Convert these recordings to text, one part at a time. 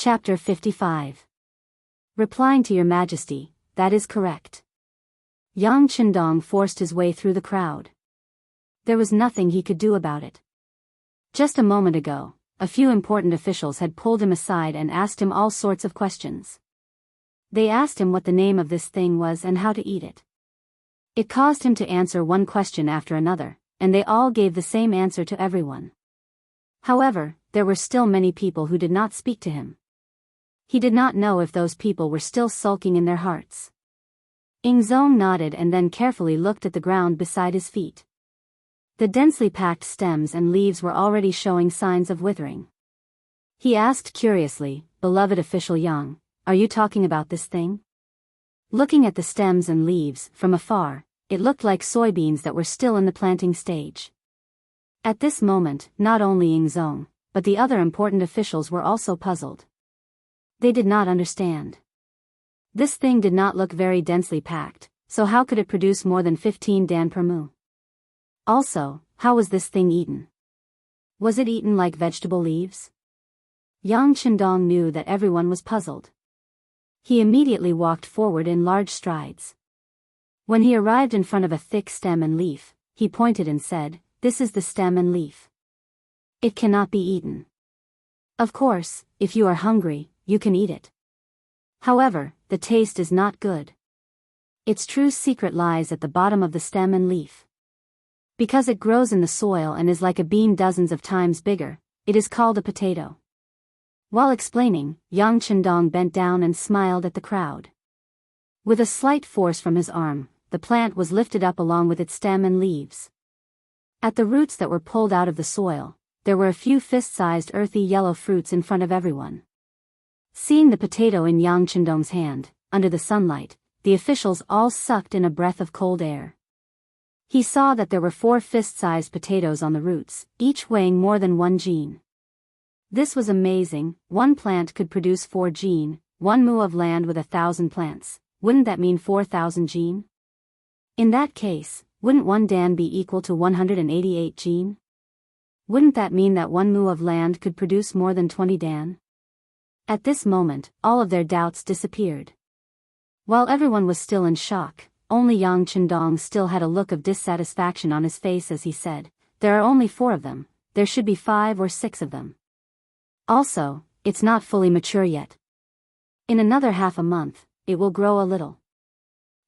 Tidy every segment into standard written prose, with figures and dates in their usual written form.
Chapter 55. Replying to your majesty, that is correct. Yang Qindong forced his way through the crowd. There was nothing he could do about it. Just a moment ago, a few important officials had pulled him aside and asked him all sorts of questions. They asked him what the name of this thing was and how to eat it. It caused him to answer one question after another, and they all gave the same answer to everyone. However, there were still many people who did not speak to him. He did not know if those people were still sulking in their hearts. Ingzong nodded and then carefully looked at the ground beside his feet. The densely packed stems and leaves were already showing signs of withering. He asked curiously, "Beloved official Yang, are you talking about this thing?" Looking at the stems and leaves from afar, it looked like soybeans that were still in the planting stage. At this moment, not only Ingzong, but the other important officials were also puzzled. They did not understand. This thing did not look very densely packed, so how could it produce more than 15 dan per mu? Also, how was this thing eaten? Was it eaten like vegetable leaves? Yang Qindong knew that everyone was puzzled. He immediately walked forward in large strides. When he arrived in front of a thick stem and leaf, he pointed and said, "This is the stem and leaf. It cannot be eaten. Of course, if you are hungry, you can eat it. However, the taste is not good. Its true secret lies at the bottom of the stem and leaf. Because it grows in the soil and is like a bean dozens of times bigger, it is called a potato." While explaining, Yang Qindong bent down and smiled at the crowd. With a slight force from his arm, the plant was lifted up along with its stem and leaves. At the roots that were pulled out of the soil, there were a few fist-sized earthy yellow fruits in front of everyone. Seeing the potato in Yang Qindong's hand, under the sunlight, the officials all sucked in a breath of cold air. He saw that there were 4 fist-sized potatoes on the roots, each weighing more than 1 jin. This was amazing. One plant could produce 4 jin, 1 mu of land with 1,000 plants. Wouldn't that mean 4,000 jin? In that case, wouldn't 1 dan be equal to 188 jin? Wouldn't that mean that 1 mu of land could produce more than 20 dan? At this moment, all of their doubts disappeared. While everyone was still in shock, only Yang Qindong still had a look of dissatisfaction on his face as he said, "There are only 4 of them, there should be 5 or 6 of them. Also, it's not fully mature yet. In another half a month, it will grow a little."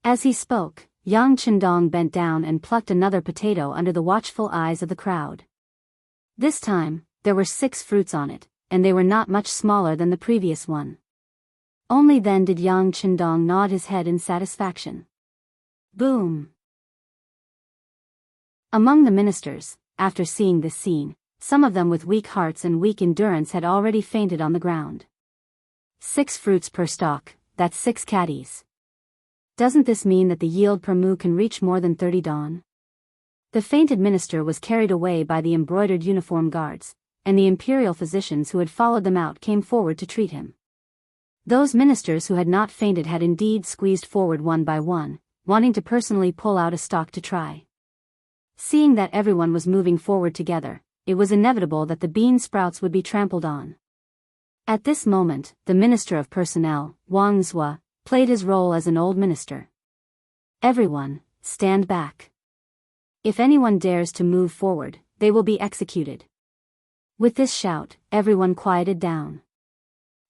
As he spoke, Yang Qindong bent down and plucked another potato under the watchful eyes of the crowd. This time, there were 6 fruits on it, and they were not much smaller than the previous one. Only then did Yang Qindong nod his head in satisfaction. Boom! Among the ministers, after seeing this scene, some of them with weak hearts and weak endurance had already fainted on the ground. 6 fruits per stalk, that's 6 caddies. Doesn't this mean that the yield per mu can reach more than 30 dan? The fainted minister was carried away by the embroidered uniform guards, and the imperial physicians who had followed them out came forward to treat him. Those ministers who had not fainted had indeed squeezed forward one by one, wanting to personally pull out a stalk to try. Seeing that everyone was moving forward together, it was inevitable that the bean sprouts would be trampled on. At this moment, the Minister of Personnel, Wang Zhua, played his role as an old minister. "Everyone, stand back. If anyone dares to move forward, they will be executed." With this shout, everyone quieted down.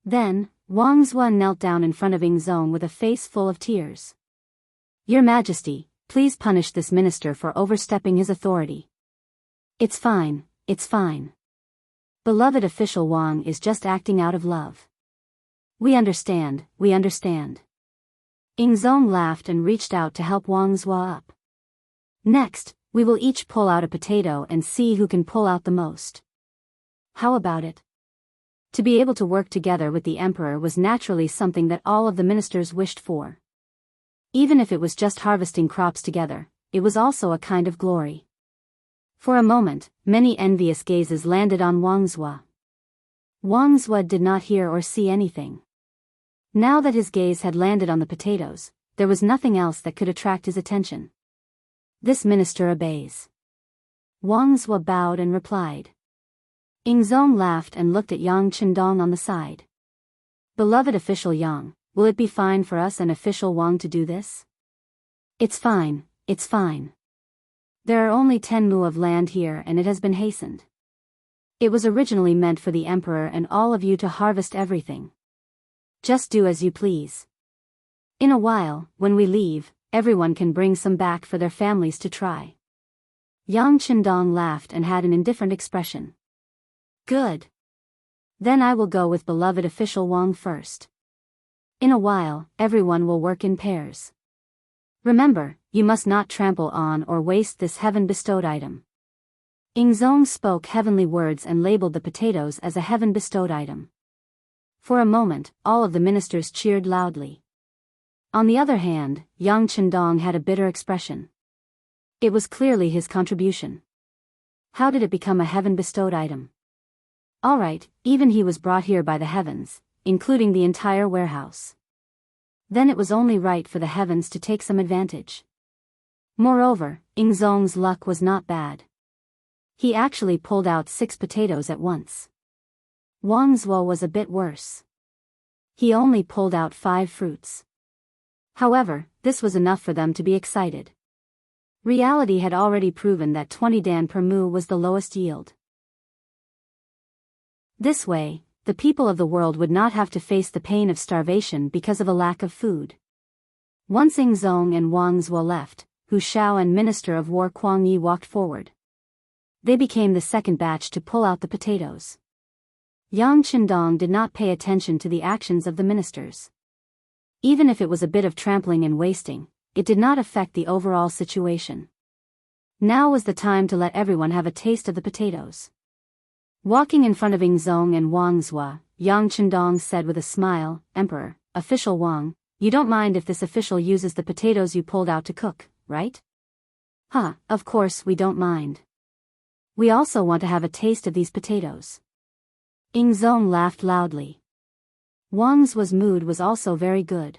Then, Wang Zhua knelt down in front of Ingzong with a face full of tears. "Your Majesty, please punish this minister for overstepping his authority." "It's fine, it's fine. Beloved official Wang is just acting out of love. We understand, we understand." Ingzong laughed and reached out to help Wang Zhua up. "Next, we will each pull out a potato and see who can pull out the most. How about it?" To be able to work together with the emperor was naturally something that all of the ministers wished for. Even if it was just harvesting crops together, it was also a kind of glory. For a moment, many envious gazes landed on Wang Zhua. Wang Zhua did not hear or see anything. Now that his gaze had landed on the potatoes, there was nothing else that could attract his attention. "This minister obeys." Wang Zhua bowed and replied. Ingzong laughed and looked at Yang Qindong on the side. Beloved official Yang, will it be fine for us and official Wang to do this? It's fine, it's fine. There are only 10 mu of land here and it has been hastened. It was originally meant for the emperor and all of you to harvest everything. Just do as you please. In a while, when we leave, everyone can bring some back for their families to try. Yang Qindong laughed and had an indifferent expression. Good. Then I will go with beloved official Wang first. In a while, everyone will work in pairs. Remember, you must not trample on or waste this heaven-bestowed item. Ingzong spoke heavenly words and labeled the potatoes as a heaven-bestowed item. For a moment, all of the ministers cheered loudly. On the other hand, Yang Qindong had a bitter expression. It was clearly his contribution. How did it become a heaven-bestowed item? All right, even he was brought here by the heavens, including the entire warehouse. Then it was only right for the heavens to take some advantage. Moreover, Ingzong's luck was not bad. He actually pulled out 6 potatoes at once. Wang's woe was a bit worse. He only pulled out 5 fruits. However, this was enough for them to be excited. Reality had already proven that 20 dan per mu was the lowest yield. This way, the people of the world would not have to face the pain of starvation because of a lack of food. Once Ingzong and Wang's woe left, Hu Shao and Minister of War Kuang Yi walked forward. They became the second batch to pull out the potatoes. Yang Qindong did not pay attention to the actions of the ministers. Even if it was a bit of trampling and wasting, it did not affect the overall situation. Now was the time to let everyone have a taste of the potatoes. Walking in front of Ingzong and Wang Zhua, Yang Qindong said with a smile, Emperor, official Wang, you don't mind if this official uses the potatoes you pulled out to cook, right? Of course we don't mind. We also want to have a taste of these potatoes. Ingzong laughed loudly. Wang Zhua's mood was also very good.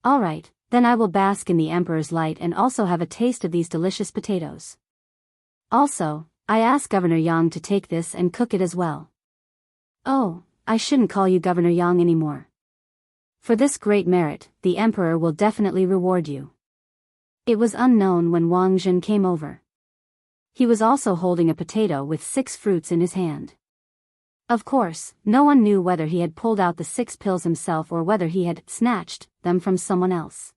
All right, then I will bask in the emperor's light and also have a taste of these delicious potatoes. Also, I ask Governor Yang to take this and cook it as well. Oh, I shouldn't call you Governor Yang anymore. For this great merit, the emperor will definitely reward you. It was unknown when Wang Zhen came over. He was also holding a potato with 6 fruits in his hand. Of course, no one knew whether he had pulled out the 6 pills himself or whether he had snatched them from someone else.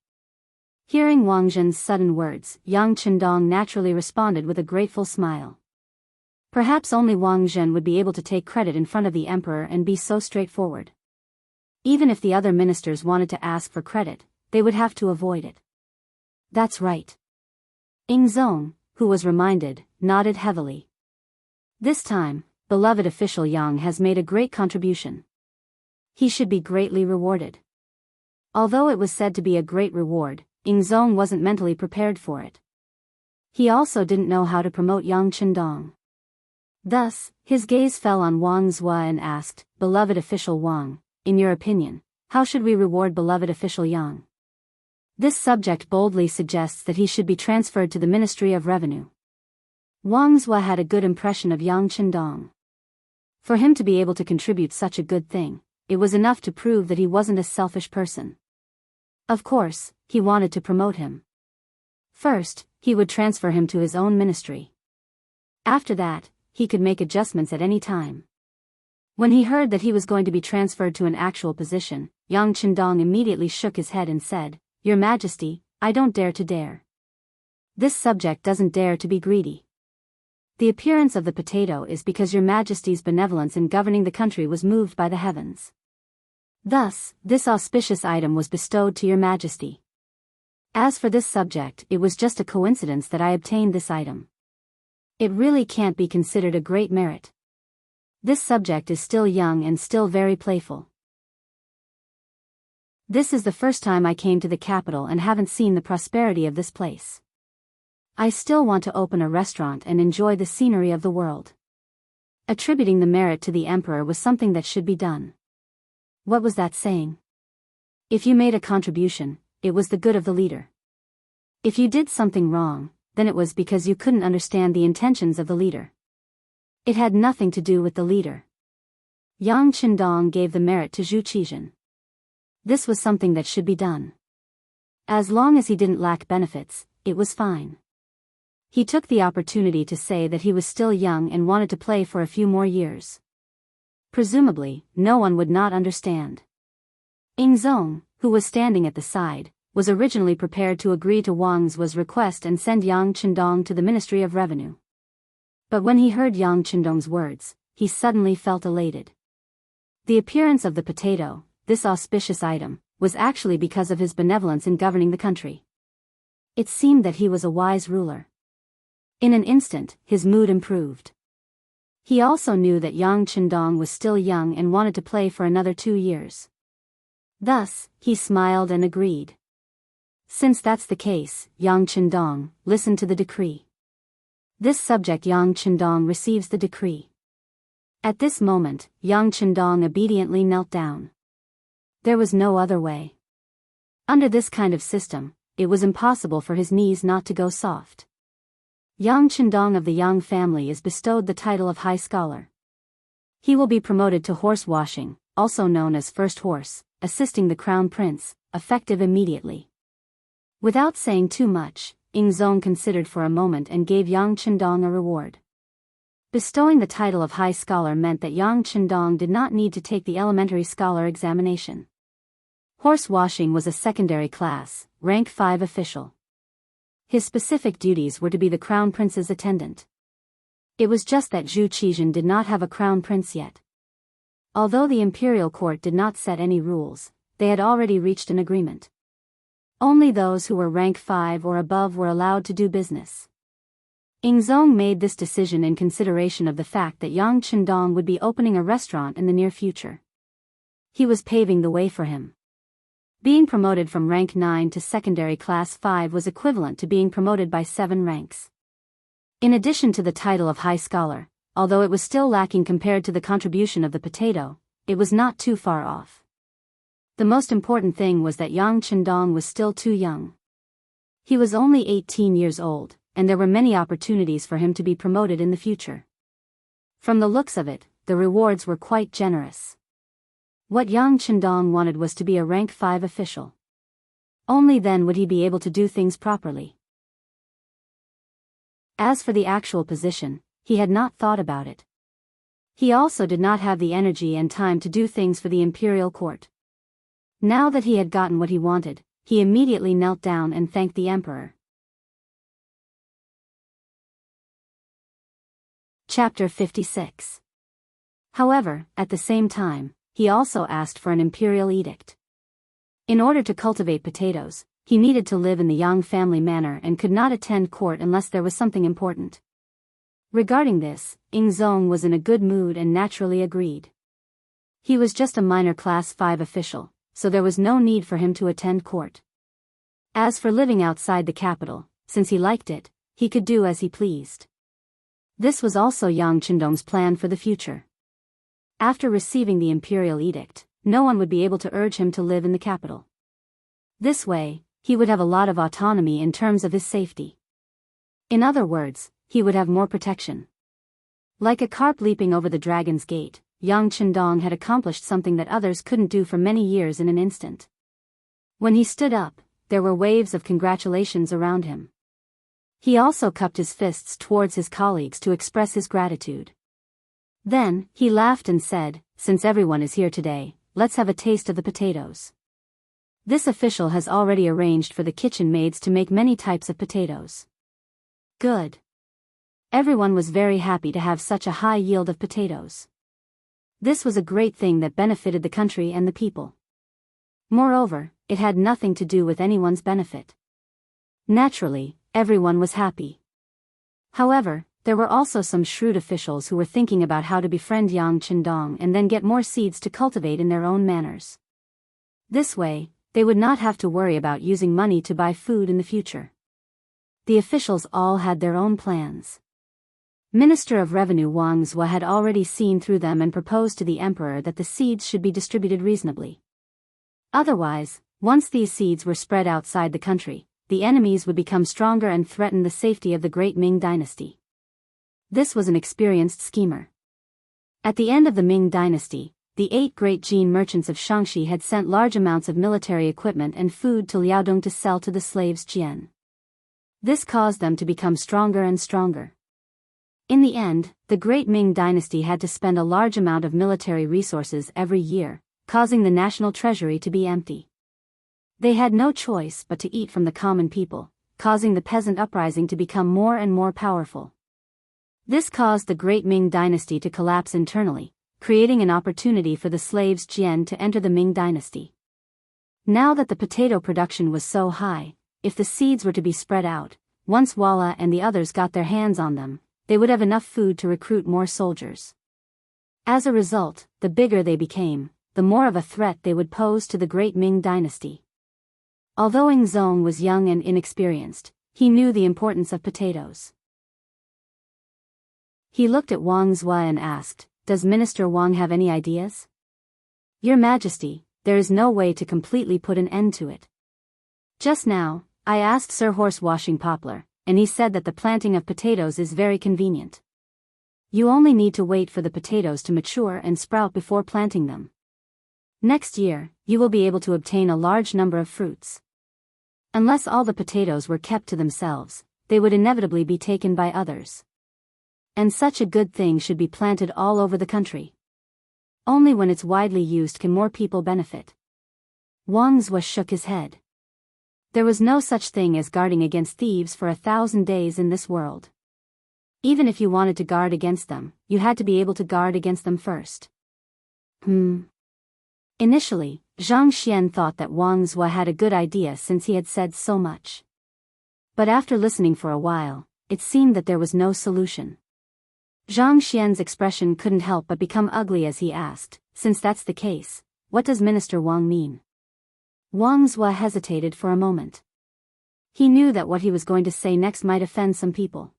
Hearing Wang Zhen's sudden words, Yang Qindong naturally responded with a grateful smile. Perhaps only Wang Zhen would be able to take credit in front of the emperor and be so straightforward. Even if the other ministers wanted to ask for credit, they would have to avoid it. That's right. Ingzong, who was reminded, nodded heavily. This time, beloved official Yang has made a great contribution. He should be greatly rewarded. Although it was said to be a great reward, Ingzong wasn't mentally prepared for it. He also didn't know how to promote Yang Qindong. Thus, his gaze fell on Wang Zhua and asked, Beloved official Wang, in your opinion, how should we reward beloved official Yang? This subject boldly suggests that he should be transferred to the Ministry of Revenue. Wang Zhua had a good impression of Yang Qindong. For him to be able to contribute such a good thing, it was enough to prove that he wasn't a selfish person. Of course, he wanted to promote him. First, he would transfer him to his own ministry. After that, he could make adjustments at any time. When he heard that he was going to be transferred to an actual position, Yang Qindong immediately shook his head and said, Your Majesty, I don't dare to dare. This subject doesn't dare to be greedy. The appearance of the potato is because Your Majesty's benevolence in governing the country was moved by the heavens. Thus, this auspicious item was bestowed to Your Majesty. As for this subject, it was just a coincidence that I obtained this item. It really can't be considered a great merit. This subject is still young and still very playful. This is the first time I came to the capital and haven't seen the prosperity of this place. I still want to open a restaurant and enjoy the scenery of the world. Attributing the merit to the emperor was something that should be done. What was that saying? If you made a contribution, it was the good of the leader. If you did something wrong, then it was because you couldn't understand the intentions of the leader. It had nothing to do with the leader. Yang Qindong gave the merit to Zhu Qizhen. This was something that should be done. As long as he didn't lack benefits, it was fine. He took the opportunity to say that he was still young and wanted to play for a few more years. Presumably, no one would not understand. Ingzong, who was standing at the side, was originally prepared to agree to Wang's request and send Yang Qindong to the Ministry of Revenue. But when he heard Yang Qindong's words, he suddenly felt elated. The appearance of the potato, this auspicious item, was actually because of his benevolence in governing the country. It seemed that he was a wise ruler. In an instant, his mood improved. He also knew that Yang Qindong was still young and wanted to play for another 2 years. Thus, he smiled and agreed. Since that's the case, Yang Qindong, listen to the decree. This subject Yang Qindong receives the decree. At this moment, Yang Qindong obediently knelt down. There was no other way. Under this kind of system, it was impossible for his knees not to go soft. Yang Qindong of the Yang family is bestowed the title of High Scholar. He will be promoted to horse washing, also known as First Horse, assisting the Crown Prince, effective immediately. Without saying too much, Ingzong considered for a moment and gave Yang Qindong a reward. Bestowing the title of High Scholar meant that Yang Qindong did not need to take the elementary scholar examination. Horse washing was a secondary class, rank 5 official. His specific duties were to be the Crown Prince's attendant. It was just that Zhu Qizhen did not have a Crown Prince yet. Although the imperial court did not set any rules, they had already reached an agreement. Only those who were rank 5 or above were allowed to do business. Ingzong made this decision in consideration of the fact that Yang Qindong would be opening a restaurant in the near future. He was paving the way for him. Being promoted from rank 9 to secondary class 5 was equivalent to being promoted by 7 ranks. In addition to the title of High Scholar, although it was still lacking compared to the contribution of the potato, it was not too far off. The most important thing was that Yang Qindong was still too young. He was only 18 years old, and there were many opportunities for him to be promoted in the future. From the looks of it, the rewards were quite generous. What Yang Qindong wanted was to be a rank 5 official. Only then would he be able to do things properly. As for the actual position, he had not thought about it. He also did not have the energy and time to do things for the imperial court. Now that he had gotten what he wanted, he immediately knelt down and thanked the emperor. Chapter 56. However, at the same time, he also asked for an imperial edict. In order to cultivate potatoes, he needed to live in the Yang family manor and could not attend court unless there was something important. Regarding this, Ingzong was in a good mood and naturally agreed. He was just a minor class 5 official, so there was no need for him to attend court. As for living outside the capital, since he liked it, he could do as he pleased. This was also Yang Qindong's plan for the future. After receiving the imperial edict, no one would be able to urge him to live in the capital. This way, he would have a lot of autonomy in terms of his safety. In other words, he would have more protection. Like a carp leaping over the dragon's gate, Yang Qindong had accomplished something that others couldn't do for many years in an instant. When he stood up, there were waves of congratulations around him. He also cupped his fists towards his colleagues to express his gratitude. Then, he laughed and said, "Since everyone is here today, let's have a taste of the potatoes." This official has already arranged for the kitchen maids to make many types of potatoes. Good. Everyone was very happy to have such a high yield of potatoes. This was a great thing that benefited the country and the people. Moreover, it had nothing to do with anyone's benefit. Naturally, everyone was happy. However, there were also some shrewd officials who were thinking about how to befriend Yang Qindong and then get more seeds to cultivate in their own manners. This way, they would not have to worry about using money to buy food in the future. The officials all had their own plans. Minister of Revenue Wang Zhua had already seen through them and proposed to the emperor that the seeds should be distributed reasonably. Otherwise, once these seeds were spread outside the country, the enemies would become stronger and threaten the safety of the great Ming dynasty. This was an experienced schemer. At the end of the Ming Dynasty, the 8 great Jin merchants of Shaanxi had sent large amounts of military equipment and food to Liaodong to sell to the slaves Jian. This caused them to become stronger and stronger. In the end, the great Ming Dynasty had to spend a large amount of military resources every year, causing the national treasury to be empty. They had no choice but to eat from the common people, causing the peasant uprising to become more and more powerful. This caused the great Ming Dynasty to collapse internally, creating an opportunity for the slaves Jian to enter the Ming Dynasty. Now that the potato production was so high, if the seeds were to be spread out, once Walla and the others got their hands on them, they would have enough food to recruit more soldiers. As a result, the bigger they became, the more of a threat they would pose to the great Ming Dynasty. Although Ingzong was young and inexperienced, he knew the importance of potatoes. He looked at Wang Zhua and asked, "Does Minister Wang have any ideas?" "Your Majesty, there is no way to completely put an end to it. Just now, I asked Sir Horse Washing Poplar, and he said that the planting of potatoes is very convenient. You only need to wait for the potatoes to mature and sprout before planting them. Next year, you will be able to obtain a large number of fruits. Unless all the potatoes were kept to themselves, they would inevitably be taken by others. And such a good thing should be planted all over the country. Only when it's widely used can more people benefit." Wang Zhua shook his head. There was no such thing as guarding against thieves for 1,000 days in this world. Even if you wanted to guard against them, you had to be able to guard against them first. Initially, Zhang Xian thought that Wang Zhua had a good idea since he had said so much. But after listening for a while, it seemed that there was no solution. Zhang Xian's expression couldn't help but become ugly as he asked, "Since that's the case, what does Minister Wang mean?" Wang Zhua hesitated for a moment. He knew that what he was going to say next might offend some people.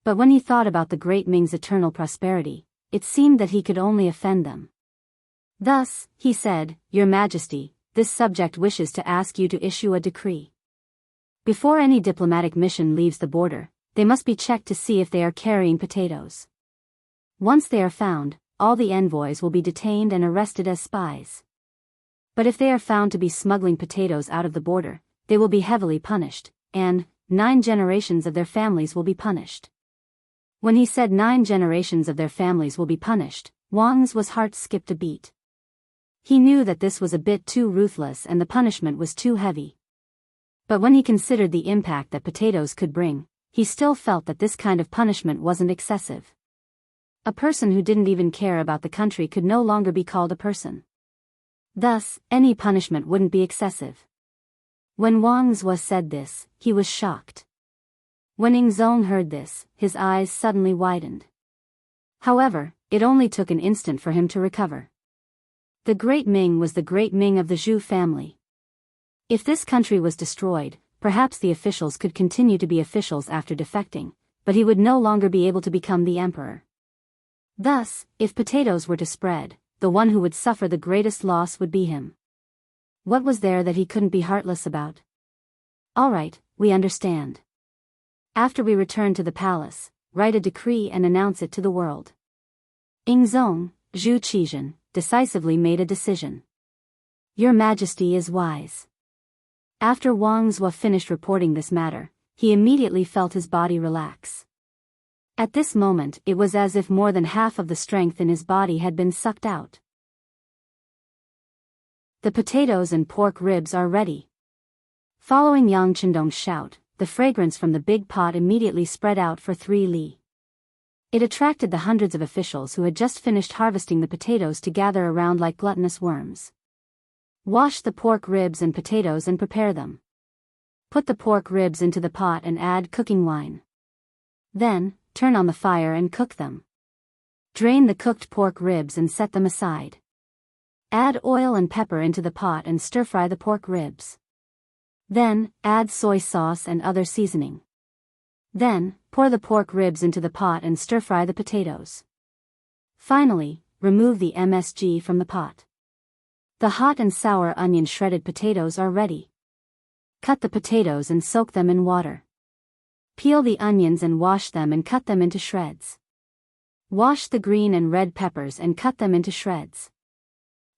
But when he thought about the great Ming's eternal prosperity, it seemed that he could only offend them. Thus, he said, "Your Majesty, this subject wishes to ask you to issue a decree. Before any diplomatic mission leaves the border, they must be checked to see if they are carrying potatoes. Once they are found, all the envoys will be detained and arrested as spies. But if they are found to be smuggling potatoes out of the border, they will be heavily punished, and 9 generations of their families will be punished." When he said 9 generations of their families will be punished, Wang's heart skipped a beat. He knew that this was a bit too ruthless and the punishment was too heavy. But when he considered the impact that potatoes could bring, he still felt that this kind of punishment wasn't excessive. A person who didn't even care about the country could no longer be called a person. Thus, any punishment wouldn't be excessive. When Wang Zhua said this, he was shocked. When Ingzong heard this, his eyes suddenly widened. However, it only took an instant for him to recover. The Great Ming was the Great Ming of the Zhou family. If this country was destroyed, perhaps the officials could continue to be officials after defecting, but he would no longer be able to become the emperor. Thus, if potatoes were to spread, the one who would suffer the greatest loss would be him. What was there that he couldn't be heartless about? "All right, we understand. After we return to the palace, write a decree and announce it to the world." Ingzong, Zhu Qizhen, decisively made a decision. "Your Majesty is wise." After Wang Zhua finished reporting this matter, he immediately felt his body relax. At this moment it was as if more than half of the strength in his body had been sucked out. The potatoes and pork ribs are ready. Following Yang Chendong's shout, the fragrance from the big pot immediately spread out for 3 li. It attracted the hundreds of officials who had just finished harvesting the potatoes to gather around like gluttonous worms. Wash the pork ribs and potatoes and prepare them. Put the pork ribs into the pot and add cooking wine. Then, turn on the fire and cook them. Drain the cooked pork ribs and set them aside. Add oil and pepper into the pot and stir-fry the pork ribs. Then, add soy sauce and other seasoning. Then, pour the pork ribs into the pot and stir-fry the potatoes. Finally, remove the MSG from the pot. The hot and sour onion shredded potatoes are ready. Cut the potatoes and soak them in water. Peel the onions and wash them and cut them into shreds. Wash the green and red peppers and cut them into shreds.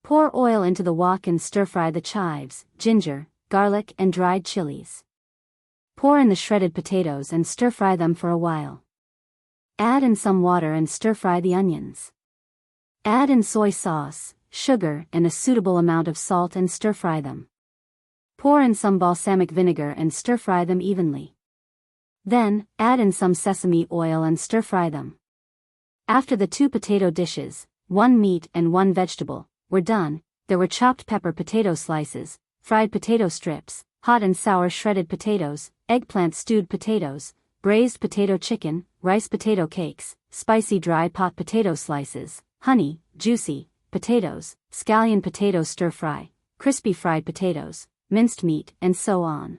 Pour oil into the wok and stir-fry the chives, ginger, garlic and dried chilies. Pour in the shredded potatoes and stir-fry them for a while. Add in some water and stir-fry the onions. Add in soy sauce, sugar and a suitable amount of salt and stir-fry them. Pour in some balsamic vinegar and stir-fry them evenly. Then, add in some sesame oil and stir-fry them. After the 2 potato dishes, 1 meat and 1 vegetable, were done, there were chopped pepper potato slices, fried potato strips, hot and sour shredded potatoes, eggplant stewed potatoes, braised potato chicken, rice potato cakes, spicy dry pot potato slices, honey, juicy, potatoes, scallion potato stir-fry, crispy fried potatoes, minced meat, and so on.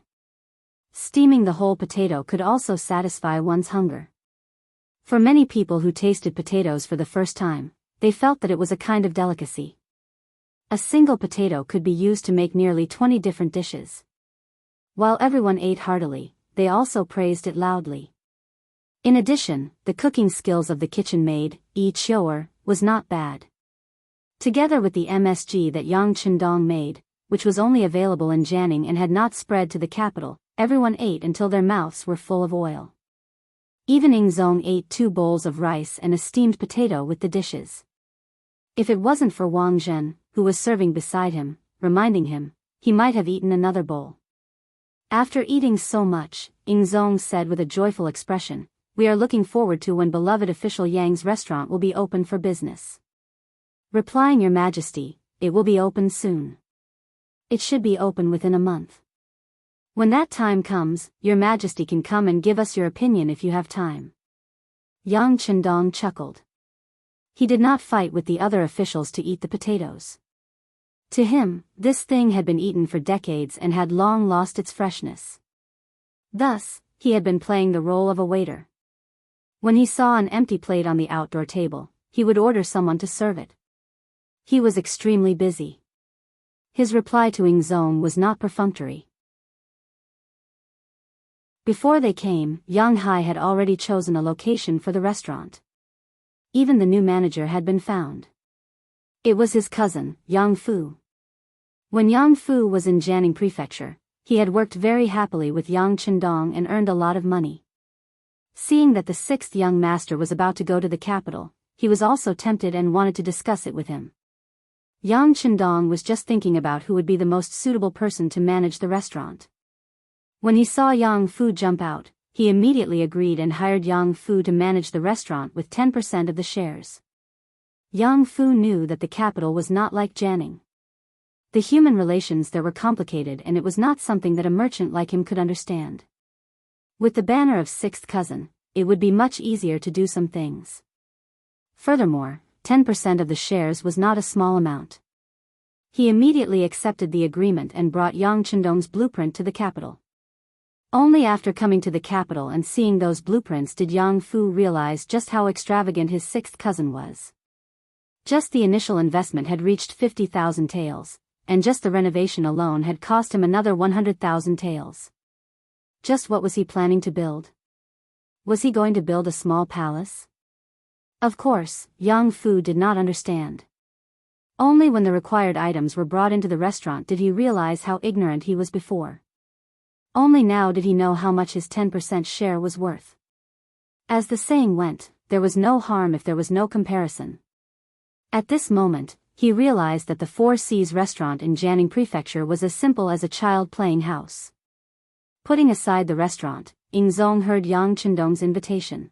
Steaming the whole potato could also satisfy one's hunger. For many people who tasted potatoes for the first time, they felt that it was a kind of delicacy. A single potato could be used to make nearly 20 different dishes. While everyone ate heartily, they also praised it loudly. In addition, the cooking skills of the kitchen maid, Yi Qiu'er, was not bad. Together with the MSG that Yang Chendong made, which was only available in Jianghu and had not spread to the capital, everyone ate until their mouths were full of oil. Even Yingzong ate 2 bowls of rice and a steamed potato with the dishes. If it wasn't for Wang Zhen, who was serving beside him, reminding him, he might have eaten another bowl. After eating so much, Yingzong said with a joyful expression, "We are looking forward to when beloved official Yang's restaurant will be open for business." Replying, "Your Majesty, it will be open soon. It should be open within a month. When that time comes, Your Majesty can come and give us your opinion if you have time." Yang Chendong chuckled. He did not fight with the other officials to eat the potatoes. To him, this thing had been eaten for decades and had long lost its freshness. Thus, he had been playing the role of a waiter. When he saw an empty plate on the outdoor table, he would order someone to serve it. He was extremely busy. His reply to Yingzong was not perfunctory. Before they came, Yang Hai had already chosen a location for the restaurant. Even the new manager had been found. It was his cousin, Yang Fu. When Yang Fu was in Jianghu Prefecture, he had worked very happily with Yang Chendong and earned a lot of money. Seeing that the 6th young master was about to go to the capital, he was also tempted and wanted to discuss it with him. Yang Chendong was just thinking about who would be the most suitable person to manage the restaurant. When he saw Yang Fu jump out, he immediately agreed and hired Yang Fu to manage the restaurant with 10% of the shares. Yang Fu knew that the capital was not like Jianghu. The human relations there were complicated and it was not something that a merchant like him could understand. With the banner of 6th cousin, it would be much easier to do some things. Furthermore, 10% of the shares was not a small amount. He immediately accepted the agreement and brought Yang Chendong's blueprint to the capital. Only after coming to the capital and seeing those blueprints did Yang Fu realize just how extravagant his 6th cousin was. Just the initial investment had reached 50,000 taels, and just the renovation alone had cost him another 100,000 taels. Just what was he planning to build? Was he going to build a small palace? Of course, Yang Fu did not understand. Only when the required items were brought into the restaurant did he realize how ignorant he was before. Only now did he know how much his 10% share was worth. As the saying went, there was no harm if there was no comparison. At this moment, he realized that the Four Seas restaurant in Jianghu Prefecture was as simple as a child playing house. Putting aside the restaurant, Yingzong heard Yang Chendong's invitation.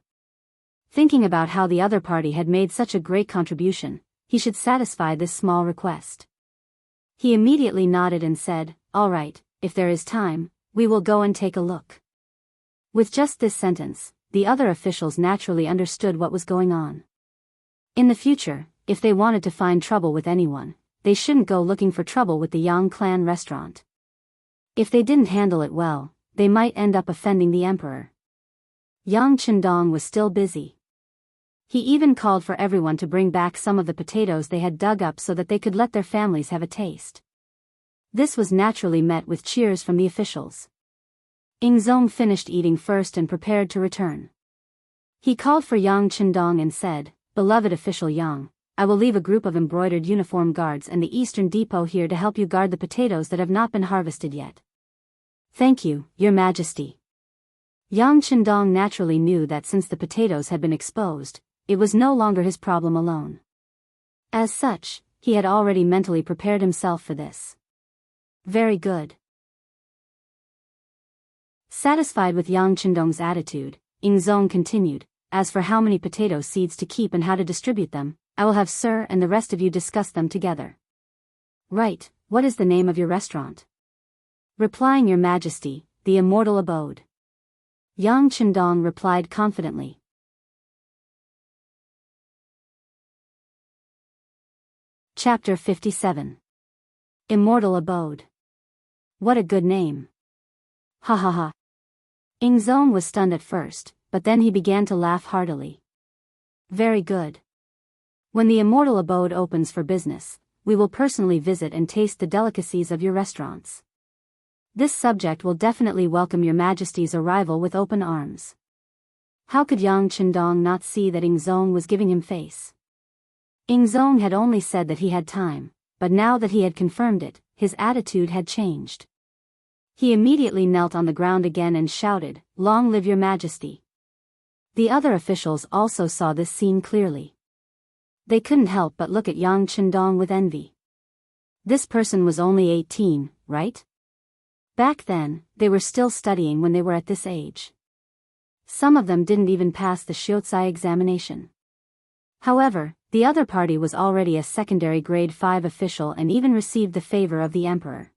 Thinking about how the other party had made such a great contribution, he should satisfy this small request. He immediately nodded and said, "All right, if there is time, we will go and take a look." With just this sentence, the other officials naturally understood what was going on. In the future, if they wanted to find trouble with anyone, they shouldn't go looking for trouble with the Yang clan restaurant. If they didn't handle it well, they might end up offending the emperor. Yang Chendong was still busy. He even called for everyone to bring back some of the potatoes they had dug up so that they could let their families have a taste. This was naturally met with cheers from the officials. Yingzong finished eating first and prepared to return. He called for Yang Chendong and said, beloved official Yang, I will leave a group of embroidered uniform guards in the eastern depot here to help you guard the potatoes that have not been harvested yet. Thank you, Your Majesty. Yang Chendong naturally knew that since the potatoes had been exposed, it was no longer his problem alone. As such, he had already mentally prepared himself for this. Very good. Satisfied with Yang Chendong's attitude, Ingzong continued, as for how many potato seeds to keep and how to distribute them, I will have Sir and the rest of you discuss them together. Right, what is the name of your restaurant? Replying Your Majesty, the Immortal Abode. Yang Chendong replied confidently. Chapter 57. Immortal Abode. What a good name. Ha ha ha. Ingzong was stunned at first, but then he began to laugh heartily. Very good. When the Immortal Abode opens for business, we will personally visit and taste the delicacies of your restaurants. This subject will definitely welcome Your Majesty's arrival with open arms. How could Yang Chendong not see that Ingzong was giving him face? Ingzong had only said that he had time, but now that he had confirmed it, his attitude had changed. He immediately knelt on the ground again and shouted, "Long live Your Majesty." The other officials also saw this scene clearly. They couldn't help but look at Yang Chendong with envy. This person was only 18, right? Back then, they were still studying when they were at this age. Some of them didn't even pass the Shiozai examination. However, the other party was already a secondary grade 5 official and even received the favor of the emperor.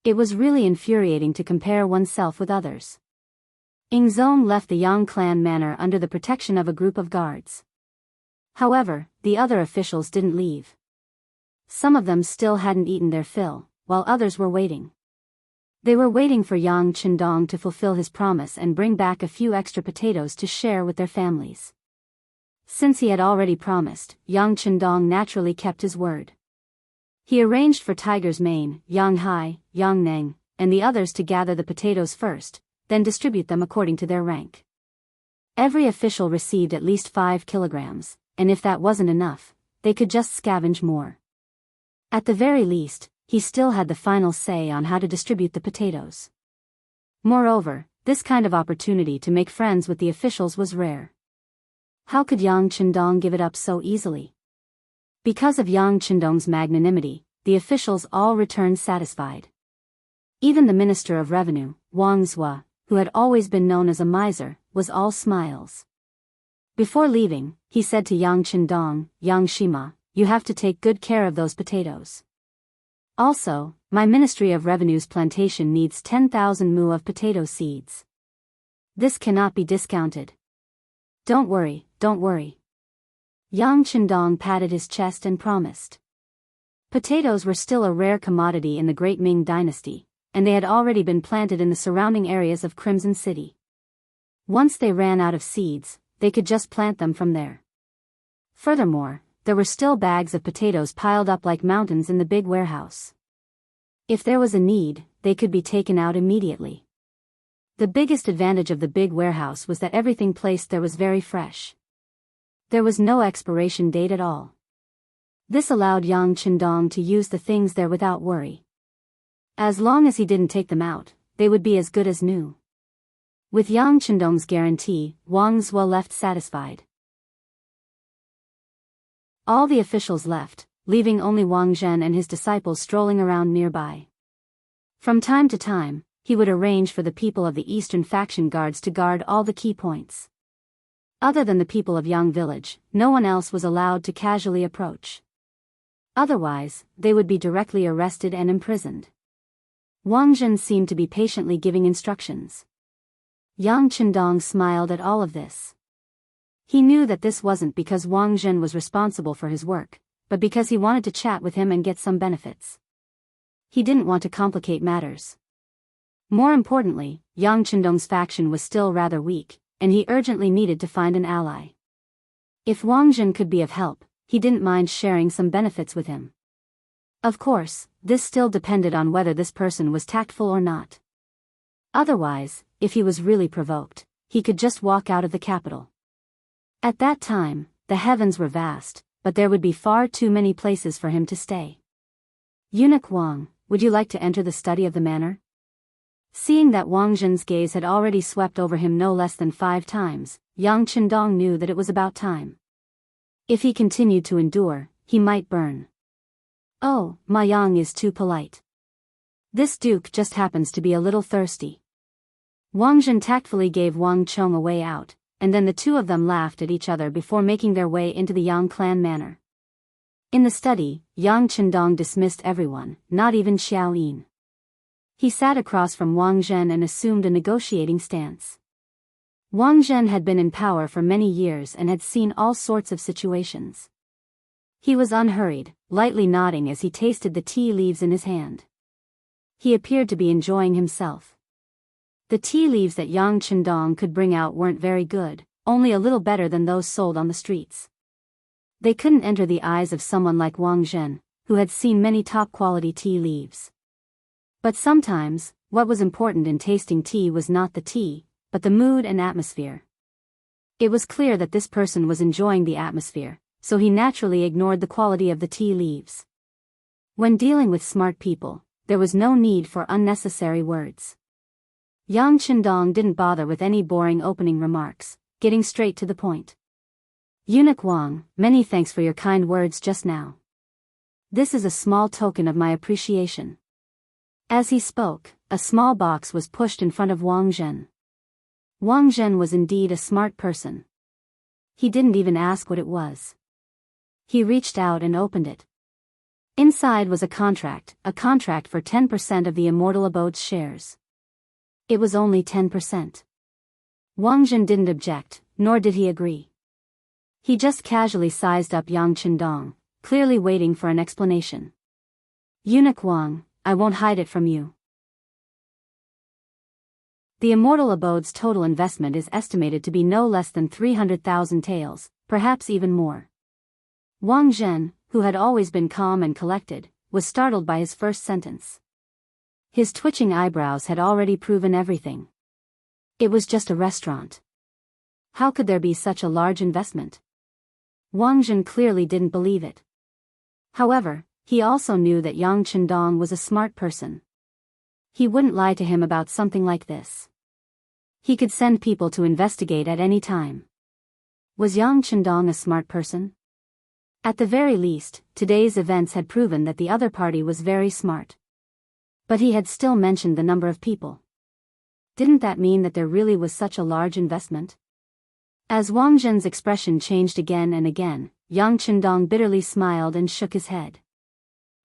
It was really infuriating to compare oneself with others. Ingzong left the Yang clan manor under the protection of a group of guards. However, the other officials didn't leave. Some of them still hadn't eaten their fill, while others were waiting. They were waiting for Yang Chendong to fulfill his promise and bring back a few extra potatoes to share with their families. Since he had already promised, Yang Chendong naturally kept his word. He arranged for Tiger's Mane, Yang Hai, Yang Neng, and the others to gather the potatoes first, then distribute them according to their rank. Every official received at least 5 kilograms, and if that wasn't enough, they could just scavenge more. At the very least, he still had the final say on how to distribute the potatoes. Moreover, this kind of opportunity to make friends with the officials was rare. How could Yang Chendong give it up so easily? Because of Yang Chendong's magnanimity, the officials all returned satisfied. Even the Minister of Revenue, Wang Zhua, who had always been known as a miser, was all smiles. Before leaving, he said to Yang Chendong, "Yang Shima, you have to take good care of those potatoes. Also, my Ministry of Revenue's plantation needs 10,000 mu of potato seeds. This cannot be discounted." Don't worry, don't worry. Yang Chendong patted his chest and promised. Potatoes were still a rare commodity in the Great Ming Dynasty, and they had already been planted in the surrounding areas of Crimson City. Once they ran out of seeds, they could just plant them from there. Furthermore, there were still bags of potatoes piled up like mountains in the big warehouse. If there was a need, they could be taken out immediately. The biggest advantage of the big warehouse was that everything placed there was very fresh. There was no expiration date at all. This allowed Yang Chendong to use the things there without worry. As long as he didn't take them out, they would be as good as new. With Yang Chendong's guarantee, Wang Zhua left satisfied. All the officials left, leaving only Wang Zhen and his disciples strolling around nearby. From time to time, he would arrange for the people of the Eastern Faction Guards to guard all the key points. Other than the people of Yang Village, no one else was allowed to casually approach. Otherwise, they would be directly arrested and imprisoned. Wang Zhen seemed to be patiently giving instructions. Yang Chendong smiled at all of this. He knew that this wasn't because Wang Zhen was responsible for his work, but because he wanted to chat with him and get some benefits. He didn't want to complicate matters. More importantly, Yang Chendong's faction was still rather weak, and he urgently needed to find an ally. If Wang Zhen could be of help, he didn't mind sharing some benefits with him. Of course, this still depended on whether this person was tactful or not. Otherwise, if he was really provoked, he could just walk out of the capital. At that time, the heavens were vast, but there would be far too many places for him to stay. Eunuch Wang, would you like to enter the study of the manor? Seeing that Wang Zhen's gaze had already swept over him no less than 5 times, Yang Qindong knew that it was about time. If he continued to endure, he might burn. Oh, Ma Yang is too polite. This duke just happens to be a little thirsty. Wang Zhen tactfully gave Wang Chong a way out, and then the two of them laughed at each other before making their way into the Yang clan manor. In the study, Yang Qindong dismissed everyone, not even Xiao Yin. He sat across from Wang Zhen and assumed a negotiating stance. Wang Zhen had been in power for many years and had seen all sorts of situations. He was unhurried, lightly nodding as he tasted the tea leaves in his hand. He appeared to be enjoying himself. The tea leaves that Yang Qindong could bring out weren't very good, only a little better than those sold on the streets. They couldn't enter the eyes of someone like Wang Zhen, who had seen many top-quality tea leaves. But sometimes, what was important in tasting tea was not the tea, but the mood and atmosphere. It was clear that this person was enjoying the atmosphere, so he naturally ignored the quality of the tea leaves. When dealing with smart people, there was no need for unnecessary words. Yang Qindong didn't bother with any boring opening remarks, getting straight to the point. Eunuch Wang, many thanks for your kind words just now. This is a small token of my appreciation. As he spoke, a small box was pushed in front of Wang Zhen. Wang Zhen was indeed a smart person. He didn't even ask what it was. He reached out and opened it. Inside was a contract for 10% of the Immortal Abode's shares. It was only 10%. Wang Zhen didn't object, nor did he agree. He just casually sized up Yang Qindong, clearly waiting for an explanation. Eunuch Wang, I won't hide it from you. The Immortal Abode's total investment is estimated to be no less than 300,000 taels, perhaps even more. Wang Zhen, who had always been calm and collected, was startled by his first sentence. His twitching eyebrows had already proven everything. It was just a restaurant. How could there be such a large investment? Wang Zhen clearly didn't believe it. However, he also knew that Yang Qindong was a smart person. He wouldn't lie to him about something like this. He could send people to investigate at any time. Was Yang Qindong a smart person? At the very least, today's events had proven that the other party was very smart. But he had still mentioned the number of people. Didn't that mean that there really was such a large investment? As Wang Zhen's expression changed again and again, Yang Qindong bitterly smiled and shook his head.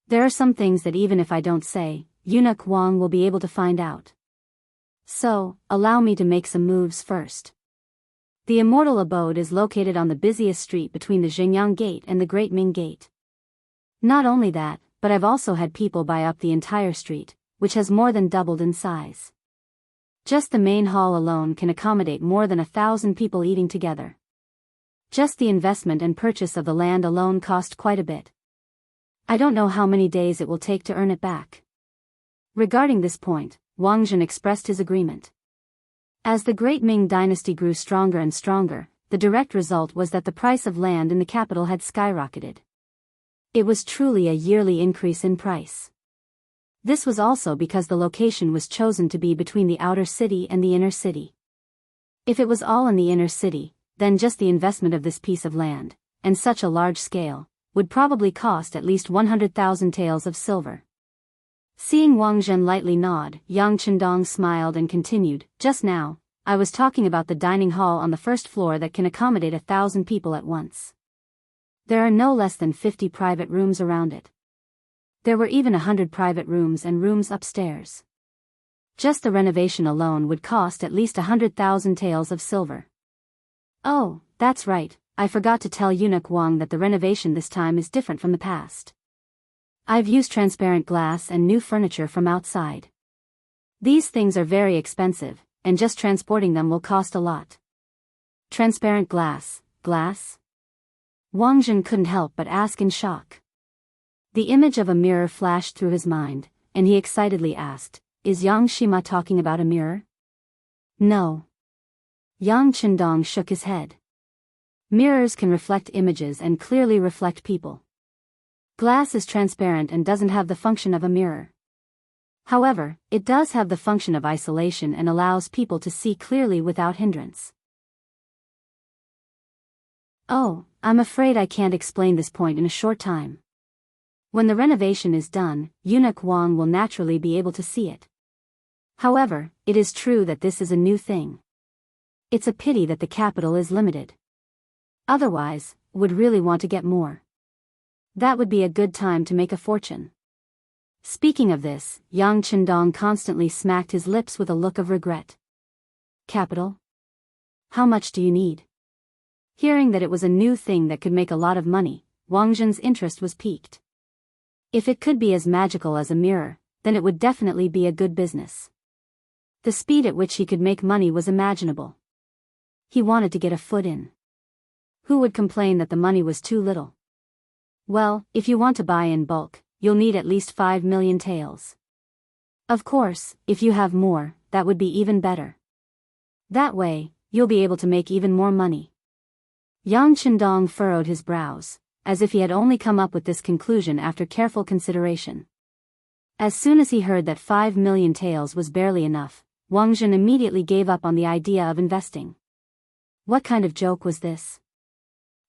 There are some things that even if I don't say, Eunuch Wang will be able to find out. So, allow me to make some moves first. The Immortal Abode is located on the busiest street between the Xingyang Gate and the Great Ming Gate. Not only that, but I've also had people buy up the entire street, which has more than doubled in size. Just the main hall alone can accommodate more than 1,000 people eating together. Just the investment and purchase of the land alone cost quite a bit. I don't know how many days it will take to earn it back. Regarding this point, Wang Zhen expressed his agreement. As the Great Ming Dynasty grew stronger and stronger, the direct result was that the price of land in the capital had skyrocketed. It was truly a yearly increase in price. This was also because the location was chosen to be between the outer city and the inner city. If it was all in the inner city, then just the investment of this piece of land, and such a large scale, would probably cost at least 100,000 taels of silver. Seeing Wang Zhen lightly nod, Yang Qindong smiled and continued, just now, I was talking about the dining hall on the first floor that can accommodate 1,000 people at once. There are no less than 50 private rooms around it. There were even 100 private rooms and rooms upstairs. Just the renovation alone would cost at least 100,000 taels of silver. Oh, that's right, I forgot to tell Eunuch Wang that the renovation this time is different from the past. I've used transparent glass and new furniture from outside. These things are very expensive, and just transporting them will cost a lot. Transparent glass? Wang Zhen couldn't help but ask in shock. The image of a mirror flashed through his mind, and he excitedly asked, is Yang Shima talking about a mirror? No. Yang Qindong shook his head. Mirrors can reflect images and clearly reflect people. Glass is transparent and doesn't have the function of a mirror. However, it does have the function of isolation and allows people to see clearly without hindrance. Oh, I'm afraid I can't explain this point in a short time. When the renovation is done, Eunuch Wang will naturally be able to see it. However, it is true that this is a new thing. It's a pity that the capital is limited. Otherwise, would really want to get more. That would be a good time to make a fortune. Speaking of this, Yang Qindong constantly smacked his lips with a look of regret. Capital? How much do you need? Hearing that it was a new thing that could make a lot of money, Wang Zhen's interest was piqued. If it could be as magical as a mirror, then it would definitely be a good business. The speed at which he could make money was imaginable. He wanted to get a foot in. Who would complain that the money was too little? Well, if you want to buy in bulk, you'll need at least 5 million taels. Of course, if you have more, that would be even better. That way, you'll be able to make even more money. Yang Qindong furrowed his brows, as if he had only come up with this conclusion after careful consideration. As soon as he heard that 5 million taels was barely enough, Wang Zhen immediately gave up on the idea of investing. What kind of joke was this?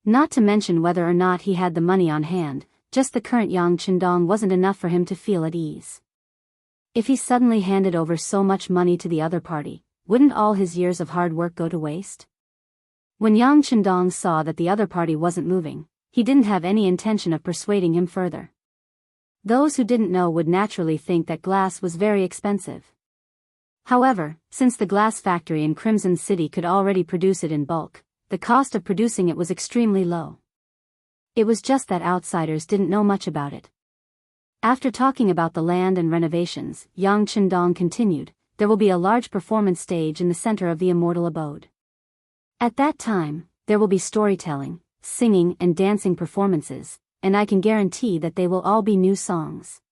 Not to mention whether or not he had the money on hand, just the current Yang Qindong wasn't enough for him to feel at ease. If he suddenly handed over so much money to the other party, wouldn't all his years of hard work go to waste? When Yang Qindong saw that the other party wasn't moving, he didn't have any intention of persuading him further. Those who didn't know would naturally think that glass was very expensive. However, since the glass factory in Crimson City could already produce it in bulk, the cost of producing it was extremely low. It was just that outsiders didn't know much about it. After talking about the land and renovations, Yang Qindong continued, there will be a large performance stage in the center of the immortal abode. At that time, there will be storytelling, singing and dancing performances, and I can guarantee that they will all be new songs.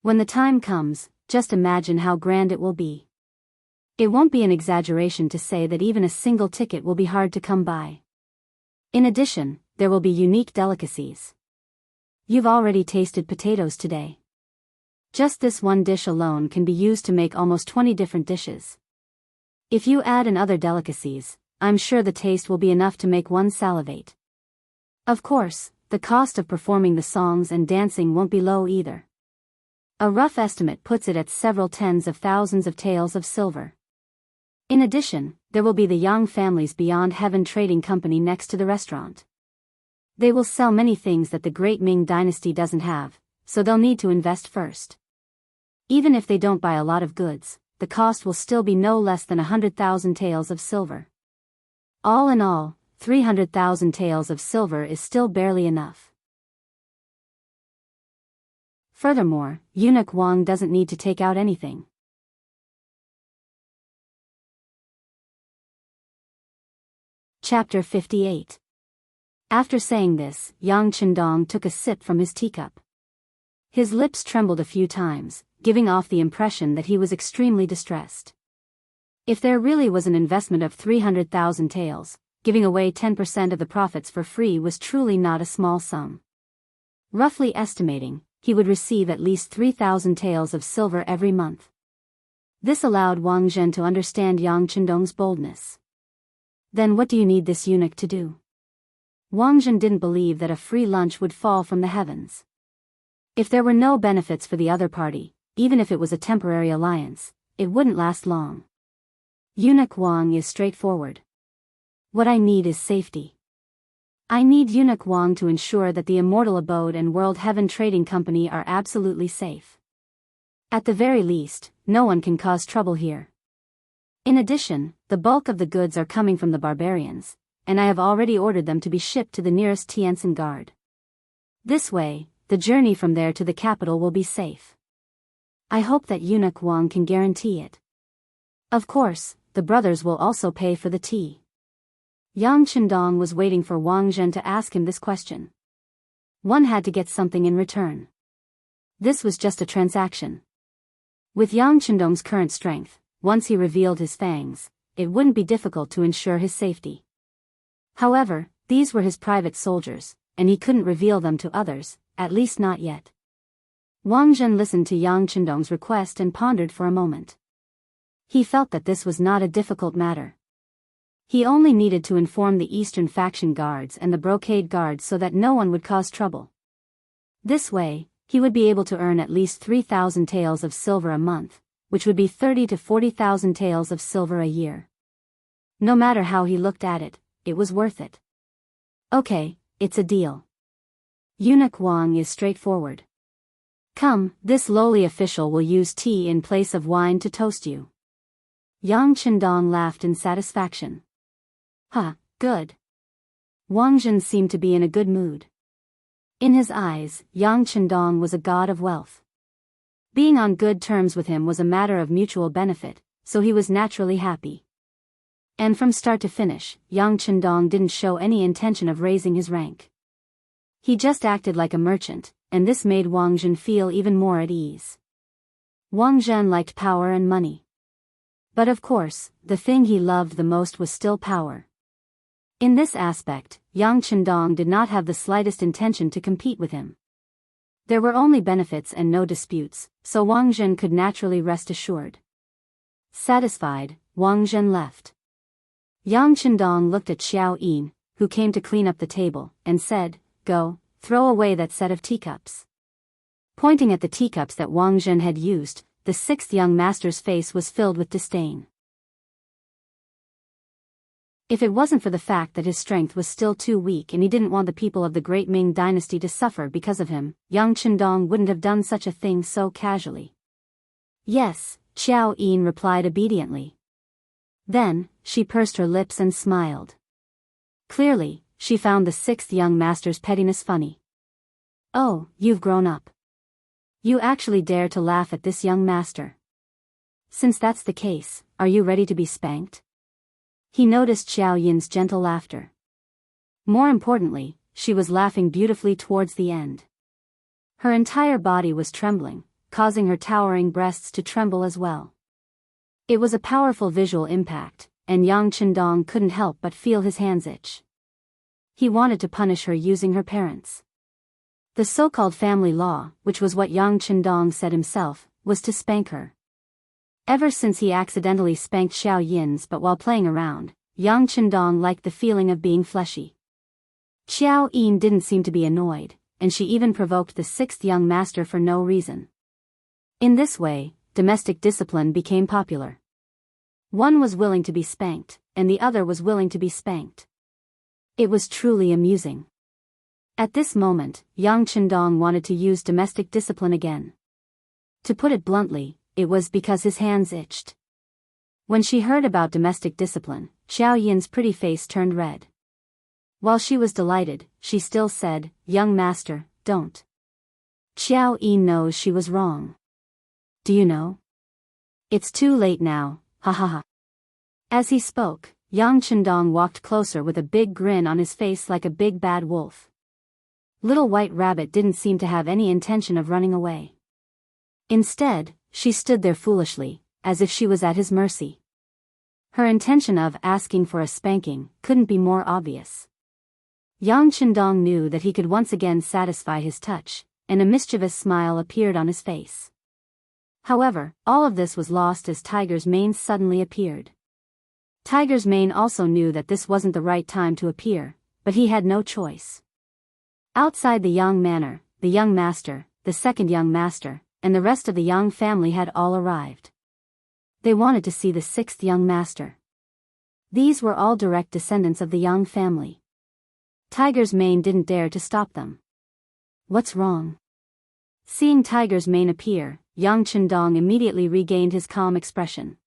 When the time comes, just imagine how grand it will be. It won't be an exaggeration to say that even a single ticket will be hard to come by. In addition, there will be unique delicacies. You've already tasted potatoes today. Just this one dish alone can be used to make almost 20 different dishes. If you add in other delicacies, I'm sure the taste will be enough to make one salivate. Of course, the cost of performing the songs and dancing won't be low either. A rough estimate puts it at several tens of thousands of taels of silver. In addition, there will be the Yang family's Beyond Heaven Trading Company next to the restaurant. They will sell many things that the great Ming Dynasty doesn't have, so they'll need to invest first. Even if they don't buy a lot of goods, the cost will still be no less than 100,000 taels of silver. All in all, 300,000 taels of silver is still barely enough. Furthermore, Eunuch Wang doesn't need to take out anything. Chapter 58. After saying this, Yang Qindong took a sip from his teacup. His lips trembled a few times, giving off the impression that he was extremely distressed. If there really was an investment of 300,000 taels, giving away 10% of the profits for free was truly not a small sum. Roughly estimating, he would receive at least 3,000 taels of silver every month. This allowed Wang Zhen to understand Yang Qindong's boldness. Then what do you need this eunuch to do? Wang Zhen didn't believe that a free lunch would fall from the heavens. If there were no benefits for the other party, even if it was a temporary alliance, it wouldn't last long. Eunuch Wang is straightforward. What I need is safety. I need Eunuch Wang to ensure that the Immortal Abode and World Heaven Trading Company are absolutely safe. At the very least, no one can cause trouble here. In addition, the bulk of the goods are coming from the barbarians, and I have already ordered them to be shipped to the nearest Tianjin guard. This way, the journey from there to the capital will be safe. I hope that Eunuch Wang can guarantee it. Of course, the brothers will also pay for the tea. Yang Qindong was waiting for Wang Zhen to ask him this question. One had to get something in return. This was just a transaction. With Yang Qindong's current strength, once he revealed his fangs, it wouldn't be difficult to ensure his safety. However, these were his private soldiers, and he couldn't reveal them to others, at least not yet. Wang Zhen listened to Yang Chendong's request and pondered for a moment. He felt that this was not a difficult matter. He only needed to inform the Eastern faction guards and the brocade guards so that no one would cause trouble. This way, he would be able to earn at least 3,000 taels of silver a month, which would be 30 to 40,000 taels of silver a year. No matter how he looked at it, it was worth it. Okay, it's a deal. Eunuch Wang is straightforward. Come, this lowly official will use tea in place of wine to toast you. Yang Chendong laughed in satisfaction. Huh, good. Wang Zhen seemed to be in a good mood. In his eyes, Yang Chendong was a god of wealth. Being on good terms with him was a matter of mutual benefit, so he was naturally happy. And from start to finish, Yang Chendong didn't show any intention of raising his rank. He just acted like a merchant, and this made Wang Zhen feel even more at ease. Wang Zhen liked power and money. But of course, the thing he loved the most was still power. In this aspect, Yang Chendong did not have the slightest intention to compete with him. There were only benefits and no disputes, so Wang Zhen could naturally rest assured. Satisfied, Wang Zhen left. Yang Chendong looked at Xiao Yin, who came to clean up the table, and said, "Go, throw away that set of teacups." Pointing at the teacups that Wang Zhen had used, the sixth young master's face was filled with disdain. If it wasn't for the fact that his strength was still too weak and he didn't want the people of the Great Ming Dynasty to suffer because of him, Yang Chendong wouldn't have done such a thing so casually. Yes, Xiao Yin replied obediently. Then, she pursed her lips and smiled. Clearly, she found the sixth young master's pettiness funny. Oh, you've grown up. You actually dare to laugh at this young master. Since that's the case, are you ready to be spanked? He noticed Xiao Yin's gentle laughter. More importantly, she was laughing beautifully towards the end. Her entire body was trembling, causing her towering breasts to tremble as well. It was a powerful visual impact, and Yang Chendong couldn't help but feel his hands itch. He wanted to punish her using her parents. The so-called family law, which was what Yang Chendong said himself, was to spank her. Ever since he accidentally spanked Xiao Yin's but while playing around, Yang Chendong liked the feeling of being fleshy. Xiao Yin didn't seem to be annoyed, and she even provoked the sixth young master for no reason. In this way, domestic discipline became popular. One was willing to be spanked, and the other was willing to be spanked. It was truly amusing. At this moment, Yang Chendong wanted to use domestic discipline again. To put it bluntly, it was because his hands itched. When she heard about domestic discipline, Xiao Yin's pretty face turned red. While she was delighted, she still said, "Young master, don't." Xiao Yin knows she was wrong. Do you know? It's too late now, ha ha ha. As he spoke, Yang Chendong walked closer with a big grin on his face like a big bad wolf. Little White Rabbit didn't seem to have any intention of running away. Instead, she stood there foolishly, as if she was at his mercy. Her intention of asking for a spanking couldn't be more obvious. Yang Chendong knew that he could once again satisfy his touch, and a mischievous smile appeared on his face. However, all of this was lost as Tiger's Mane suddenly appeared. Tiger's Mane also knew that this wasn't the right time to appear, but he had no choice. Outside the Yang manor, the young master, the second young master, and the rest of the Yang family had all arrived. They wanted to see the sixth young master. These were all direct descendants of the Yang family. Tiger's Mane didn't dare to stop them. What's wrong? Seeing Tiger's Mane appear, Yang Chendong immediately regained his calm expression.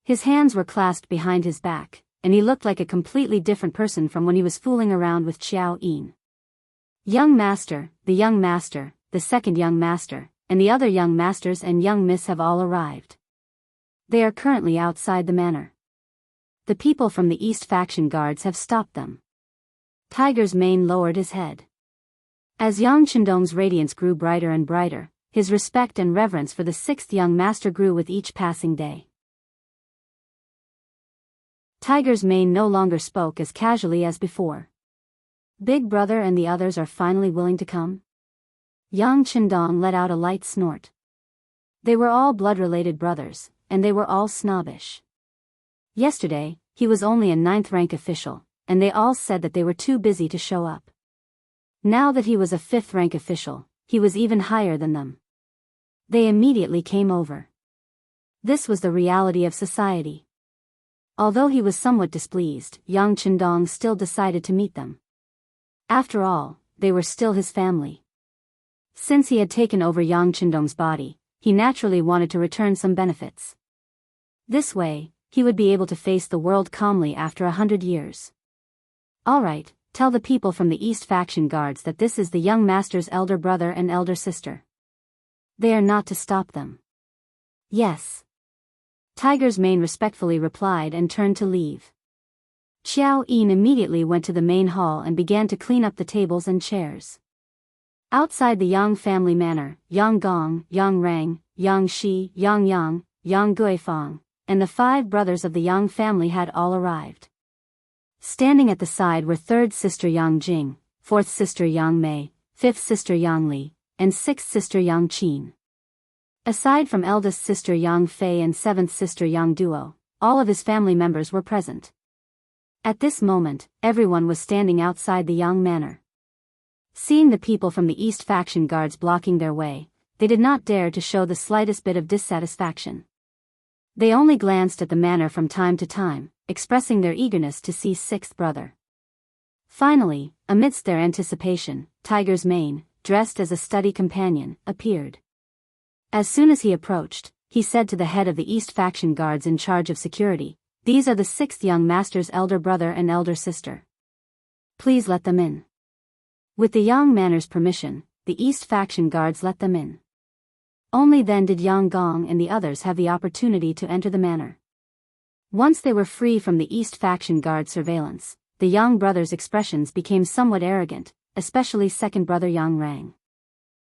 His hands were clasped behind his back, and he looked like a completely different person from when he was fooling around with Xiao Yin. Young master, the second young master, and the other young masters and young miss have all arrived. They are currently outside the manor. The people from the East faction guards have stopped them. Tiger's Mane lowered his head. As Yang Chendong's radiance grew brighter and brighter, his respect and reverence for the sixth young master grew with each passing day. Tiger's Mane no longer spoke as casually as before. Big brother and the others are finally willing to come? Yang Qindong let out a light snort. They were all blood-related brothers, and they were all snobbish. Yesterday, he was only a 9th-rank official, and they all said that they were too busy to show up. Now that he was a 5th-rank official, he was even higher than them. They immediately came over. This was the reality of society. Although he was somewhat displeased, Yang Qindong still decided to meet them. After all, they were still his family. Since he had taken over Yang Qindong's body, he naturally wanted to return some benefits. This way, he would be able to face the world calmly after 100 years. All right, tell the people from the East faction guards that this is the young master's elder brother and elder sister. They are not to stop them. Yes. Tiger's Mane respectfully replied and turned to leave. Xiao Yin immediately went to the main hall and began to clean up the tables and chairs. Outside the Yang family manor, Yang Gong, Yang Rang, Yang Shi, Yang Yang, Yang Guifang, and the 5 brothers of the Yang family had all arrived. Standing at the side were 3rd sister Yang Jing, 4th sister Yang Mei, 5th sister Yang Li, and 6th sister Yang Qin. Aside from eldest sister Yang Fei and 7th sister Yang Duo, all of his family members were present. At this moment, everyone was standing outside the Yang manor. Seeing the people from the East faction guards blocking their way, they did not dare to show the slightest bit of dissatisfaction. They only glanced at the manor from time to time, expressing their eagerness to see 6th brother. Finally, amidst their anticipation, Tiger's Mane, dressed as a study companion, appeared. As soon as he approached, he said to the head of the East faction guards in charge of security, "These are the 6th young master's elder brother and elder sister. Please let them in." With the Yang manor's permission, the East faction guards let them in. Only then did Yang Gong and the others have the opportunity to enter the manor. Once they were free from the East faction guard surveillance, the Yang brothers' expressions became somewhat arrogant, especially 2nd brother Yang Rang.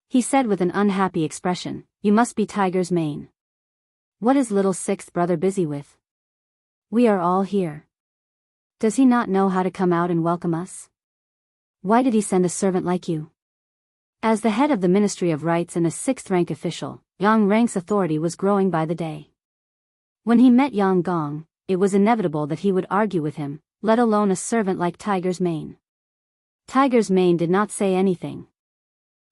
He said with an unhappy expression, "You must be Tiger's Mane. What is little 6th brother busy with? We are all here. Does he not know how to come out and welcome us? Why did he send a servant like you?" As the head of the Ministry of Rights and a 6th-rank official, Yang Rang's authority was growing by the day. When he met Yang Gong, it was inevitable that he would argue with him, let alone a servant like Tiger's Mane. Tiger's Mane did not say anything.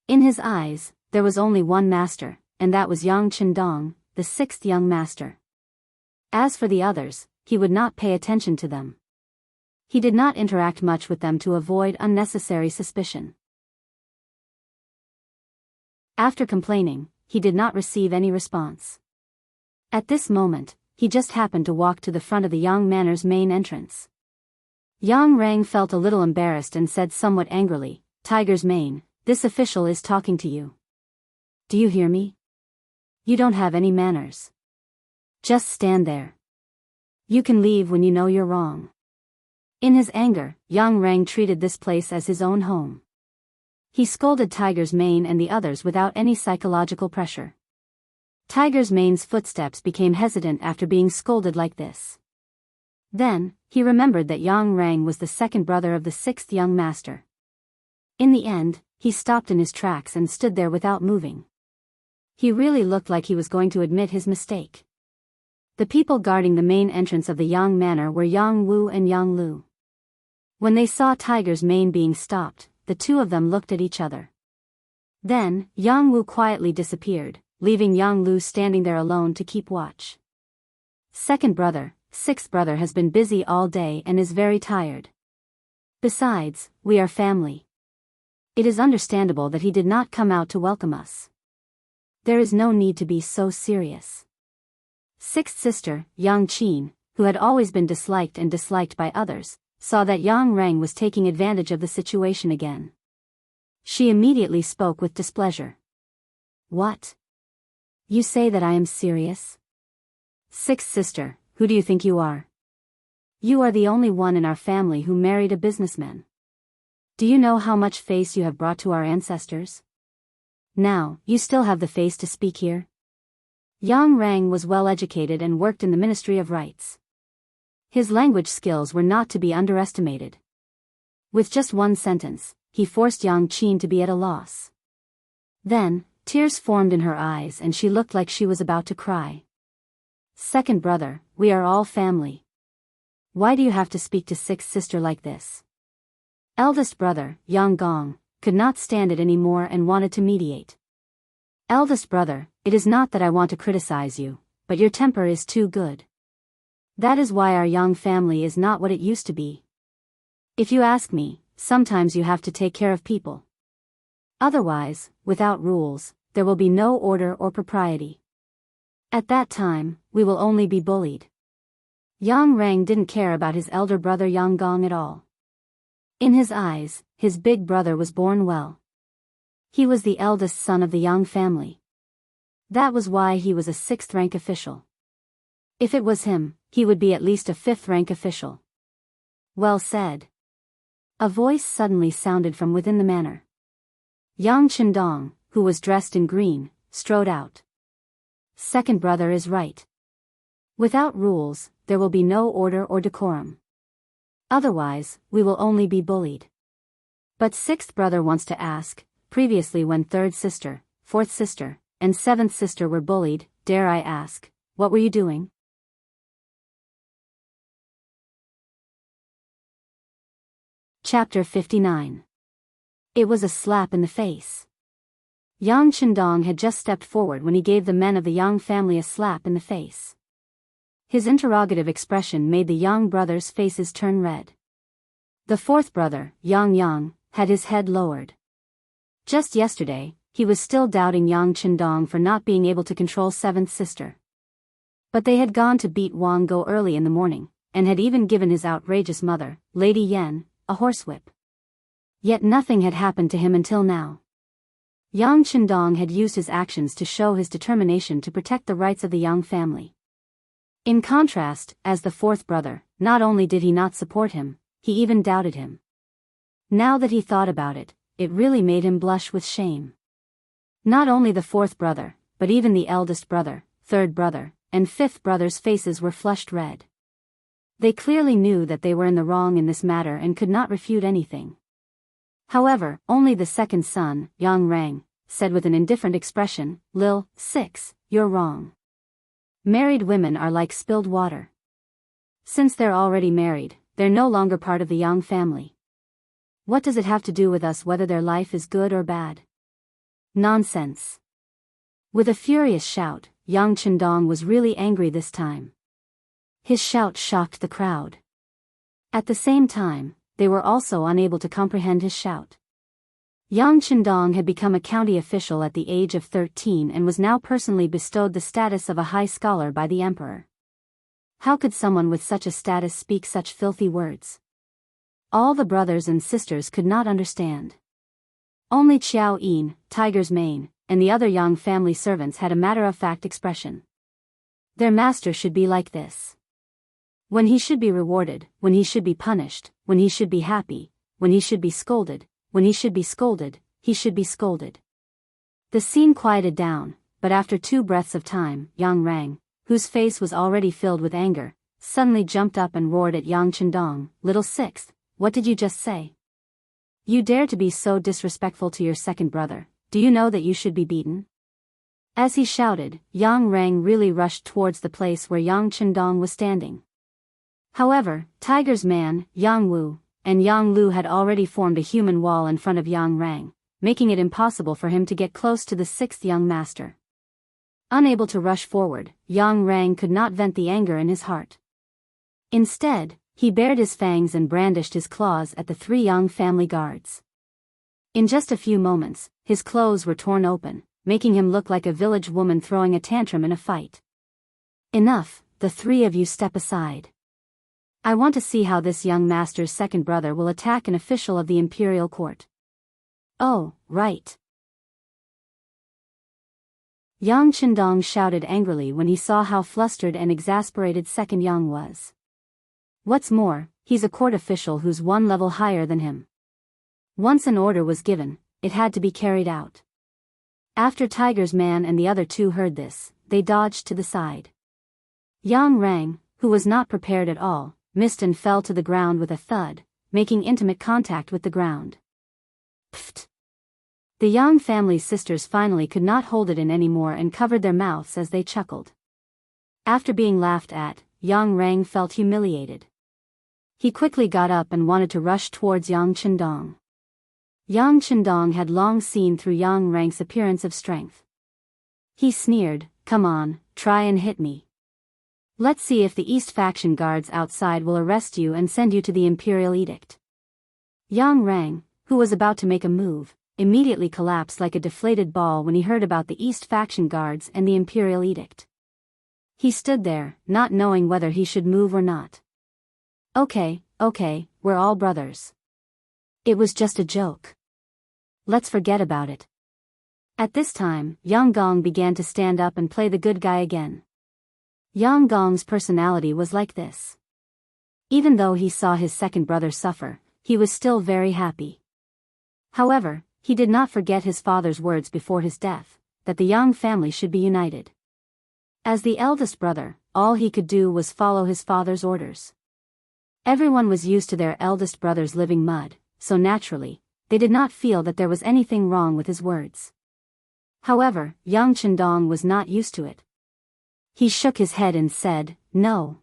In his eyes, there was only one master, and that was Yang Qindong, the 6th young master. As for the others, he would not pay attention to them. He did not interact much with them to avoid unnecessary suspicion. After complaining, he did not receive any response. At this moment, he just happened to walk to the front of the Yang manor's main entrance. Yang Rang felt a little embarrassed and said somewhat angrily, "Tiger's Mane, this official is talking to you. Do you hear me? You don't have any manners. Just stand there. You can leave when you know you're wrong." In his anger, Yang Rang treated this place as his own home. He scolded Tiger's Mane and the others without any psychological pressure. Tiger's Mane's footsteps became hesitant after being scolded like this. Then, he remembered that Yang Rang was the 2nd brother of the 6th young master. In the end, he stopped in his tracks and stood there without moving. He really looked like he was going to admit his mistake. The people guarding the main entrance of the Yang manor were Yang Wu and Yang Lu. When they saw Tiger's Mane being stopped, the two of them looked at each other. Then, Yang Wu quietly disappeared, leaving Yang Lu standing there alone to keep watch. 2nd brother, 6th brother has been busy all day and is very tired. Besides, we are family. It is understandable that he did not come out to welcome us. There is no need to be so serious. 6th sister, Yang Qin, who had always been disliked by others, saw that Yang Rang was taking advantage of the situation again. She immediately spoke with displeasure. "What? You say that I am serious? 6th sister, who do you think you are? You are the only one in our family who married a businessman. Do you know how much face you have brought to our ancestors? Now, you still have the face to speak here?" Yang Rang was well educated and worked in the Ministry of Rights. His language skills were not to be underestimated. With just one sentence, he forced Yang Qin to be at a loss. Then, tears formed in her eyes and she looked like she was about to cry. Second brother, we are all family. Why do you have to speak to sixth sister like this? Eldest brother, Yang Gong, could not stand it anymore and wanted to mediate. Eldest brother, it is not that I want to criticize you, but your temper is too good. That is why our young family is not what it used to be. If you ask me, sometimes you have to take care of people. Otherwise, without rules, there will be no order or propriety. At that time, we will only be bullied. Yang Rang didn't care about his elder brother Yang Gong at all. In his eyes, his big brother was born well. He was the eldest son of the Yang family. That was why he was a sixth-rank official. If it was him, he would be at least a fifth-rank official. Well said. A voice suddenly sounded from within the manor. Yang Chendong, who was dressed in green, strode out. Second brother is right. Without rules, there will be no order or decorum. Otherwise, we will only be bullied. But sixth brother wants to ask, previously when third sister, fourth sister, and seventh sister were bullied, dare I ask, what were you doing? Chapter 59. It was a slap in the face. Yang Chendong had just stepped forward when he gave the men of the Yang family a slap in the face. His interrogative expression made the Yang brothers' faces turn red. The fourth brother, Yang Yang, had his head lowered. Just yesterday, he was still doubting Yang Chendong for not being able to control seventh sister. But they had gone to beat Wang Go early in the morning, and had even given his outrageous mother, Lady Yen, a horsewhip. Yet nothing had happened to him until now. Yang Chendong had used his actions to show his determination to protect the rights of the Yang family. In contrast, as the fourth brother, not only did he not support him, he even doubted him. Now that he thought about it, it really made him blush with shame. Not only the fourth brother, but even the eldest brother, third brother, and fifth brother's faces were flushed red. They clearly knew that they were in the wrong in this matter and could not refute anything. However, only the second son, Yang Rang, said with an indifferent expression, Lil, 6, you're wrong. Married women are like spilled water. Since they're already married, they're no longer part of the Yang family. What does it have to do with us whether their life is good or bad? Nonsense. With a furious shout, Yang Chendong was really angry this time. His shout shocked the crowd. At the same time, they were also unable to comprehend his shout. Yang Chendong had become a county official at the age of 13 and was now personally bestowed the status of a high scholar by the emperor. How could someone with such a status speak such filthy words? All the brothers and sisters could not understand. Only Qiao Yin, Tiger's Mane, and the other Yang family servants had a matter-of-fact expression. Their master should be like this. When he should be rewarded, when he should be punished, when he should be happy, when he should be scolded, when he should be scolded, he should be scolded. The scene quieted down, but after 2 breaths of time, Yang Rang, whose face was already filled with anger, suddenly jumped up and roared at Yang Chendong, Little Sixth, what did you just say? You dare to be so disrespectful to your second brother, do you know that you should be beaten? As he shouted, Yang Rang really rushed towards the place where Yang Chendong was standing. However, Tiger's man, Yang Wu, and Yang Lu had already formed a human wall in front of Yang Rang, making it impossible for him to get close to the sixth young master. Unable to rush forward, Yang Rang could not vent the anger in his heart. Instead, he bared his fangs and brandished his claws at the 3 Yang family guards. In just a few moments, his clothes were torn open, making him look like a village woman throwing a tantrum in a fight. Enough, the 3 of you step aside. I want to see how this young master's second brother will attack an official of the imperial court. Oh, right. Yang Chendong shouted angrily when he saw how flustered and exasperated second Yang was. What's more, he's a court official who's 1 level higher than him. Once an order was given, it had to be carried out. After Tiger's man and the other 2 heard this, they dodged to the side. Yang Rang, who was not prepared at all, missed and fell to the ground with a thud, making intimate contact with the ground. Pfft! The Yang family's sisters finally could not hold it in anymore and covered their mouths as they chuckled. After being laughed at, Yang Rang felt humiliated. He quickly got up and wanted to rush towards Yang Chendong. Yang Chendong had long seen through Yang Rang's appearance of strength. He sneered, "Come on, try and hit me. Let's see if the East faction guards outside will arrest you and send you to the Imperial Edict." Yang Rang, who was about to make a move, immediately collapsed like a deflated ball when he heard about the East faction guards and the Imperial Edict. He stood there, not knowing whether he should move or not. Okay, we're all brothers. It was just a joke. Let's forget about it. At this time, Yang Gong began to stand up and play the good guy again. Yang Gong's personality was like this. Even though he saw his second brother suffer, he was still very happy. However, he did not forget his father's words before his death, that the Yang family should be united. As the eldest brother, all he could do was follow his father's orders. Everyone was used to their eldest brother's living mud, so naturally, they did not feel that there was anything wrong with his words. However, Yang Chendong was not used to it. He shook his head and said, "No.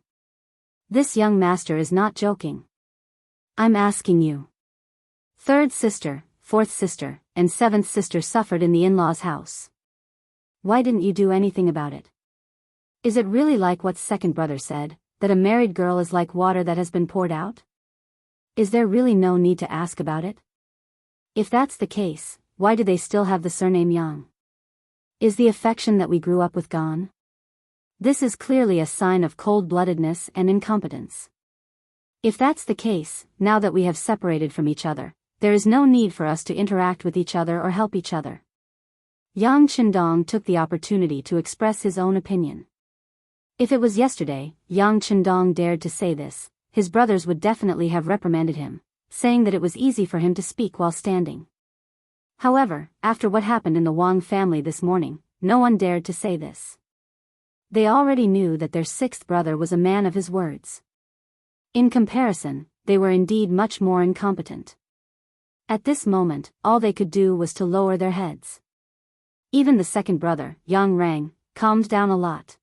This young master is not joking. I'm asking you. Third sister, fourth sister, and seventh sister suffered in the in-laws' house. Why didn't you do anything about it? Is it really like what second brother said, that a married girl is like water that has been poured out? Is there really no need to ask about it? If that's the case, why do they still have the surname Yang? Is the affection that we grew up with gone? This is clearly a sign of cold-bloodedness and incompetence. If that's the case, now that we have separated from each other, there is no need for us to interact with each other or help each other." Yang Chendong took the opportunity to express his own opinion. If it was yesterday, Yang Chendong dared to say this, his brothers would definitely have reprimanded him, saying that it was easy for him to speak while standing. However, after what happened in the Wang family this morning, no one dared to say this. They already knew that their sixth brother was a man of his words. In comparison, they were indeed much more incompetent. At this moment, all they could do was to lower their heads. Even the second brother, Yang Rang, calmed down a lot.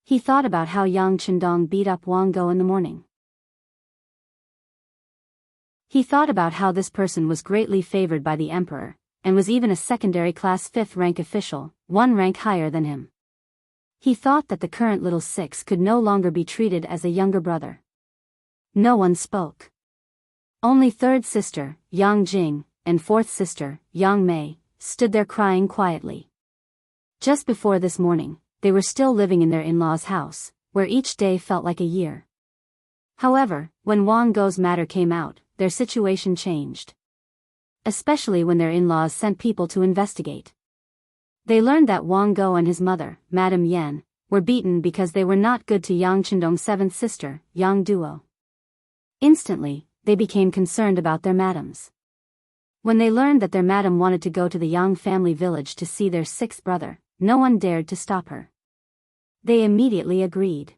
He thought about how Yang Chendong beat up Wang Go in the morning. He thought about how this person was greatly favored by the emperor, and was even a secondary class 5th rank official, one rank higher than him. He thought that the current little six could no longer be treated as a younger brother. No one spoke. Only third sister, Yang Jing, and fourth sister, Yang Mei, stood there crying quietly. Just before this morning, they were still living in their in-laws' house, where each day felt like a year. However, when Wang Go's matter came out, their situation changed. Especially when their in-laws sent people to investigate. They learned that Wang Go and his mother, Madame Yan, were beaten because they were not good to Yang Chendong's seventh sister, Yang Duo. Instantly, they became concerned about their madams. When they learned that their madam wanted to go to the Yang family village to see their sixth brother, no one dared to stop her. They immediately agreed.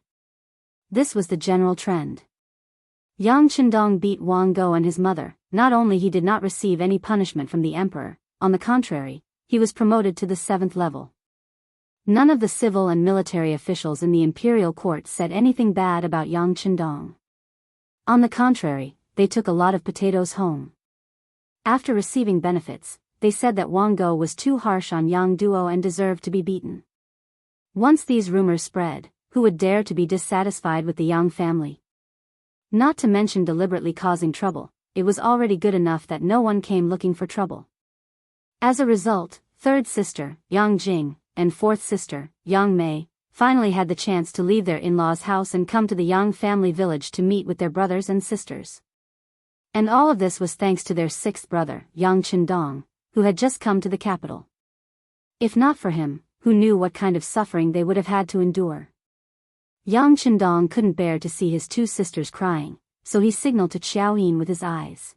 This was the general trend. Yang Chendong beat Wang Go and his mother. Not only he did not receive any punishment from the emperor, on the contrary, he was promoted to the 7th level. None of the civil and military officials in the imperial court said anything bad about Yang Chendong. On the contrary, they took a lot of potatoes home. After receiving benefits, they said that Wang Go was too harsh on Yang Duo and deserved to be beaten. Once these rumors spread, who would dare to be dissatisfied with the Yang family? Not to mention deliberately causing trouble, it was already good enough that no one came looking for trouble. As a result, third sister, Yang Jing, and fourth sister, Yang Mei, finally had the chance to leave their in-laws' house and come to the Yang family village to meet with their brothers and sisters. And all of this was thanks to their sixth brother, Yang Chendong, who had just come to the capital. If not for him, who knew what kind of suffering they would have had to endure? Yang Chendong couldn't bear to see his two sisters crying, so he signaled to Xiao Yin with his eyes.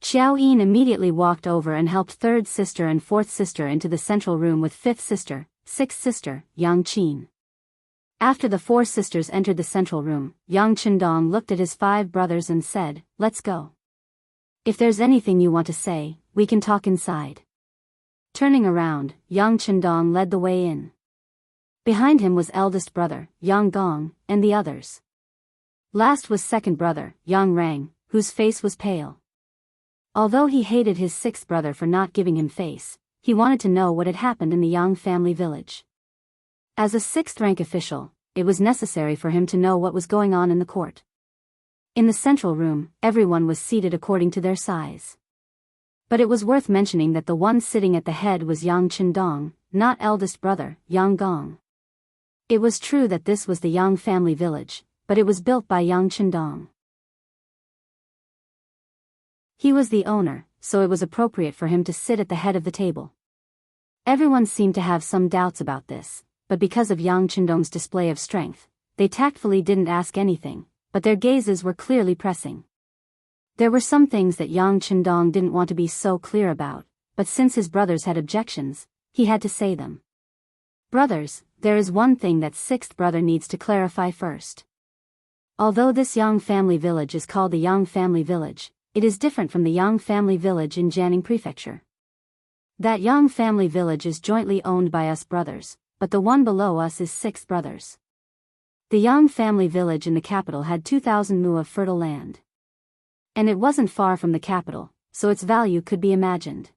Xiao Yin immediately walked over and helped third sister and fourth sister into the central room with fifth sister, sixth sister, Yang Qin. After the four sisters entered the central room, young Chendong looked at his 5 brothers and said, "Let's go. If there's anything you want to say, we can talk inside." Turning around, young Chendong led the way in. Behind him was eldest brother, Yang Gong, and the others. Last was second brother, Yang Rang, whose face was pale. Although he hated his 6th brother for not giving him face, he wanted to know what had happened in the Yang family village. As a 6th-rank official, it was necessary for him to know what was going on in the court. In the central room, everyone was seated according to their size. But it was worth mentioning that the one sitting at the head was Yang Chendong, not eldest brother, Yang Gong. It was true that this was the Yang family village, but it was built by Yang Chendong. He was the owner, so it was appropriate for him to sit at the head of the table. Everyone seemed to have some doubts about this, but because of Yang Chendong's display of strength, they tactfully didn't ask anything, but their gazes were clearly pressing. There were some things that Yang Chendong didn't want to be so clear about, but since his brothers had objections, he had to say them. "Brothers, there is one thing that 6th brother needs to clarify first. Although this Yang family village is called the Yang family village, it is different from the Yang family village in Jianghu Prefecture. That Yang family village is jointly owned by us brothers, but the one below us is 6 brothers. The Yang family village in the capital had 2,000 mu of fertile land. And it wasn't far from the capital, so its value could be imagined.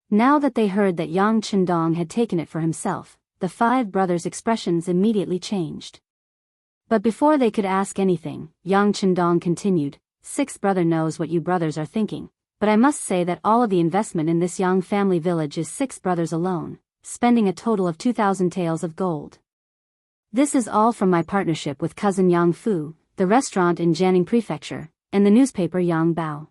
Now that they heard that Yang Chendong had taken it for himself, the 5 brothers' expressions immediately changed. But before they could ask anything, Yang Chendong continued, 6th brother knows what you brothers are thinking, but I must say that all of the investment in this Yang family village is 6 brothers alone, spending a total of 2,000 taels of gold. This is all from my partnership with cousin Yang Fu, the restaurant in Jianghu Prefecture, and the newspaper Yang Bao.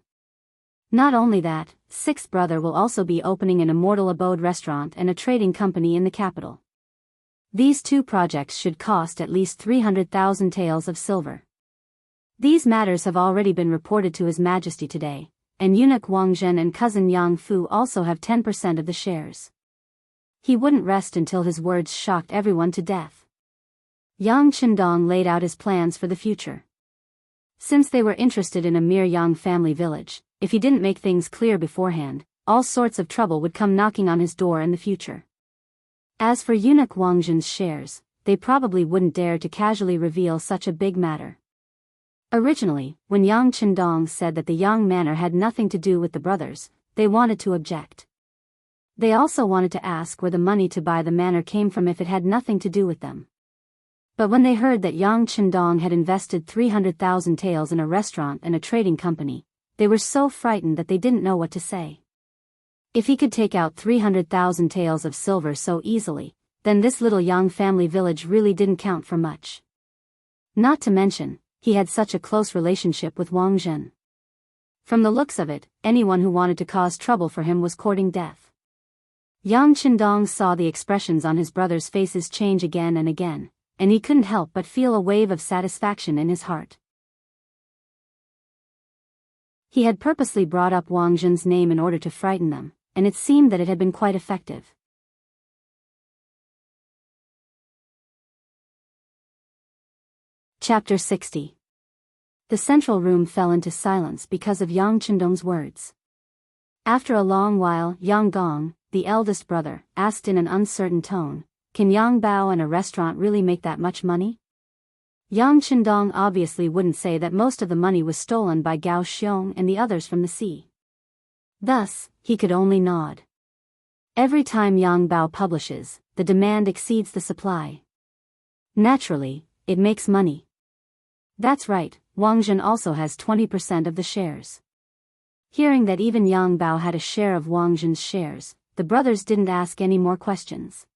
Not only that, 6th brother will also be opening an immortal abode restaurant and a trading company in the capital. These 2 projects should cost at least 300,000 taels of silver. These matters have already been reported to His Majesty today, and eunuch Wang Zhen and cousin Yang Fu also have 10% of the shares. He wouldn't rest until his words shocked everyone to death. Yang Chendong laid out his plans for the future. Since they were interested in a mere Yang family village, if he didn't make things clear beforehand, all sorts of trouble would come knocking on his door in the future. As for eunuch Wang Zhen's shares, they probably wouldn't dare to casually reveal such a big matter. Originally, when Yang Chendong said that the Yang manor had nothing to do with the brothers, they wanted to object. They also wanted to ask where the money to buy the manor came from if it had nothing to do with them. But when they heard that Yang Chendong had invested 300,000 taels in a restaurant and a trading company, they were so frightened that they didn't know what to say. If he could take out 300,000 taels of silver so easily, then this little Yang family village really didn't count for much. Not to mention, he had such a close relationship with Wang Zhen. From the looks of it, anyone who wanted to cause trouble for him was courting death. Yang Chendong saw the expressions on his brothers' faces change again and again, and he couldn't help but feel a wave of satisfaction in his heart. He had purposely brought up Wang Zhen's name in order to frighten them, and it seemed that it had been quite effective. Chapter 60. The central room fell into silence because of Yang Chendong's words. After a long while, Yang Gong, the eldest brother, asked in an uncertain tone, "Can Yang Bao and a restaurant really make that much money?" Yang Chendong obviously wouldn't say that most of the money was stolen by Gao Xiong and the others from the sea. Thus, he could only nod. Every time Yang Bao publishes, the demand exceeds the supply. Naturally, it makes money. That's right, Wang Zhen also has 20% of the shares. Hearing that even Yang Bao had a share of Wang Zhen's shares, the brothers didn't ask any more questions.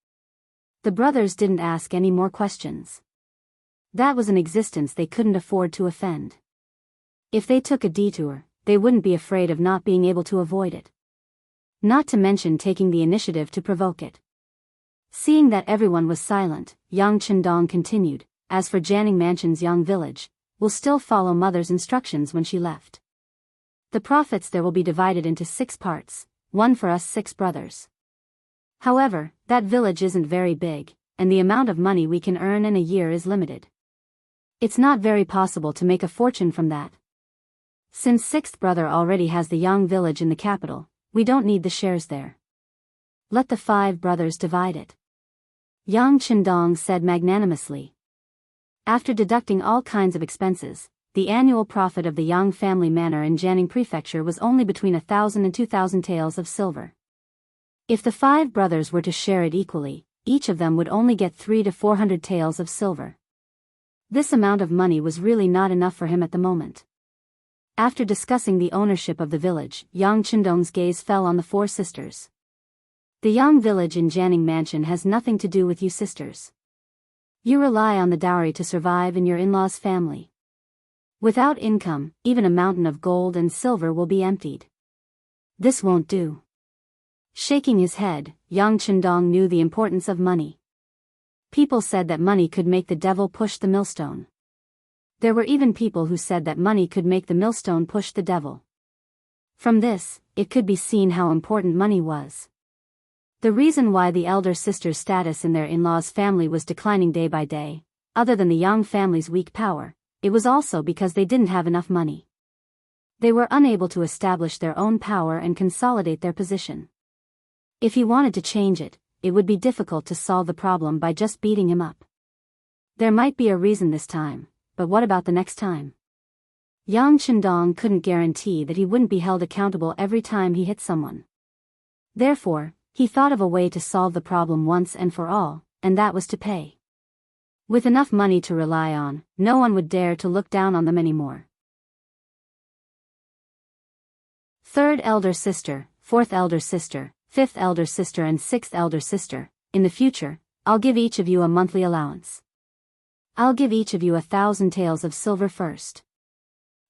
That was an existence they couldn't afford to offend. If they took a detour, they wouldn't be afraid of not being able to avoid it. Not to mention taking the initiative to provoke it. Seeing that everyone was silent, Yang Chendong continued, "As for Jianghu Mansion's Yang village, we'll still follow mother's instructions when she left. The profits there will be divided into 6 parts, one for us 6 brothers. However, that village isn't very big, and the amount of money we can earn in a year is limited. It's not very possible to make a fortune from that. Since sixth brother already has the Yang village in the capital, we don't need the shares there. Let the 5 brothers divide it. Yang Chendong said magnanimously. After deducting all kinds of expenses, the annual profit of the Yang family manor in Jianghu prefecture was only between 1,000 and 2,000 taels of silver. If the 5 brothers were to share it equally, each of them would only get 300 to 400 taels of silver. This amount of money was really not enough for him at the moment. After discussing the ownership of the village, Yang Chendong's gaze fell on the 4 sisters. The Yang village in Jianghu mansion has nothing to do with you sisters. You rely on the dowry to survive in your in-laws' family. Without income, even a mountain of gold and silver will be emptied. This won't do. Shaking his head, Yang Chendong knew the importance of money. People said that money could make the devil push the millstone. There were even people who said that money could make the millstone push the devil. From this, it could be seen how important money was. The reason why the elder sister's status in their in-laws' family was declining day by day, other than the Yang family's weak power, it was also because they didn't have enough money. They were unable to establish their own power and consolidate their position. If he wanted to change it, it would be difficult to solve the problem by just beating him up. There might be a reason this time, but what about the next time? Yang Chendong couldn't guarantee that he wouldn't be held accountable every time he hit someone. Therefore, he thought of a way to solve the problem once and for all, and that was to pay. With enough money to rely on, no one would dare to look down on them anymore. 3rd elder sister, 4th elder sister, 5th elder sister and 6th elder sister, in the future, I'll give each of you a monthly allowance. I'll give each of you 1,000 taels of silver first.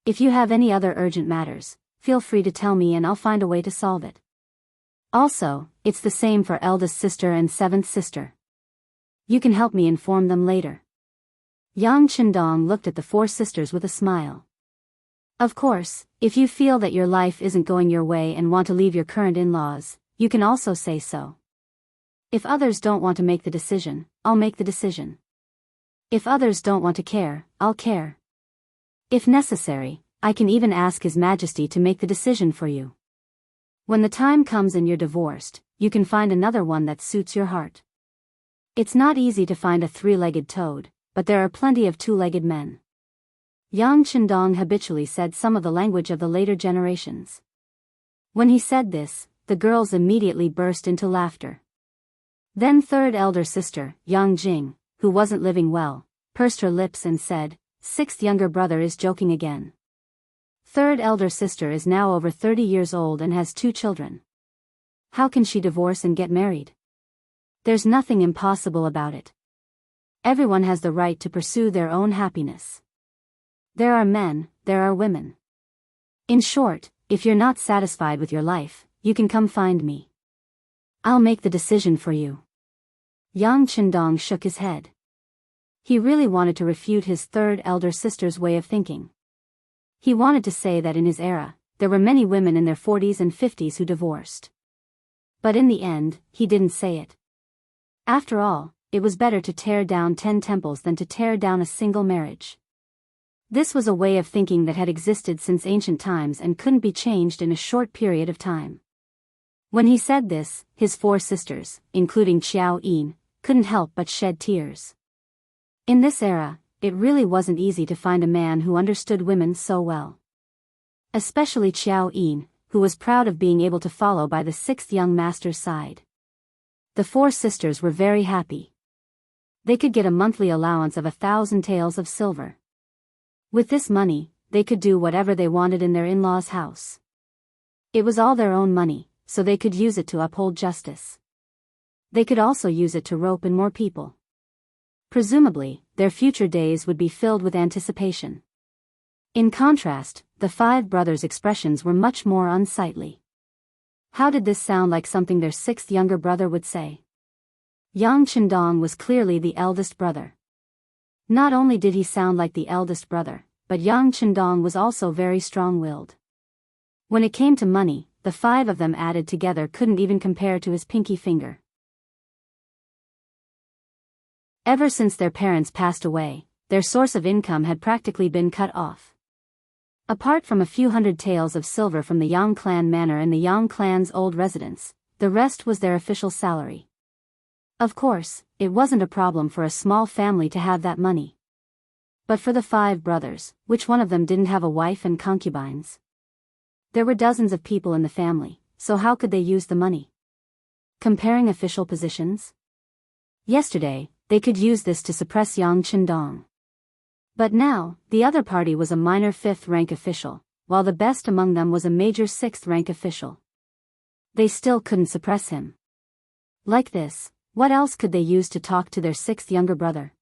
If you have any other urgent matters, feel free to tell me and I'll find a way to solve it. Also, it's the same for eldest sister and 7th sister. You can help me inform them later. Yang Chendong looked at the 4 sisters with a smile. Of course, if you feel that your life isn't going your way and want to leave your current in-laws, you can also say so. If others don't want to make the decision, I'll make the decision. If others don't want to care, I'll care. If necessary, I can even ask His Majesty to make the decision for you. When the time comes and you're divorced, you can find another one that suits your heart. It's not easy to find a 3-legged toad, but there are plenty of 2-legged men. Yang Chendong habitually said some of the language of the later generations. When he said this, the girls immediately burst into laughter. Then 3rd elder sister, Yang Jing, who wasn't living well, pursed her lips and said, 6th younger brother is joking again. 3rd elder sister is now over 30 years old and has 2 children. How can she divorce and get married? There's nothing impossible about it. Everyone has the right to pursue their own happiness. There are men, there are women. In short, if you're not satisfied with your life, you can come find me. I'll make the decision for you. Yang Chendong shook his head. He really wanted to refute his 3rd elder sister's way of thinking. He wanted to say that in his era, there were many women in their 40s and 50s who divorced. But in the end, he didn't say it. After all, it was better to tear down 10 temples than to tear down a single marriage. This was a way of thinking that had existed since ancient times and couldn't be changed in a short period of time. When he said this, his 4 sisters, including Xiao Yin, couldn't help but shed tears. In this era, it really wasn't easy to find a man who understood women so well. Especially Xiao Yin, who was proud of being able to follow by the 6th young master's side. The 4 sisters were very happy. They could get a monthly allowance of 1,000 taels of silver. With this money, they could do whatever they wanted in their in-laws' house. It was all their own money, so they could use it to uphold justice. They could also use it to rope in more people. Presumably, their future days would be filled with anticipation. In contrast, the 5 brothers' expressions were much more unsightly. How did this sound like something their 6th younger brother would say? Yang Chendong was clearly the eldest brother. Not only did he sound like the eldest brother, but Yang Chendong was also very strong-willed. When it came to money, the 5 of them added together couldn't even compare to his pinky finger. Ever since their parents passed away, their source of income had practically been cut off. Apart from a few hundred taels of silver from the Yang clan manor and the Yang clan's old residence, the rest was their official salary. Of course, it wasn't a problem for a small family to have that money. But for the 5 brothers, which one of them didn't have a wife and concubines? There were dozens of people in the family, so how could they use the money? Comparing official positions? Yesterday, they could use this to suppress Yang Qindong. But now, the other party was a minor 5th-rank official, while the best among them was a major 6th-rank official. They still couldn't suppress him. Like this, what else could they use to talk to their 6th younger brother?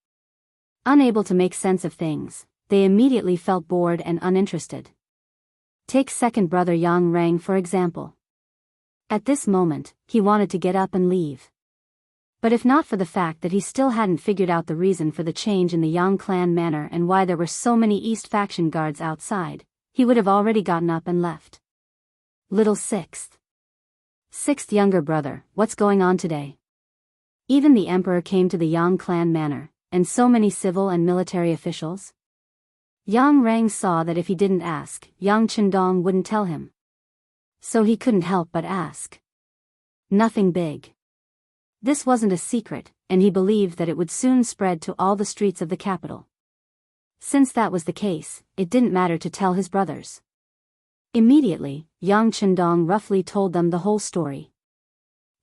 Unable to make sense of things, they immediately felt bored and uninterested. Take 2nd brother Yang Rang for example. At this moment, he wanted to get up and leave. But if not for the fact that he still hadn't figured out the reason for the change in the Yang clan manor and why there were so many East faction guards outside, he would have already gotten up and left. Little 6th younger brother, what's going on today? Even the emperor came to the Yang clan manor, and so many civil and military officials? Yang Rang saw that if he didn't ask, Yang Qindong wouldn't tell him. So he couldn't help but ask. Nothing big. This wasn't a secret, and he believed that it would soon spread to all the streets of the capital. Since that was the case, it didn't matter to tell his brothers. Immediately, Yang Qindong roughly told them the whole story.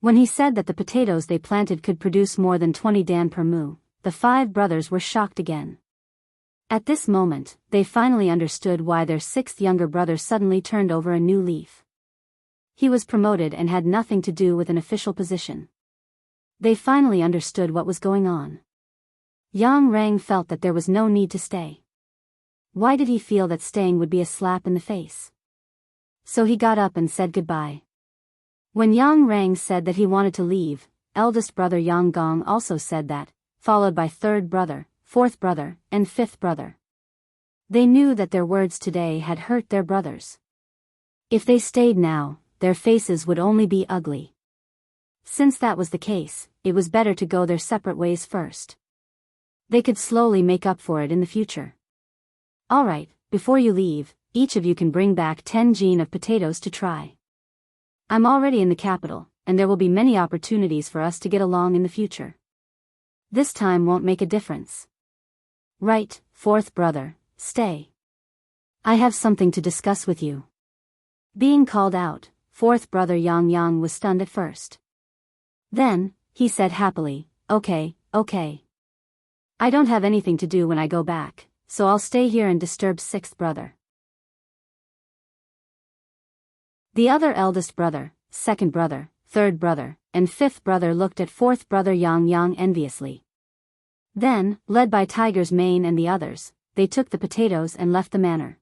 When he said that the potatoes they planted could produce more than 20 dan per mu, the 5 brothers were shocked again. At this moment, they finally understood why their 6th younger brother suddenly turned over a new leaf. He was promoted and had nothing to do with an official position. They finally understood what was going on. Yang Rang felt that there was no need to stay. Why did he feel that staying would be a slap in the face? So he got up and said goodbye. When Yang Rang said that he wanted to leave, eldest brother Yang Gong also said that, followed by 3rd brother, 4th brother, and 5th brother. They knew that their words today had hurt their brothers. If they stayed now, their faces would only be ugly. Since that was the case, it was better to go their separate ways first. They could slowly make up for it in the future. Alright, before you leave, each of you can bring back 10 jin of potatoes to try. I'm already in the capital, and there will be many opportunities for us to get along in the future. This time won't make a difference. Right, 4th brother, stay. I have something to discuss with you. Being called out, 4th brother Yang was stunned at first. Then, he said happily, okay. I don't have anything to do when I go back, so I'll stay here and disturb 6th brother. The other eldest brother, 2nd brother, 3rd brother, and 5th brother looked at 4th brother Yang enviously. Then, led by Tiger's Mane and the others, they took the potatoes and left the manor.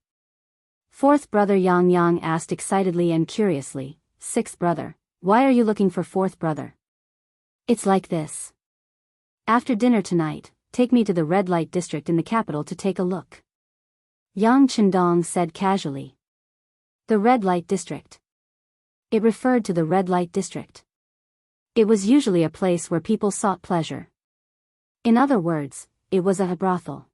4th brother Yang asked excitedly and curiously, 6th brother, why are you looking for 4th brother? It's like this. After dinner tonight, take me to the red light district in the capital to take a look. Yang Qindong said casually. The red light district. It referred to the red light district. It was usually a place where people sought pleasure. In other words, it was a brothel.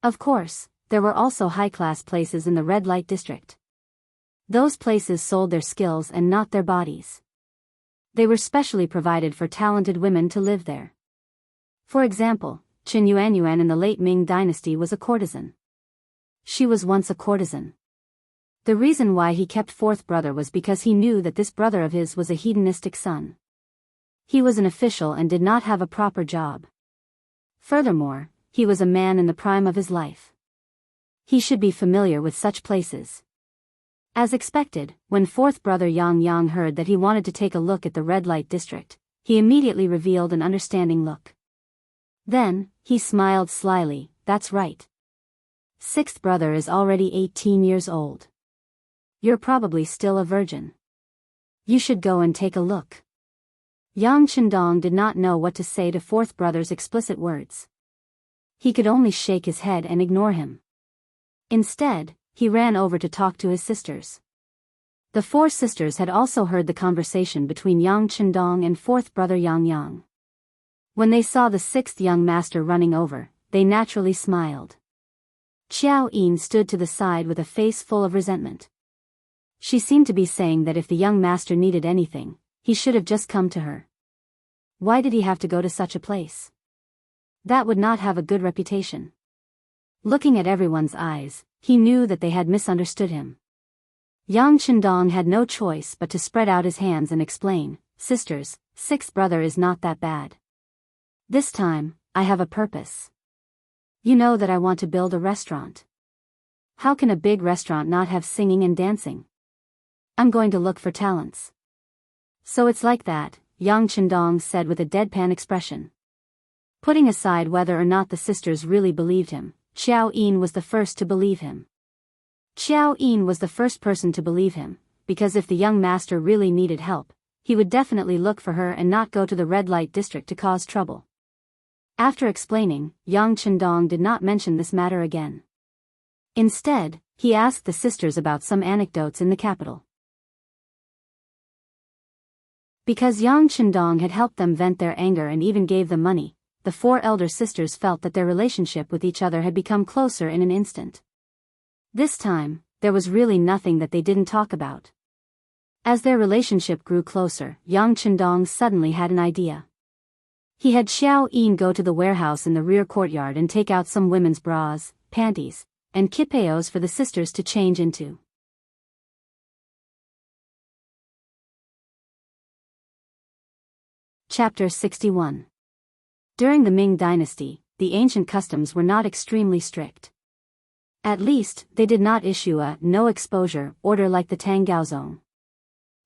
Of course, there were also high-class places in the red light district. Those places sold their skills and not their bodies. They were specially provided for talented women to live there. For example, Qin Yuanyuan in the late Ming Dynasty was a courtesan. She was once a courtesan. The reason why he kept 4th brother was because he knew that this brother of his was a hedonistic son. He was an official and did not have a proper job. Furthermore, he was a man in the prime of his life. He should be familiar with such places. As expected, when 4th brother Yang heard that he wanted to take a look at the red light district, he immediately revealed an understanding look. Then, he smiled slyly, that's right. 6th brother is already 18 years old. You're probably still a virgin. You should go and take a look. Yang Qindong did not know what to say to 4th brother's explicit words. He could only shake his head and ignore him. Instead, he ran over to talk to his sisters. The 4 sisters had also heard the conversation between Yang Qindong and 4th brother Yang. When they saw the sixth young master running over, they naturally smiled. Xiao Yin stood to the side with a face full of resentment. She seemed to be saying that if the young master needed anything, he should have just come to her. Why did he have to go to such a place? That would not have a good reputation. Looking at everyone's eyes, he knew that they had misunderstood him. Yang Chendong had no choice but to spread out his hands and explain, "Sisters, sixth brother is not that bad. This time, I have a purpose. You know that I want to build a restaurant. How can a big restaurant not have singing and dancing? I'm going to look for talents." "So it's like that," Yang Chendong said with a deadpan expression. Putting aside whether or not the sisters really believed him, Xiao Yin was the first to believe him. Xiao Yin was the first person to believe him, because if the young master really needed help, he would definitely look for her and not go to the red light district to cause trouble. After explaining, Yang Chendong did not mention this matter again. Instead, he asked the sisters about some anecdotes in the capital. Because Yang Chendong had helped them vent their anger and even gave them money, the four elder sisters felt that their relationship with each other had become closer in an instant. This time, there was really nothing that they didn't talk about. As their relationship grew closer, Yang Chendong suddenly had an idea. He had Xiao Yin go to the warehouse in the rear courtyard and take out some women's bras, panties, and kipeos for the sisters to change into. Chapter 61. During the Ming Dynasty, the ancient customs were not extremely strict. At least, they did not issue a no-exposure order like the Tang Gaozong.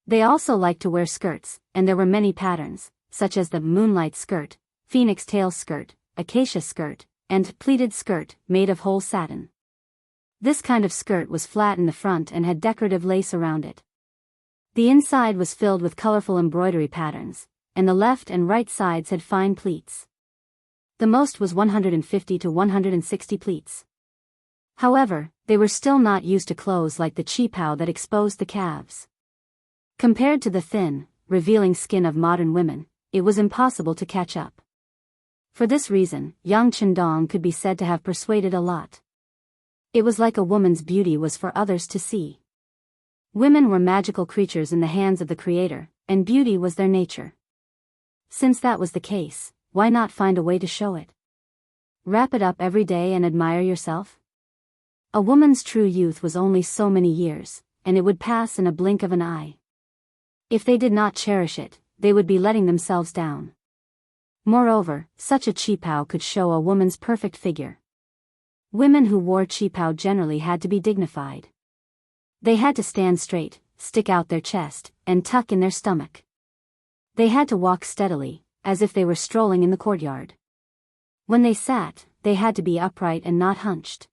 They also liked to wear skirts, and there were many patterns, such as the moonlight skirt, phoenix tail skirt, acacia skirt, and pleated skirt made of whole satin. This kind of skirt was flat in the front and had decorative lace around it. The inside was filled with colorful embroidery patterns, and the left and right sides had fine pleats. The most was 150 to 160 pleats. However, they were still not used to clothes like the qipao that exposed the calves. Compared to the thin, revealing skin of modern women, it was impossible to catch up. For this reason, Yang Chendong could be said to have persuaded a lot. It was like a woman's beauty was for others to see. Women were magical creatures in the hands of the Creator, and beauty was their nature. Since that was the case, why not find a way to show it? Wrap it up every day and admire yourself? A woman's true youth was only so many years, and it would pass in a blink of an eye. If they did not cherish it, they would be letting themselves down. Moreover, such a qipao could show a woman's perfect figure. Women who wore qipao generally had to be dignified. They had to stand straight, stick out their chest, and tuck in their stomach. They had to walk steadily, as if they were strolling in the courtyard. When they sat, they had to be upright and not hunched.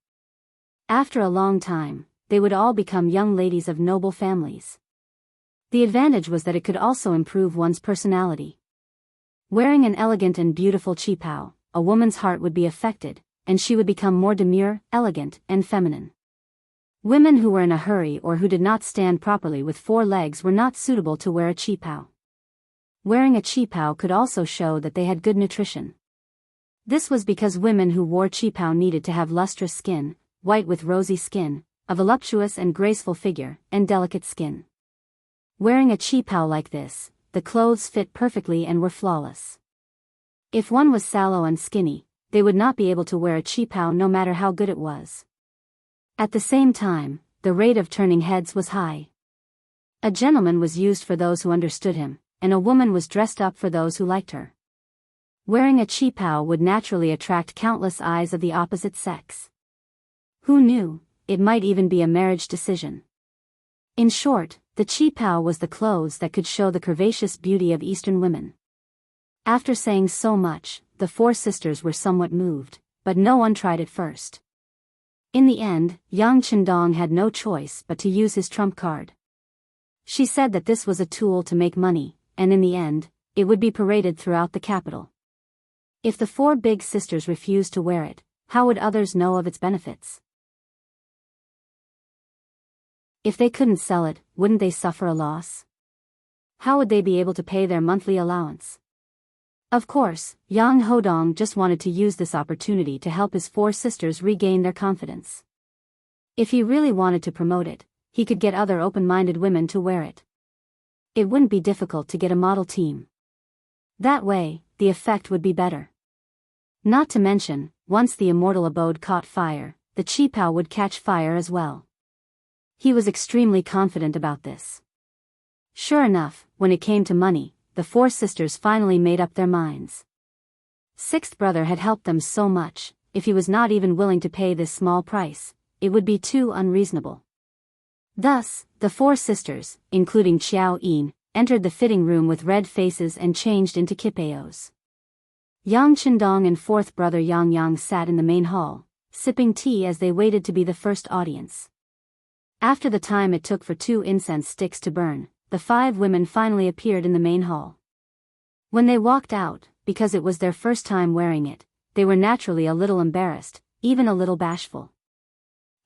After a long time, they would all become young ladies of noble families. The advantage was that it could also improve one's personality. Wearing an elegant and beautiful qipao, a woman's heart would be affected, and she would become more demure, elegant, and feminine. Women who were in a hurry or who did not stand properly with four legs were not suitable to wear a qipao. Wearing a qipao could also show that they had good nutrition. This was because women who wore qipao needed to have lustrous skin, white with rosy skin, a voluptuous and graceful figure, and delicate skin. Wearing a qipao like this, the clothes fit perfectly and were flawless. If one was sallow and skinny, they would not be able to wear a qipao no matter how good it was. At the same time, the rate of turning heads was high. A gentleman was used for those who understood him, and a woman was dressed up for those who liked her. Wearing a qipao would naturally attract countless eyes of the opposite sex. Who knew, it might even be a marriage decision. In short, the qipao was the clothes that could show the curvaceous beauty of Eastern women. After saying so much, the four sisters were somewhat moved, but no one tried it first. In the end, Yang Chendong had no choice but to use his trump card. She said that this was a tool to make money, and in the end, it would be paraded throughout the capital. If the four big sisters refused to wear it, how would others know of its benefits? If they couldn't sell it, wouldn't they suffer a loss? How would they be able to pay their monthly allowance? Of course, Yang Hodong just wanted to use this opportunity to help his four sisters regain their confidence. If he really wanted to promote it, he could get other open-minded women to wear it. It wouldn't be difficult to get a model team. That way, the effect would be better. Not to mention, once the immortal abode caught fire, the Qipao would catch fire as well. He was extremely confident about this. Sure enough, when it came to money, the four sisters finally made up their minds. Sixth brother had helped them so much, if he was not even willing to pay this small price, it would be too unreasonable. Thus, the four sisters, including Xiao Yin, entered the fitting room with red faces and changed into kipeos. Yang Qindong and fourth brother Yang Yang sat in the main hall, sipping tea as they waited to be the first audience. After the time it took for 2 incense sticks to burn, the 5 women finally appeared in the main hall. When they walked out, because it was their first time wearing it, they were naturally a little embarrassed, even a little bashful.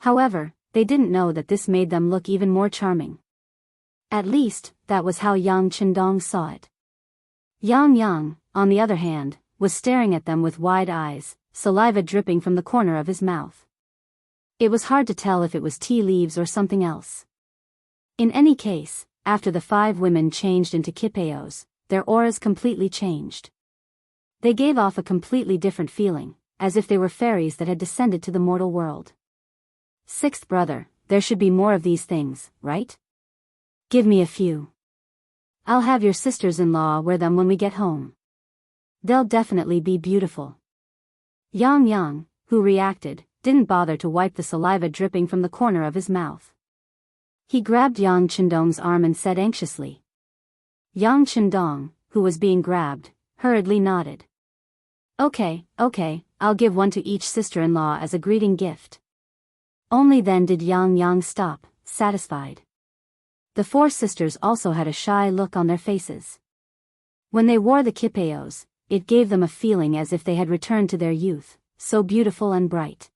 However, they didn't know that this made them look even more charming. At least, that was how Yang Qindong saw it. Yang Yang, on the other hand, was staring at them with wide eyes, saliva dripping from the corner of his mouth. It was hard to tell if it was tea leaves or something else. In any case, after the 5 women changed into kipeos, their auras completely changed. They gave off a completely different feeling, as if they were fairies that had descended to the mortal world. Sixth brother, there should be more of these things, right? Give me a few. I'll have your sisters-in-law wear them when we get home. They'll definitely be beautiful. Yang Yang, who reacted, didn't bother to wipe the saliva dripping from the corner of his mouth. He grabbed Yang Qindong's arm and said anxiously. Yang Qindong, who was being grabbed, hurriedly nodded. Okay, I'll give one to each sister-in-law as a greeting gift. Only then did Yang Yang stop, satisfied. The 4 sisters also had a shy look on their faces. When they wore the kipeos, it gave them a feeling as if they had returned to their youth, so beautiful and bright.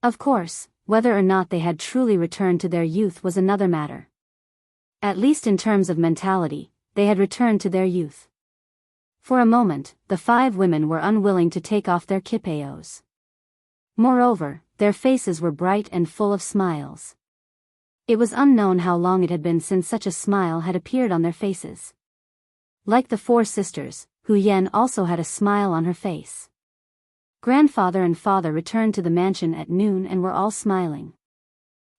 Of course, whether or not they had truly returned to their youth was another matter. At least in terms of mentality, they had returned to their youth. For a moment, the 5 women were unwilling to take off their kipeos. Moreover, their faces were bright and full of smiles. It was unknown how long it had been since such a smile had appeared on their faces. Like the 4 sisters, Hu Yan also had a smile on her face. Grandfather and father returned to the mansion at noon and were all smiling.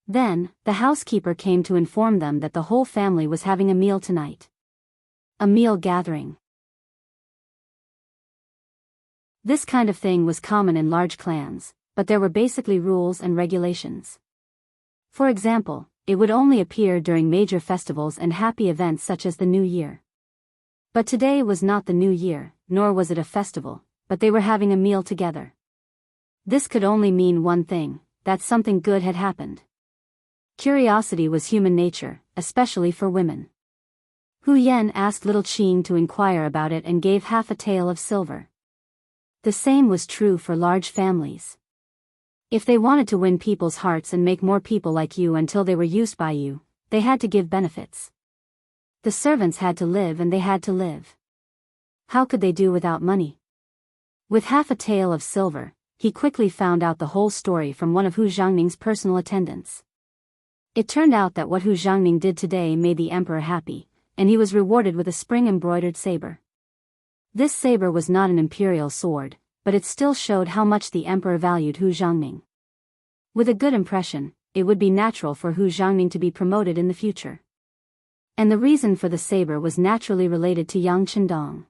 Then, the housekeeper came to inform them that the whole family was having a meal tonight. A meal gathering. This kind of thing was common in large clans, but there were basically rules and regulations. For example, it would only appear during major festivals and happy events such as the New Year. But today was not the New Year, nor was it a festival, but they were having a meal together. This could only mean one thing, that something good had happened. Curiosity was human nature, especially for women. Hu Yan asked little Qing to inquire about it and gave half a tael of silver. The same was true for large families. If they wanted to win people's hearts and make more people like you until they were used by you, they had to give benefits. The servants had to live and they had to live. How could they do without money? With half a tael of silver, he quickly found out the whole story from one of Hu Xiangning's personal attendants. It turned out that what Hu Xiangning did today made the emperor happy, and he was rewarded with a spring-embroidered saber. This saber was not an imperial sword, but it still showed how much the emperor valued Hu Xiangning. With a good impression, it would be natural for Hu Xiangning to be promoted in the future. And the reason for the saber was naturally related to Yang Qindong.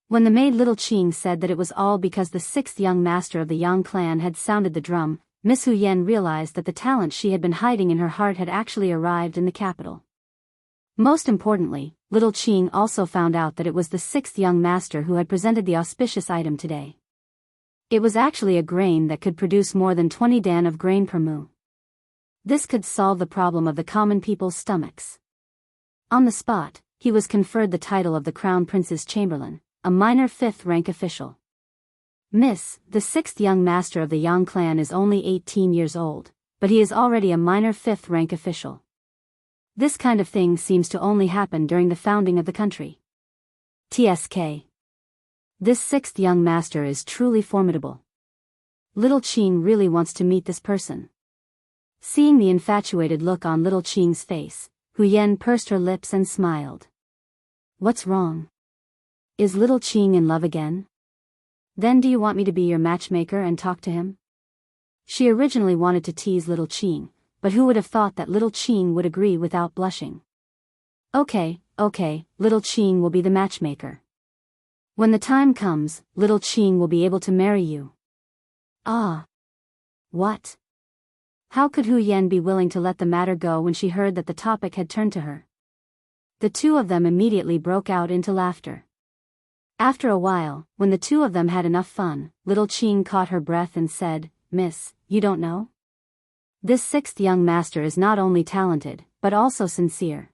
When the maid little Qing said that it was all because the 6th young master of the Yang clan had sounded the drum, Miss Hu Yan realized that the talent she had been hiding in her heart had actually arrived in the capital. Most importantly, little Qing also found out that it was the 6th young master who had presented the auspicious item today. It was actually a grain that could produce more than 20 dan of grain per mu. This could solve the problem of the common people's stomachs. On the spot, he was conferred the title of the Crown Prince's Chamberlain, a minor 5th rank official. Miss, the 6th young master of the Yang clan is only 18 years old, but he is already a minor 5th rank official. This kind of thing seems to only happen during the founding of the country. TSK. This sixth young master is truly formidable. Little Qing really wants to meet this person. Seeing the infatuated look on Little Qing's face, Hu Yan pursed her lips and smiled. What's wrong? Is Little Qing in love again? Then do you want me to be your matchmaker and talk to him? She originally wanted to tease Little Qing, but who would have thought that Little Qing would agree without blushing? Okay, Little Qing will be the matchmaker. When the time comes, Little Qing will be able to marry you. Ah. What? How could Hu Yan be willing to let the matter go when she heard that the topic had turned to her? The two of them immediately broke out into laughter. After a while, when the two of them had enough fun, Little Qing caught her breath and said, Miss, you don't know? This sixth young master is not only talented, but also sincere.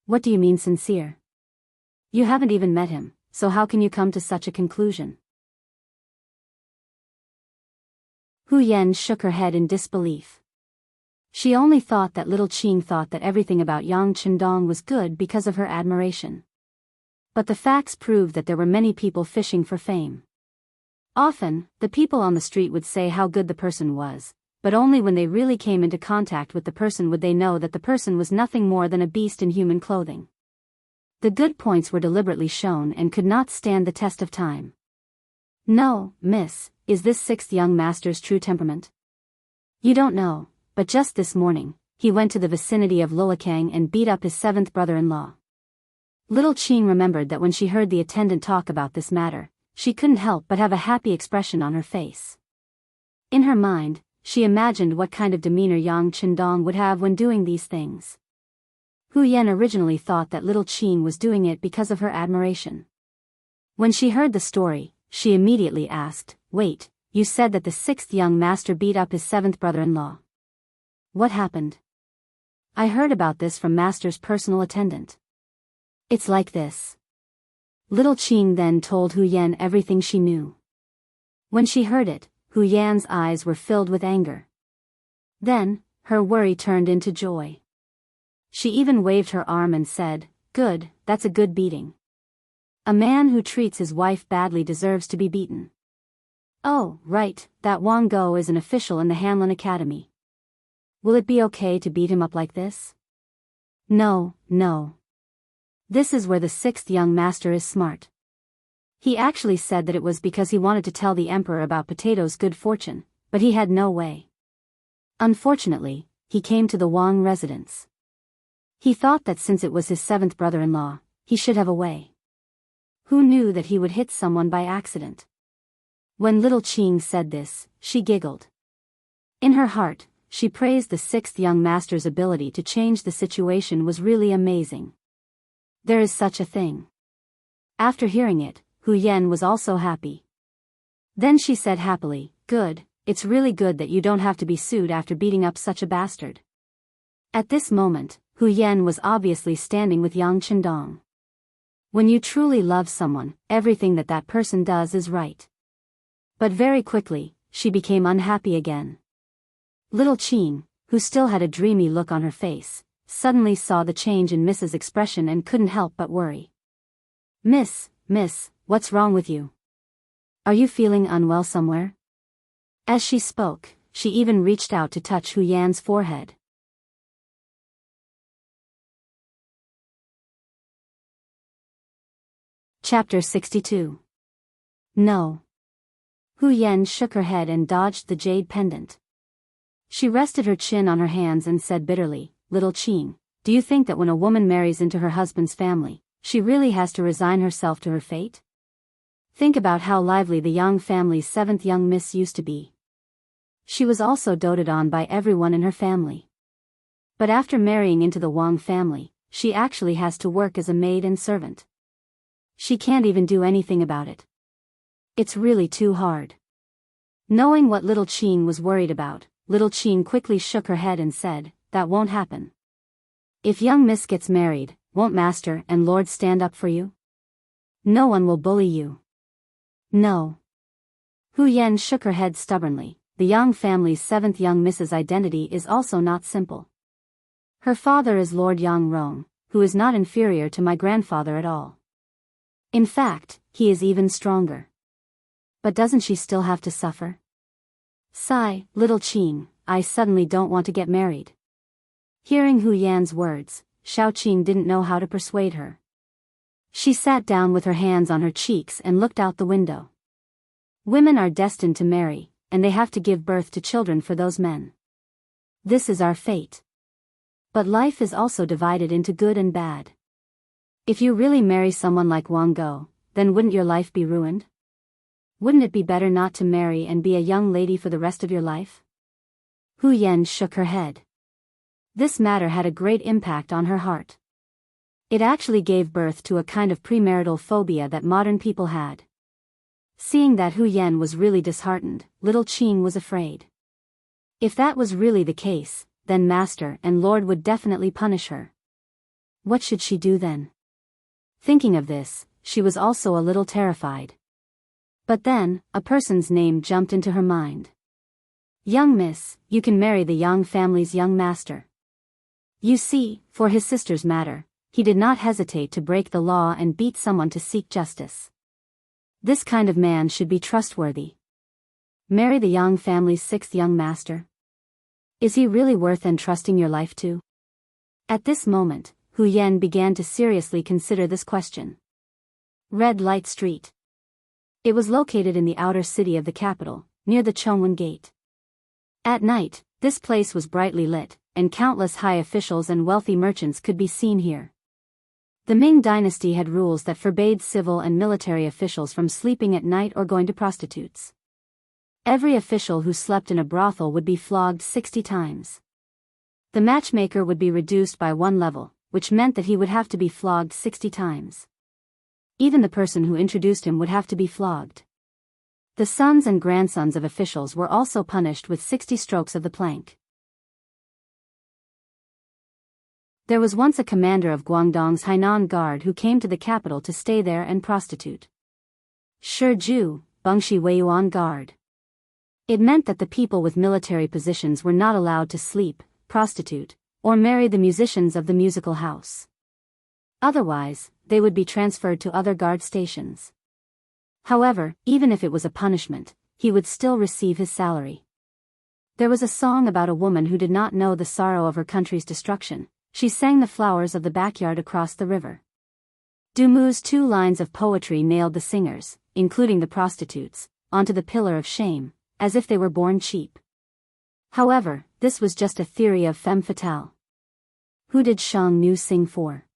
What do you mean sincere? You haven't even met him, so how can you come to such a conclusion? Hu Yan shook her head in disbelief. She only thought that Little Qing thought that everything about Yang Chendong was good because of her admiration. But the facts proved that there were many people fishing for fame. Often, the people on the street would say how good the person was, but only when they really came into contact with the person would they know that the person was nothing more than a beast in human clothing. The good points were deliberately shown and could not stand the test of time. No, miss, is this sixth young master's true temperament? You don't know, but just this morning, he went to the vicinity of Luokang and beat up his seventh brother-in-law. Little Qing remembered that when she heard the attendant talk about this matter, she couldn't help but have a happy expression on her face. In her mind, she imagined what kind of demeanor Yang Chendong would have when doing these things. Hu Yan originally thought that Little Qing was doing it because of her admiration. When she heard the story, she immediately asked, Wait, you said that the sixth young master beat up his seventh brother-in-law. What happened? I heard about this from master's personal attendant. It's like this. Little Qing then told Hu Yan everything she knew. When she heard it, Hu Yan's eyes were filled with anger. Then, her worry turned into joy. She even waved her arm and said, Good, that's a good beating. A man who treats his wife badly deserves to be beaten. Oh, right, that Wang Go is an official in the Hanlin Academy. Will it be okay to beat him up like this? No. This is where the sixth young master is smart. He actually said that it was because he wanted to tell the emperor about Potato's good fortune, but he had no way. Unfortunately, he came to the Wang residence. He thought that since it was his seventh brother-in-law, he should have a way. Who knew that he would hit someone by accident? When Little Qing said this, she giggled. In her heart, she praised the sixth young master's ability to change the situation was really amazing. There is such a thing. After hearing it, Hu Yan was also happy. Then she said happily, Good, it's really good that you don't have to be sued after beating up such a bastard. At this moment, Hu Yan was obviously standing with Yang Chendong. When you truly love someone, everything that person does is right. But very quickly, she became unhappy again. Little Qing, who still had a dreamy look on her face, suddenly saw the change in Mrs.'s expression and couldn't help but worry. Miss, what's wrong with you? Are you feeling unwell somewhere? As she spoke, she even reached out to touch Hu Yan's forehead. Chapter 62. No. Hu Yan shook her head and dodged the jade pendant. She rested her chin on her hands and said bitterly, Little Qing, do you think that when a woman marries into her husband's family, she really has to resign herself to her fate? Think about how lively the Yang family's seventh young miss used to be. She was also doted on by everyone in her family. But after marrying into the Wang family, she actually has to work as a maid and servant. She can't even do anything about it. It's really too hard. Knowing what Little Qing was worried about, Little Qing quickly shook her head and said, That won't happen. If young miss gets married, won't master and lord stand up for you? No one will bully you. No. Hu Yan shook her head stubbornly. The Yang family's seventh young miss's identity is also not simple. Her father is Lord Yang Rong, who is not inferior to my grandfather at all. In fact, he is even stronger. But doesn't she still have to suffer? Sigh, little Qing, I suddenly don't want to get married. Hearing Hu Yan's words, Xiaoqing didn't know how to persuade her. She sat down with her hands on her cheeks and looked out the window. Women are destined to marry, and they have to give birth to children for those men. This is our fate. But life is also divided into good and bad. If you really marry someone like Wang Go, then wouldn't your life be ruined? Wouldn't it be better not to marry and be a young lady for the rest of your life? Hu Yan shook her head. This matter had a great impact on her heart. It actually gave birth to a kind of premarital phobia that modern people had. Seeing that Hu Yan was really disheartened, little Qing was afraid. If that was really the case, then Master and Lord would definitely punish her. What should she do then? Thinking of this, she was also a little terrified. But then, a person's name jumped into her mind. Young miss, you can marry the Yang family's young master. You see, for his sister's matter, he did not hesitate to break the law and beat someone to seek justice. This kind of man should be trustworthy. Marry the Yang family's sixth young master? Is he really worth entrusting your life to? At this moment, Hu Yan began to seriously consider this question. Red Light Street. It was located in the outer city of the capital, near the Chongwen Gate. At night, this place was brightly lit, and countless high officials and wealthy merchants could be seen here. The Ming Dynasty had rules that forbade civil and military officials from sleeping at night or going to prostitutes. Every official who slept in a brothel would be flogged 60 times. The matchmaker would be reduced by 1 level, which meant that he would have to be flogged 60 times. Even the person who introduced him would have to be flogged. The sons and grandsons of officials were also punished with 60 strokes of the plank. There was once a commander of Guangdong's Hainan Guard who came to the capital to stay there and prostitute. Shiju, Bengshi Weiyuan Guard. It meant that the people with military positions were not allowed to sleep, prostitute, or marry the musicians of the musical house. Otherwise, they would be transferred to other guard stations. However, even if it was a punishment, he would still receive his salary. There was a song about a woman who did not know the sorrow of her country's destruction. She sang the flowers of the backyard across the river. Dumu's 2 lines of poetry nailed the singers, including the prostitutes, onto the pillar of shame, as if they were born cheap. However, this was just a theory of femme fatale. Who did Shang Nu sing for?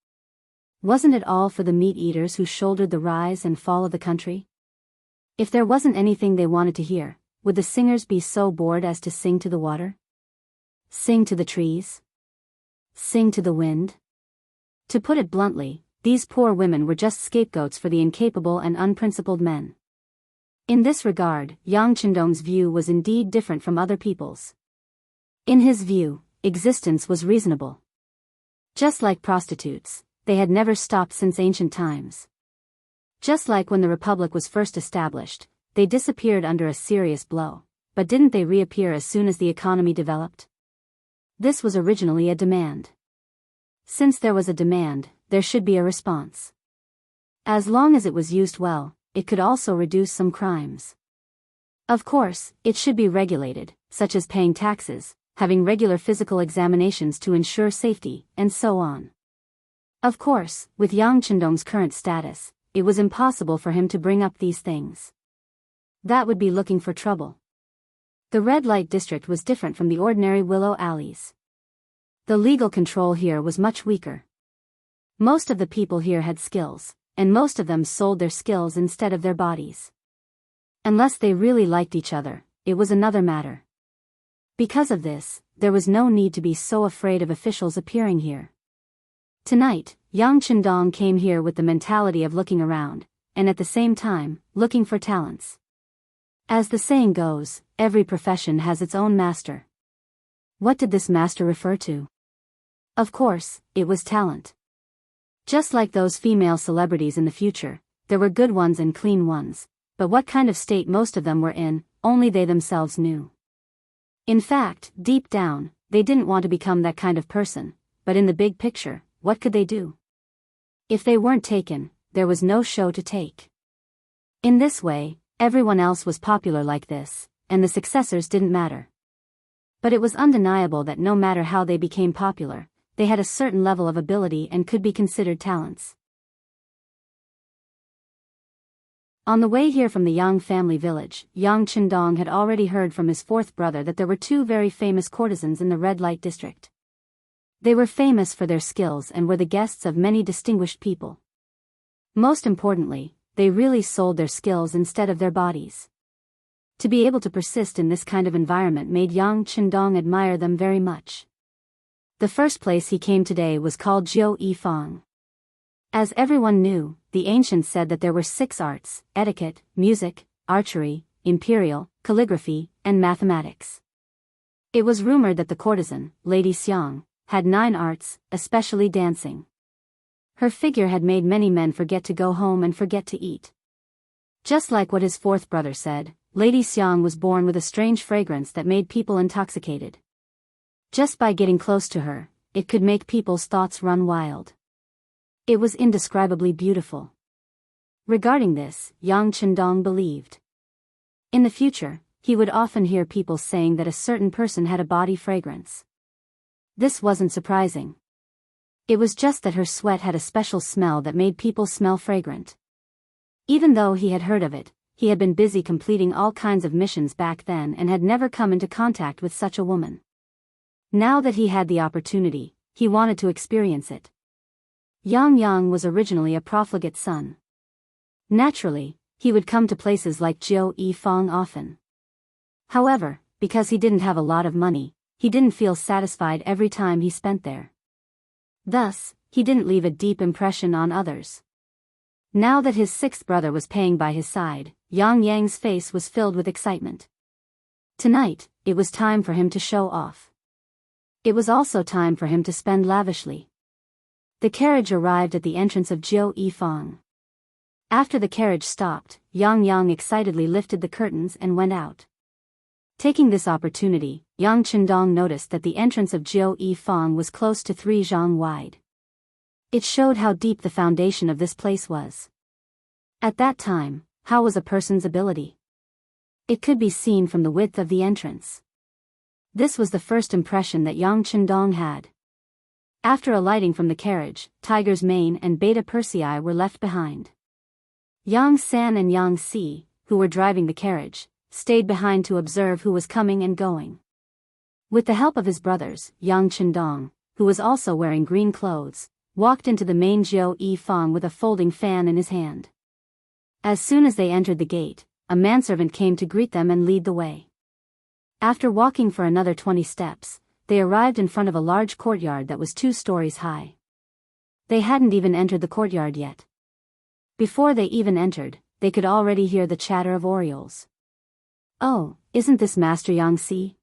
Wasn't it all for the meat-eaters who shouldered the rise and fall of the country? If there wasn't anything they wanted to hear, would the singers be so bored as to sing to the water? Sing to the trees? Sing to the wind? To put it bluntly, these poor women were just scapegoats for the incapable and unprincipled men. In this regard, Yang Qindong's view was indeed different from other people's. In his view, existence was reasonable. Just like prostitutes, they had never stopped since ancient times. Just like when the Republic was first established, they disappeared under a serious blow, but didn't they reappear as soon as the economy developed? This was originally a demand. Since there was a demand, there should be a response. As long as it was used well, it could also reduce some crimes. Of course, it should be regulated, such as paying taxes, having regular physical examinations to ensure safety, and so on. Of course, with Yang Qindong's current status, it was impossible for him to bring up these things. That would be looking for trouble. The red light district was different from the ordinary willow alleys. The legal control here was much weaker. Most of the people here had skills, and most of them sold their skills instead of their bodies. Unless they really liked each other, it was another matter. Because of this, there was no need to be so afraid of officials appearing here. Tonight, Yang Qindong came here with the mentality of looking around, and at the same time, looking for talents. As the saying goes, every profession has its own master. What did this master refer to? Of course, it was talent. Just like those female celebrities in the future, there were good ones and clean ones, but what kind of state most of them were in, only they themselves knew. In fact, deep down, they didn't want to become that kind of person, but in the big picture, what could they do? If they weren't taken, there was no show to take. In this way, everyone else was popular like this, and the successors didn't matter. But it was undeniable that no matter how they became popular, they had a certain level of ability and could be considered talents. On the way here from the Yang family village, Yang Qindong had already heard from his fourth brother that there were two very famous courtesans in the red light district. They were famous for their skills and were the guests of many distinguished people. Most importantly, they really sold their skills instead of their bodies. To be able to persist in this kind of environment made Yang Qindong admire them very much. The first place he came today was called Jiu Yifang. As everyone knew, the ancients said that there were 6 arts: etiquette, music, archery, imperial, calligraphy, and mathematics. It was rumored that the courtesan, Lady Xiang, had 9 arts, especially dancing. Her figure had made many men forget to go home and forget to eat. Just like what his fourth brother said, Lady Xiang was born with a strange fragrance that made people intoxicated. Just by getting close to her, it could make people's thoughts run wild. It was indescribably beautiful. Regarding this, Yang Qindong believed. In the future, he would often hear people saying that a certain person had a body fragrance. This wasn't surprising. It was just that her sweat had a special smell that made people smell fragrant. Even though he had heard of it, he had been busy completing all kinds of missions back then and had never come into contact with such a woman. Now that he had the opportunity, he wanted to experience it. Yang was originally a profligate son. Naturally, he would come to places like Jiu Yifang often. However, because he didn't have a lot of money, he didn't feel satisfied every time he spent there. Thus, he didn't leave a deep impression on others. Now that his sixth brother was paying by his side, Yang's face was filled with excitement. Tonight, it was time for him to show off. It was also time for him to spend lavishly. The carriage arrived at the entrance of Jiu Yifang. After the carriage stopped, Yang excitedly lifted the curtains and went out. Taking this opportunity, Yang Qindong noticed that the entrance of Jiu Yifang was close to 3 zhang wide. It showed how deep the foundation of this place was. At that time, how was a person's ability? It could be seen from the width of the entrance. This was the first impression that Yang Qindong had. After alighting from the carriage, Tiger's Mane and Beta Persei were left behind. Yang San and Yang Si, who were driving the carriage, stayed behind to observe who was coming and going. With the help of his brothers, Yang Qindong, who was also wearing green clothes, walked into the main Jiu Yifang with a folding fan in his hand. As soon as they entered the gate, a manservant came to greet them and lead the way. After walking for another 20 steps, they arrived in front of a large courtyard that was 2 stories high. They hadn't even entered the courtyard yet. Before they even entered, they could already hear the chatter of orioles. "Oh, isn't this Master Yang Si?"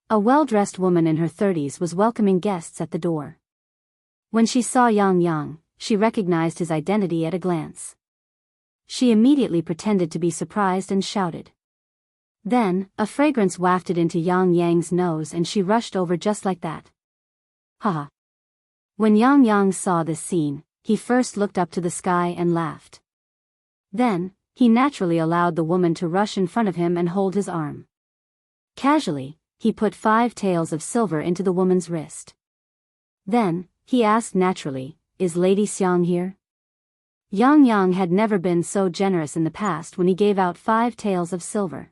A well-dressed woman in her 30s was welcoming guests at the door. When she saw Yang, she recognized his identity at a glance. She immediately pretended to be surprised and shouted. Then, a fragrance wafted into Yang's nose and she rushed over just like that. Haha. When Yang saw this scene, he first looked up to the sky and laughed. Then, he naturally allowed the woman to rush in front of him and hold his arm. Casually, he put 5 taels of silver into the woman's wrist. Then, he asked naturally, "Is Lady Xiang here?" Yang had never been so generous in the past when he gave out 5 taels of silver.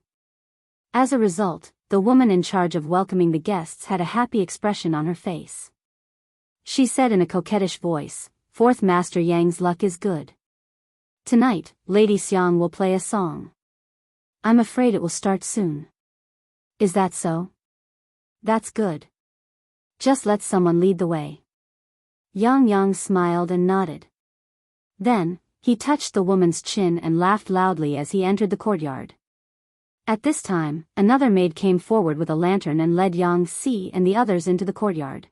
As a result, the woman in charge of welcoming the guests had a happy expression on her face. She said in a coquettish voice, "Fourth Master Yang's luck is good. Tonight, Lady Xiang will play a song. I'm afraid it will start soon." "Is that so?" "That's good. Just let someone lead the way." Yang smiled and nodded. Then, he touched the woman's chin and laughed loudly as he entered the courtyard. At this time, another maid came forward with a lantern and led Yang Si and the others into the courtyard.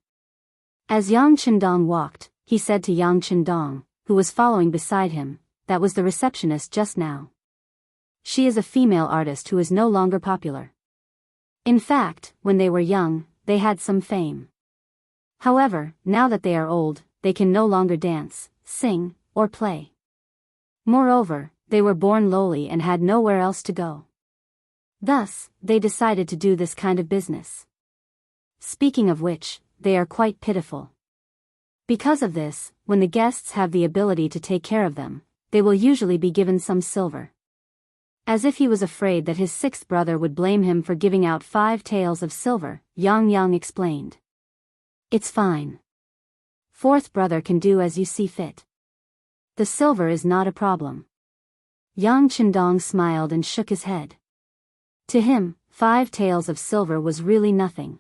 As Yang Qindong walked, he said to Yang Qindong, who was following beside him, "That was the receptionist just now. She is a female artist who is no longer popular." In fact, when they were young, they had some fame. However, now that they are old, they can no longer dance, sing, or play. Moreover, they were born lowly and had nowhere else to go. Thus, they decided to do this kind of business. Speaking of which, they are quite pitiful. Because of this, when the guests have the ability to take care of them, they will usually be given some silver. As if he was afraid that his sixth brother would blame him for giving out 5 taels of silver, Yang explained. It's fine. Fourth brother can do as you see fit. The silver is not a problem. Yang Chendong smiled and shook his head. To him, 5 taels of silver was really nothing.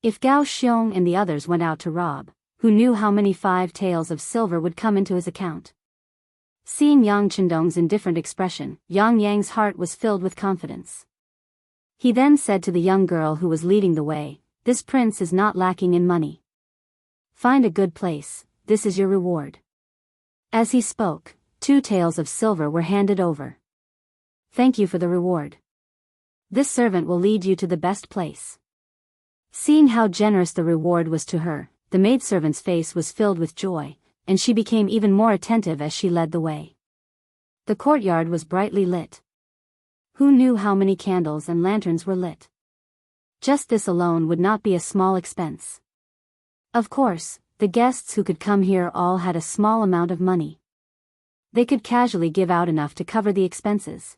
If Gao Xiong and the others went out to rob, who knew how many 5 taels of silver would come into his account? Seeing Yang Chendong's indifferent expression, Yang's heart was filled with confidence. He then said to the young girl who was leading the way, "This prince is not lacking in money. Find a good place, this is your reward." As he spoke, 2 taels of silver were handed over. "Thank you for the reward. This servant will lead you to the best place." Seeing how generous the reward was to her, the maidservant's face was filled with joy, and she became even more attentive as she led the way. The courtyard was brightly lit. Who knew how many candles and lanterns were lit? Just this alone would not be a small expense. Of course, the guests who could come here all had a small amount of money. They could casually give out enough to cover the expenses.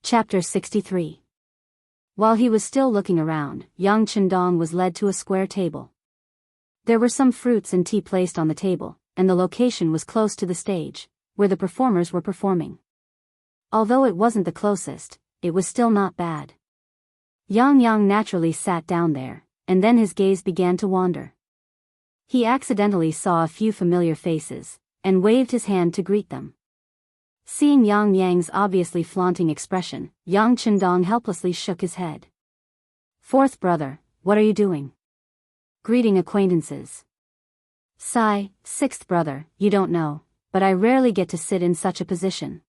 Chapter 63. While he was still looking around, Yang Chendong was led to a square table. There were some fruits and tea placed on the table, and the location was close to the stage, where the performers were performing. Although it wasn't the closest, it was still not bad. Yang naturally sat down there, and then his gaze began to wander. He accidentally saw a few familiar faces, and waved his hand to greet them. Seeing Yang's obviously flaunting expression, Yang Chendong helplessly shook his head. "Fourth brother, what are you doing?" "Greeting acquaintances." "Sigh, sixth brother, you don't know, but I rarely get to sit in such a position.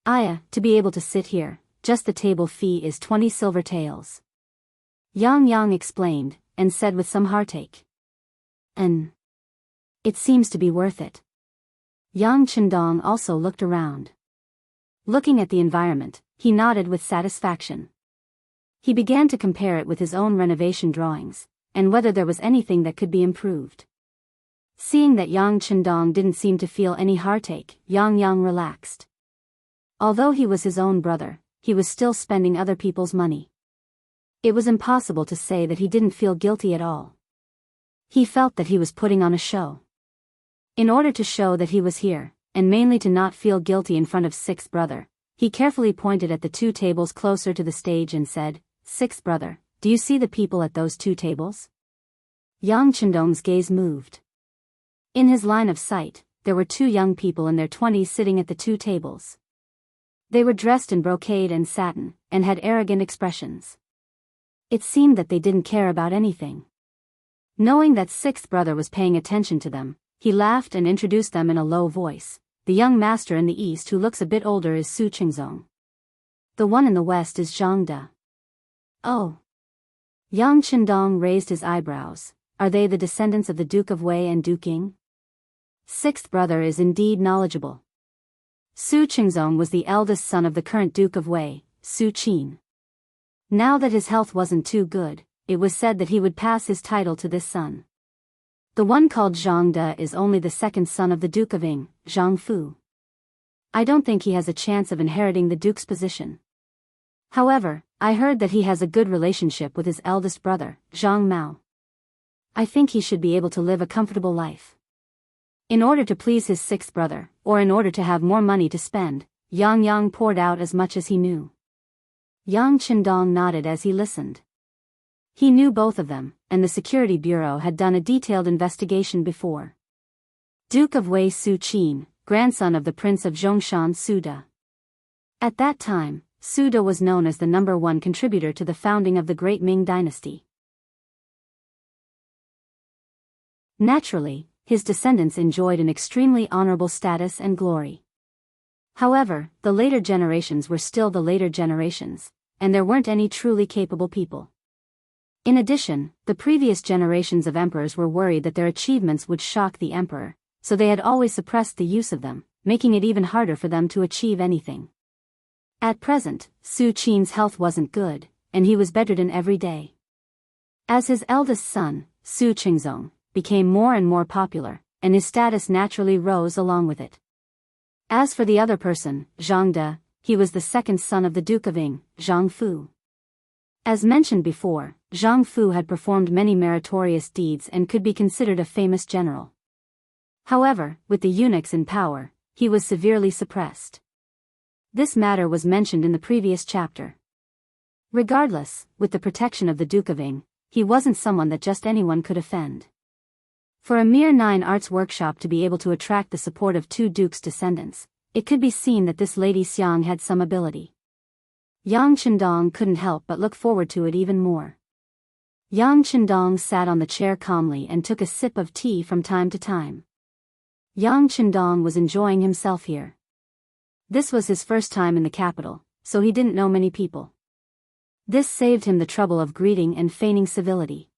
To be able to sit here, just the table fee is 20 silver taels." Yang explained, and said with some heartache. It seems to be worth it." Yang Chendong also looked around. Looking at the environment, he nodded with satisfaction. He began to compare it with his own renovation drawings, and whether there was anything that could be improved. Seeing that Yang Chendong didn't seem to feel any heartache, Yang relaxed. Although he was his own brother, he was still spending other people's money. It was impossible to say that he didn't feel guilty at all. He felt that he was putting on a show. In order to show that he was here, and mainly to not feel guilty in front of sixth brother, he carefully pointed at the 2 tables closer to the stage and said, "Sixth brother, do you see the people at those 2 tables?" Yang Chendong's gaze moved. In his line of sight, there were 2 young people in their 20s sitting at the 2 tables. They were dressed in brocade and satin, and had arrogant expressions. It seemed that they didn't care about anything. Knowing that sixth brother was paying attention to them, he laughed and introduced them in a low voice. "The young master in the east who looks a bit older is Su Qingzong. The one in the west is Zhang De." "Oh." Yang Chendong raised his eyebrows. "Are they the descendants of the Duke of Wei and Duke Ying?" Sixth brother is indeed knowledgeable. Su Qingzong was the eldest son of the current Duke of Wei, Su Qin. Now that his health wasn't too good, it was said that he would pass his title to this son. The one called Zhang De is only the second son of the Duke of Ying, Zhang Fu. I don't think he has a chance of inheriting the Duke's position. However, I heard that he has a good relationship with his eldest brother, Zhang Mao. I think he should be able to live a comfortable life." In order to please his sixth brother, or in order to have more money to spend, Yang poured out as much as he knew. Yang Chendong nodded as he listened. He knew both of them, and the Security Bureau had done a detailed investigation before. Duke of Wei Su Qin, grandson of the Prince of Zhongshan Su De. At that time, Su De was known as the #1 contributor to the founding of the Great Ming Dynasty. Naturally, his descendants enjoyed an extremely honorable status and glory. However, the later generations were still the later generations, and there weren't any truly capable people. In addition, the previous generations of emperors were worried that their achievements would shock the emperor, so they had always suppressed the use of them, making it even harder for them to achieve anything. At present, Su Qin's health wasn't good, and he was bedridden every day. As his eldest son, Su Qingzong, became more and more popular, and his status naturally rose along with it. As for the other person, Zhang De, he was the second son of the Duke of Ying, Zhang Fu. As mentioned before, Zhang Fu had performed many meritorious deeds and could be considered a famous general. However, with the eunuchs in power, he was severely suppressed. This matter was mentioned in the previous chapter. Regardless, with the protection of the Duke of Ying, he wasn't someone that just anyone could offend. For a mere 9 arts workshop to be able to attract the support of 2 dukes' descendants, it could be seen that this Lady Xiang had some ability. Yang Chendong couldn't help but look forward to it even more. Yang Chendong sat on the chair calmly and took a sip of tea from time to time. Yang Chendong was enjoying himself here. This was his first time in the capital, so he didn't know many people. This saved him the trouble of greeting and feigning civility.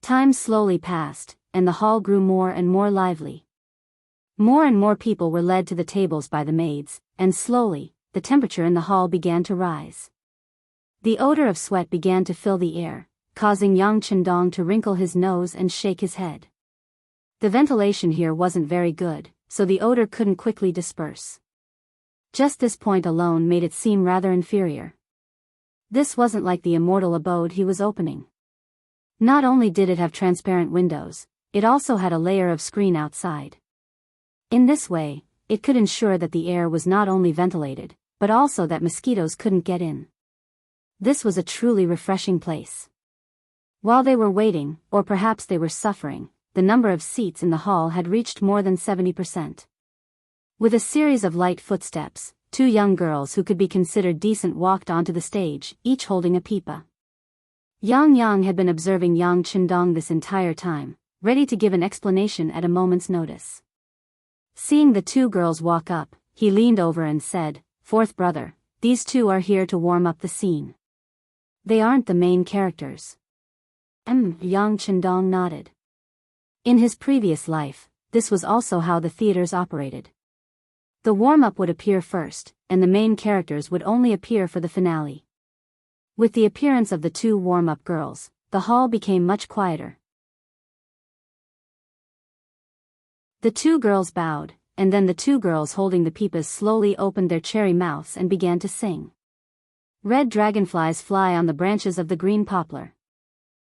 Time slowly passed, and the hall grew more and more lively. More and more people were led to the tables by the maids, and slowly, the temperature in the hall began to rise. The odor of sweat began to fill the air, causing Yang Chendong to wrinkle his nose and shake his head. The ventilation here wasn't very good, so the odor couldn't quickly disperse. Just this point alone made it seem rather inferior. This wasn't like the immortal abode he was opening. Not only did it have transparent windows, it also had a layer of screen outside. In this way, it could ensure that the air was not only ventilated, but also that mosquitoes couldn't get in. This was a truly refreshing place. While they were waiting, or perhaps they were suffering, the number of seats in the hall had reached more than 70%. With a series of light footsteps, 2 young girls who could be considered decent walked onto the stage, each holding a pipa. Yang had been observing Yang Chendong this entire time, ready to give an explanation at a moment's notice. Seeing the 2 girls walk up, he leaned over and said, "Fourth brother, these 2 are here to warm up the scene. They aren't the main characters." Yang Chendong nodded. In his previous life, this was also how the theaters operated. The warm-up would appear first, and the main characters would only appear for the finale. With the appearance of the 2 warm-up girls, the hall became much quieter. The 2 girls bowed, and then the 2 girls holding the pipas slowly opened their cherry mouths and began to sing. Red dragonflies fly on the branches of the green poplar.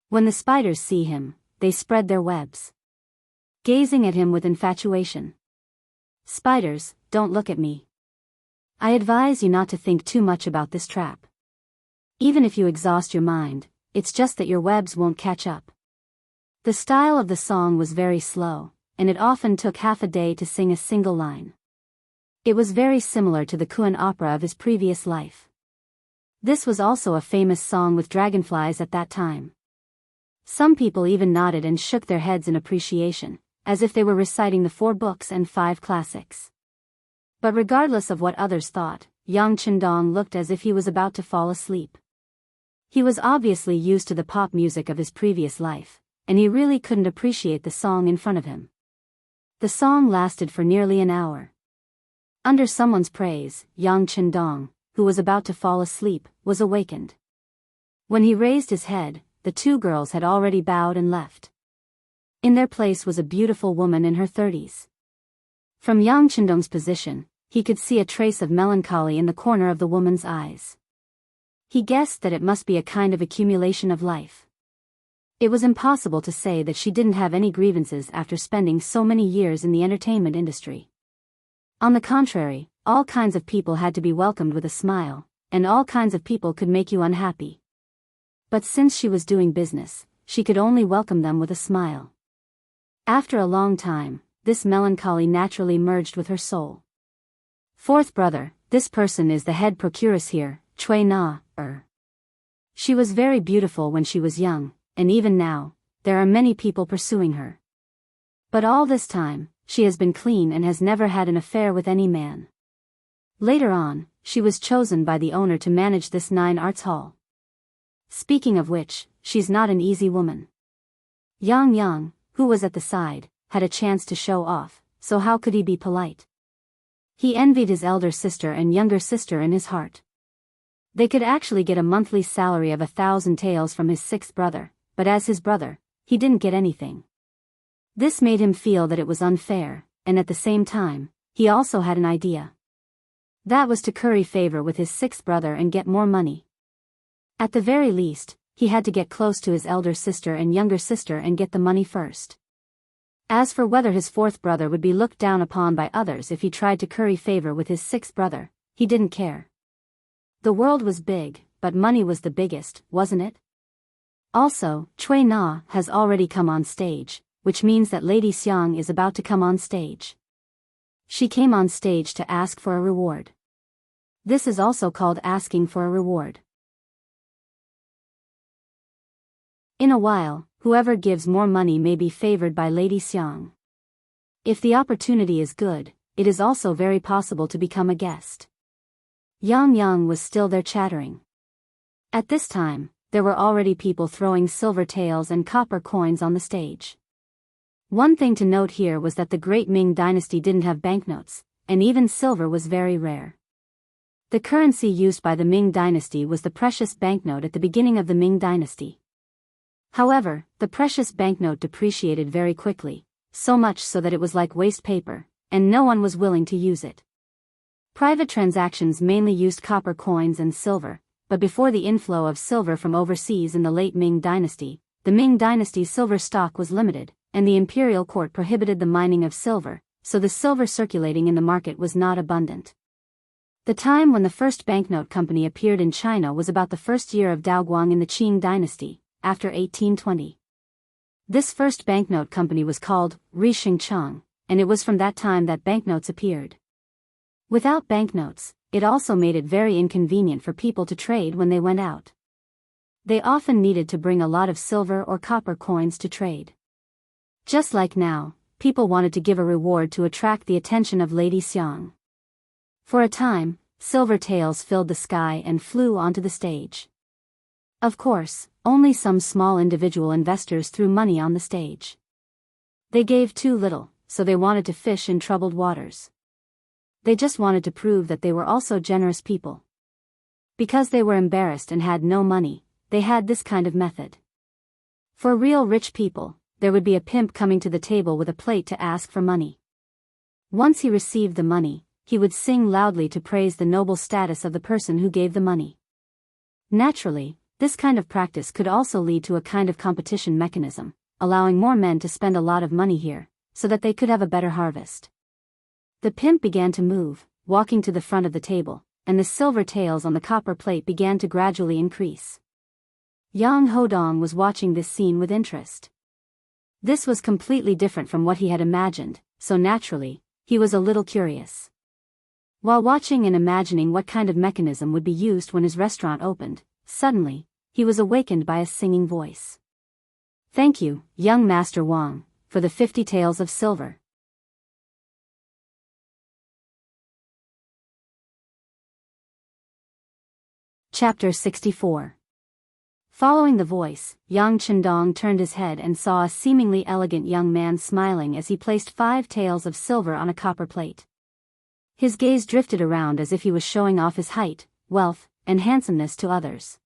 When the spiders see him, they spread their webs, gazing at him with infatuation. "Spiders, don't look at me. I advise you not to think too much about this trap. Even if you exhaust your mind, it's just that your webs won't catch up." The style of the song was very slow, and it often took half a day to sing a single line. It was very similar to the Kuan opera of his previous life. This was also a famous song with dragonflies at that time. Some people even nodded and shook their heads in appreciation, as if they were reciting the 4 books and 5 classics. But regardless of what others thought, Yang Chendong looked as if he was about to fall asleep. He was obviously used to the pop music of his previous life, and he really couldn't appreciate the song in front of him. The song lasted for nearly an hour. Under someone's praise, Yang Chendong, who was about to fall asleep, was awakened. When he raised his head, the 2 girls had already bowed and left. In their place was a beautiful woman in her 30s. From Yang Chendong's position, he could see a trace of melancholy in the corner of the woman's eyes. He guessed that it must be a kind of accumulation of life. It was impossible to say that she didn't have any grievances after spending so many years in the entertainment industry. On the contrary, all kinds of people had to be welcomed with a smile, and all kinds of people could make you unhappy. But since she was doing business, she could only welcome them with a smile. After a long time, this melancholy naturally merged with her soul. "Fourth brother, this person is the head procuress here, Cui Na, She was very beautiful when she was young, and even now, there are many people pursuing her. But all this time, she has been clean and has never had an affair with any man. Later on, she was chosen by the owner to manage this 9 arts hall." Speaking of which, she's not an easy woman. Yang, who was at the side, had a chance to show off, so how could he be polite? He envied his elder sister and younger sister in his heart. They could actually get a monthly salary of 1,000 taels from his sixth brother, but as his brother, he didn't get anything. This made him feel that it was unfair, and at the same time, he also had an idea. That was to curry favor with his sixth brother and get more money. At the very least, he had to get close to his elder sister and younger sister and get the money first. As for whether his fourth brother would be looked down upon by others if he tried to curry favor with his sixth brother, he didn't care. The world was big, but money was the biggest, wasn't it? Also, Cui Na has already come on stage, which means that Lady Xiang is about to come on stage. She came on stage to ask for a reward. This is also called asking for a reward. In a while, whoever gives more money may be favored by Lady Xiang. If the opportunity is good, it is also very possible to become a guest. Yang was still there chattering. At this time, there were already people throwing silver taels and copper coins on the stage. One thing to note here was that the Great Ming Dynasty didn't have banknotes, and even silver was very rare. The currency used by the Ming Dynasty was the precious banknote at the beginning of the Ming Dynasty. However, the precious banknote depreciated very quickly, so much so that it was like waste paper, and no one was willing to use it. Private transactions mainly used copper coins and silver, but before the inflow of silver from overseas in the late Ming Dynasty, the Ming Dynasty's silver stock was limited, and the imperial court prohibited the mining of silver, so the silver circulating in the market was not abundant. The time when the first banknote company appeared in China was about the first year of Daoguang in the Qing Dynasty, after 1820. This first banknote company was called Rishengchang, and it was from that time that banknotes appeared. Without banknotes, it also made it very inconvenient for people to trade when they went out. They often needed to bring a lot of silver or copper coins to trade. Just like now, people wanted to give a reward to attract the attention of Lady Xiang. For a time, silver taels filled the sky and flew onto the stage. Of course, only some small individual investors threw money on the stage. They gave too little, so they wanted to fish in troubled waters. They just wanted to prove that they were also generous people. Because they were embarrassed and had no money, they had this kind of method. For real rich people, there would be a pimp coming to the table with a plate to ask for money. Once he received the money, he would sing loudly to praise the noble status of the person who gave the money. Naturally, this kind of practice could also lead to a kind of competition mechanism, allowing more men to spend a lot of money here, so that they could have a better harvest. The pimp began to move, walking to the front of the table, and the silver taels on the copper plate began to gradually increase. Yang Hodong was watching this scene with interest. This was completely different from what he had imagined, so naturally, he was a little curious. While watching and imagining what kind of mechanism would be used when his restaurant opened, suddenly, he was awakened by a singing voice. "Thank you, young Master Wang, for the 50 taels of silver." Chapter 64. Following the voice, Yang Chendong turned his head and saw a seemingly elegant young man smiling as he placed 5 taels of silver on a copper plate. His gaze drifted around as if he was showing off his height, wealth, and handsomeness to others.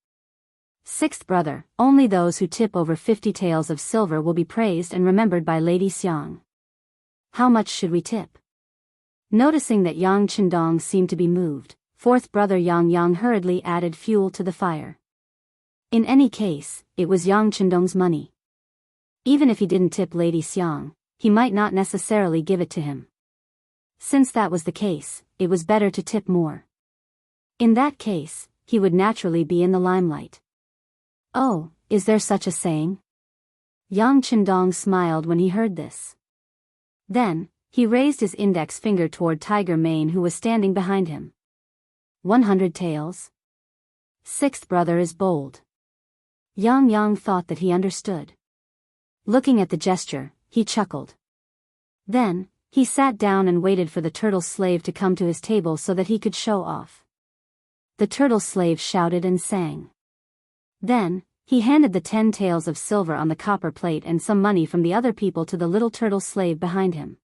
Sixth brother, only those who tip over 50 taels of silver will be praised and remembered by Lady Xiang. How much should we tip? Noticing that Yang Chendong seemed to be moved, fourth brother Yang hurriedly added fuel to the fire. In any case, it was Yang Chendong's money. Even if he didn't tip Lady Xiang, he might not necessarily give it to him. Since that was the case, it was better to tip more. In that case, he would naturally be in the limelight. Oh, is there such a saying? Yang Chendong smiled when he heard this. Then, he raised his index finger toward Tiger Mane who was standing behind him. 100 taels? Sixth brother is bold. Yang thought that he understood. Looking at the gesture, he chuckled. Then, he sat down and waited for the turtle slave to come to his table so that he could show off. The turtle slave shouted and sang. Then, He handed the 10 taels of silver on the copper plate and some money from the other people to the little turtle slave behind him.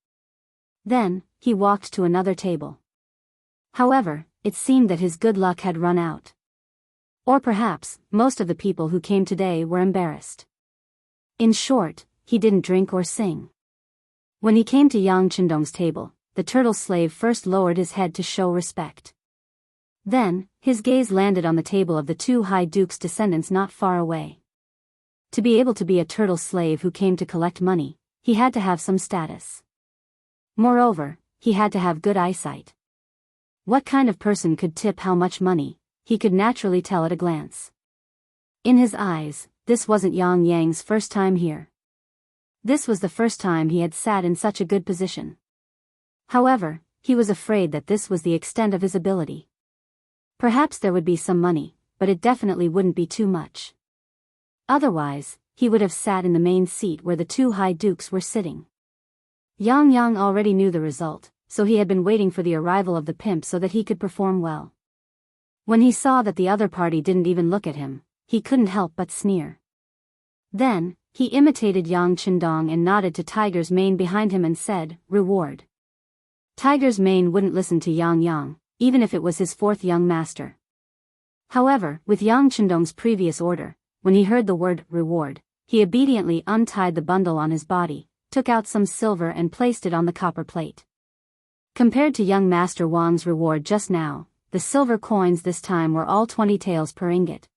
Then, he walked to another table. However, it seemed that his good luck had run out. Or perhaps, most of the people who came today were embarrassed. In short, he didn't drink or sing. When he came to Yang Chendong's table, the turtle slave first lowered his head to show respect. Then, his gaze landed on the table of the 2 high dukes' descendants not far away. To be able to be a turtle slave who came to collect money, he had to have some status. Moreover, he had to have good eyesight. What kind of person could tip how much money, he could naturally tell at a glance. In his eyes, this wasn't Yang Yang's first time here. This was the first time he had sat in such a good position. However, he was afraid that this was the extent of his ability. Perhaps there would be some money, but it definitely wouldn't be too much. Otherwise, he would have sat in the main seat where the 2 high dukes were sitting. Yang Yang already knew the result, so he had been waiting for the arrival of the pimp so that he could perform well. When he saw that the other party didn't even look at him, he couldn't help but sneer. Then, he imitated Yang Chendong and nodded to Tiger's Mane behind him and said, "Reward." Tiger's Mane wouldn't listen to Yang Yang, even if it was his 4th young master. However, with Yang Chendong's previous order, when he heard the word reward, he obediently untied the bundle on his body, took out some silver and placed it on the copper plate. Compared to young Master Wang's reward just now, the silver coins this time were all 20 taels per ingot.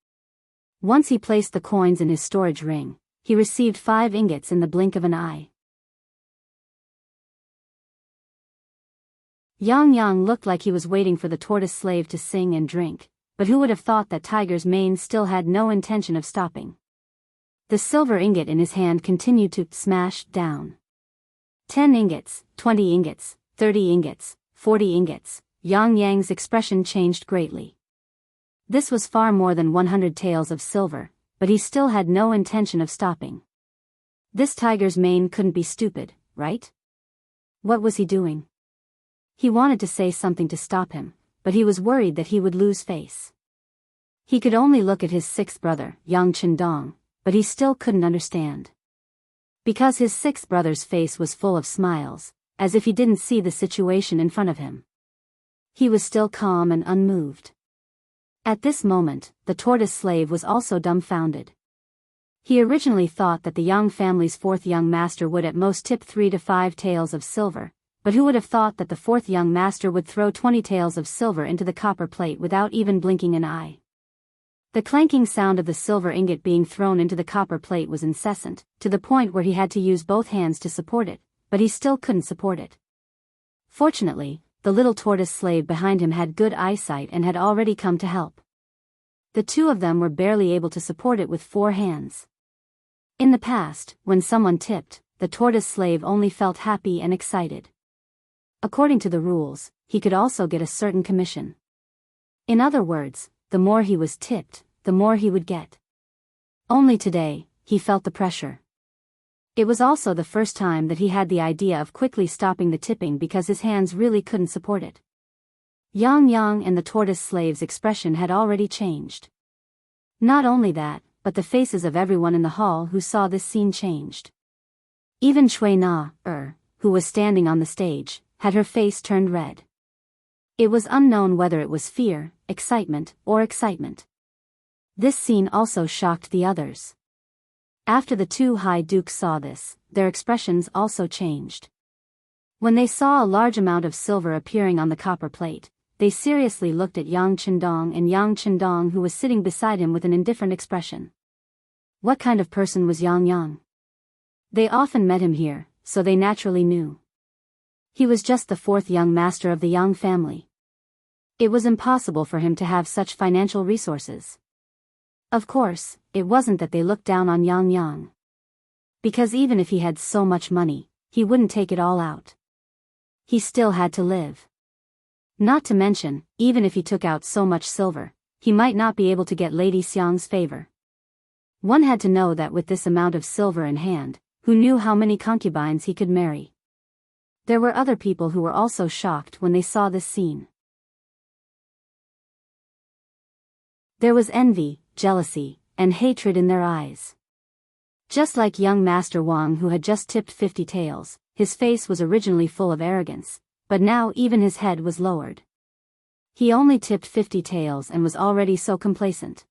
Once he placed the coins in his storage ring, he received 5 ingots in the blink of an eye. Yang Yang looked like he was waiting for the tortoise slave to sing and drink, but who would have thought that Tiger's Mane still had no intention of stopping. The silver ingot in his hand continued to smash down. 10 ingots, 20 ingots, 30 ingots, 40 ingots, Yang Yang's expression changed greatly. This was far more than 100 taels of silver, but he still had no intention of stopping. This Tiger's Mane couldn't be stupid, right? What was he doing? He wanted to say something to stop him, but he was worried that he would lose face. He could only look at his 6th brother, Yang Chendong, but he still couldn't understand. Because his 6th brother's face was full of smiles, as if he didn't see the situation in front of him. He was still calm and unmoved. At this moment, the tortoise slave was also dumbfounded. He originally thought that the Yang family's 4th young master would at most tip 3 to 5 taels of silver, but who would have thought that the 4th young master would throw 20 taels of silver into the copper plate without even blinking an eye? The clanking sound of the silver ingot being thrown into the copper plate was incessant, to the point where he had to use both hands to support it, but he still couldn't support it. Fortunately, the little tortoise slave behind him had good eyesight and had already come to help. The 2 of them were barely able to support it with 4 hands. In the past, when someone tipped, the tortoise slave only felt happy and excited. According to the rules, he could also get a certain commission. In other words, the more he was tipped, the more he would get. Only today, he felt the pressure. It was also the first time that he had the idea of quickly stopping the tipping because his hands really couldn't support it. Yang Yang and the tortoise slave's expression had already changed. Not only that, but the faces of everyone in the hall who saw this scene changed. Even Cui Na, who was standing on the stage, had her face turned red. It was unknown whether it was fear, excitement, or excitement. This scene also shocked the others. After the 2 high dukes saw this, their expressions also changed. When they saw a large amount of silver appearing on the copper plate, they seriously looked at Yang Chendong and Yang Chendong, who was sitting beside him with an indifferent expression. What kind of person was Yang Yang? They often met him here, so they naturally knew. He was just the 4th young master of the Yang family. It was impossible for him to have such financial resources. Of course, it wasn't that they looked down on Yang Yang. Because even if he had so much money, he wouldn't take it all out. He still had to live. Not to mention, even if he took out so much silver, he might not be able to get Lady Xiang's favor. One had to know that with this amount of silver in hand, who knew how many concubines he could marry. There were other people who were also shocked when they saw this scene. There was envy, jealousy, and hatred in their eyes. Just like young Master Wang, who had just tipped 50 taels, his face was originally full of arrogance, but now even his head was lowered. He only tipped 50 taels and was already so complacent.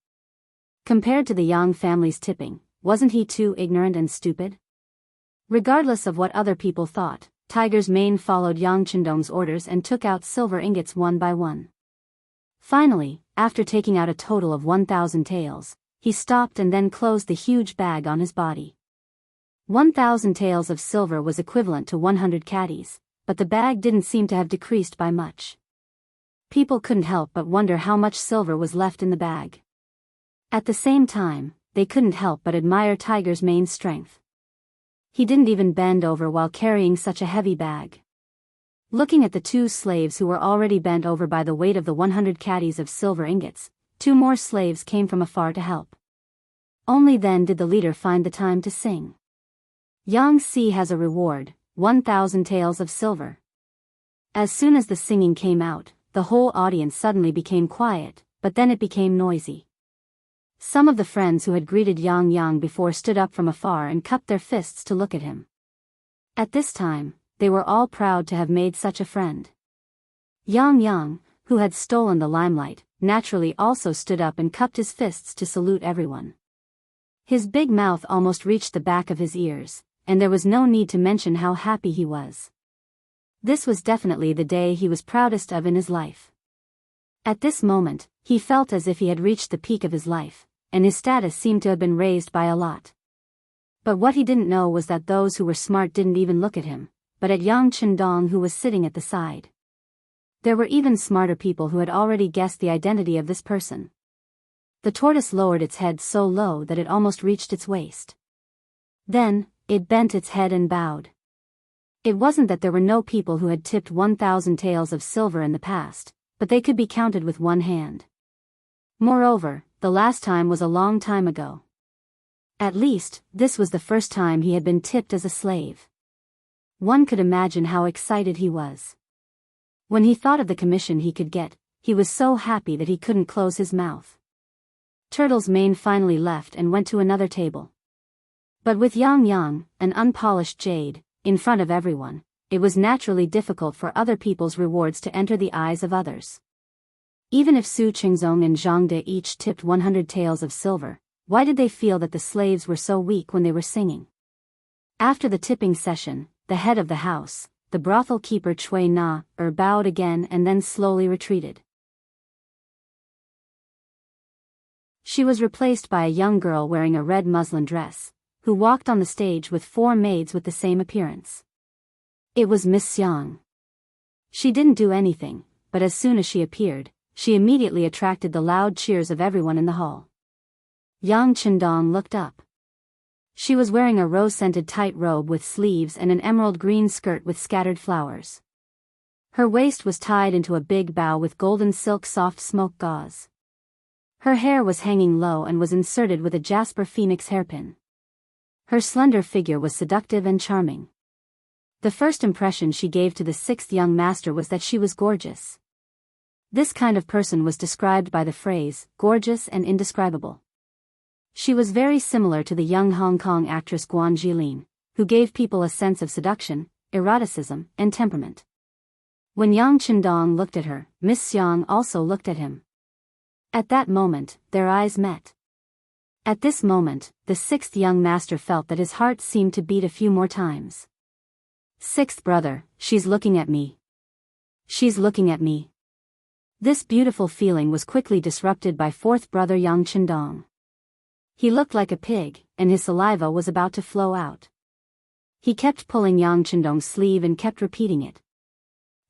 Compared to the Yang family's tipping, wasn't he too ignorant and stupid? Regardless of what other people thought, Tiger's Mane followed Yang Chendong's orders and took out silver ingots one by one. Finally, after taking out a total of 1,000 taels, he stopped and then closed the huge bag on his body. 1,000 taels of silver was equivalent to 100 caddies, but the bag didn't seem to have decreased by much. People couldn't help but wonder how much silver was left in the bag. At the same time, they couldn't help but admire Tiger's Mane's strength. He didn't even bend over while carrying such a heavy bag. Looking at the two slaves who were already bent over by the weight of the 100 caddies of silver ingots, 2 more slaves came from afar to help. Only then did the leader find the time to sing. Yang Si has a reward, 1,000 taels of silver. As soon as the singing came out, the whole audience suddenly became quiet, but then it became noisy. Some of the friends who had greeted Yang before stood up from afar and cupped their fists to look at him. At this time, they were all proud to have made such a friend. Yang, who had stolen the limelight, naturally also stood up and cupped his fists to salute everyone. His big mouth almost reached the back of his ears, and there was no need to mention how happy he was. This was definitely the day he was proudest of in his life. At this moment, he felt as if he had reached the peak of his life, and his status seemed to have been raised by a lot. But what he didn't know was that those who were smart didn't even look at him, but at Yang Chendong, who was sitting at the side. There were even smarter people who had already guessed the identity of this person. The tortoise lowered its head so low that it almost reached its waist. Then, it bent its head and bowed. It wasn't that there were no people who had tipped 1,000 taels of silver in the past, but they could be counted with one hand. Moreover, the last time was a long time ago. At least, this was the first time he had been tipped as a slave. One could imagine how excited he was. When he thought of the commission he could get, he was so happy that he couldn't close his mouth. Turtle's Mane finally left and went to another table. But with Yang, an unpolished jade, in front of everyone, it was naturally difficult for other people's rewards to enter the eyes of others. Even if Su Qingzong and Zhang De each tipped 100 taels of silver, why did they feel that the slaves were so weak when they were singing? After the tipping session, the head of the house, the brothel keeper Cui Na, bowed again and then slowly retreated. She was replaced by a young girl wearing a red muslin dress, who walked on the stage with 4 maids with the same appearance. It was Miss Xiang. She didn't do anything, but as soon as she appeared, she immediately attracted the loud cheers of everyone in the hall. Yang Chendong looked up. She was wearing a rose-scented tight robe with sleeves and an emerald green skirt with scattered flowers. Her waist was tied into a big bow with golden silk soft smoke gauze. Her hair was hanging low and was inserted with a jasper phoenix hairpin. Her slender figure was seductive and charming. The first impression she gave to the 6th young master was that she was gorgeous. This kind of person was described by the phrase, gorgeous and indescribable. She was very similar to the young Hong Kong actress Guan Jilin, who gave people a sense of seduction, eroticism, and temperament. When Yang Chendong looked at her, Miss Xiang also looked at him. At that moment, their eyes met. At this moment, the 6th young master felt that his heart seemed to beat a few more times. 6th brother, she's looking at me. She's looking at me. This beautiful feeling was quickly disrupted by 4th brother Yang Chendong. He looked like a pig, and his saliva was about to flow out. He kept pulling Yang Chendong's sleeve and kept repeating it.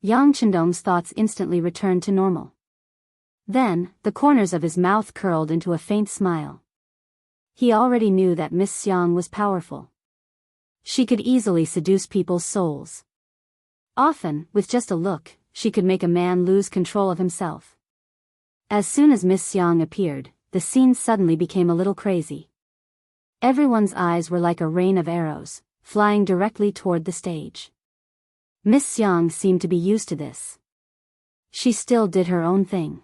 Yang Chendong's thoughts instantly returned to normal. Then, the corners of his mouth curled into a faint smile. He already knew that Miss Xiang was powerful. She could easily seduce people's souls. Often, with just a look, she could make a man lose control of himself. As soon as Miss Xiang appeared, the scene suddenly became a little crazy. Everyone's eyes were like a rain of arrows, flying directly toward the stage. Miss Xiang seemed to be used to this. She still did her own thing.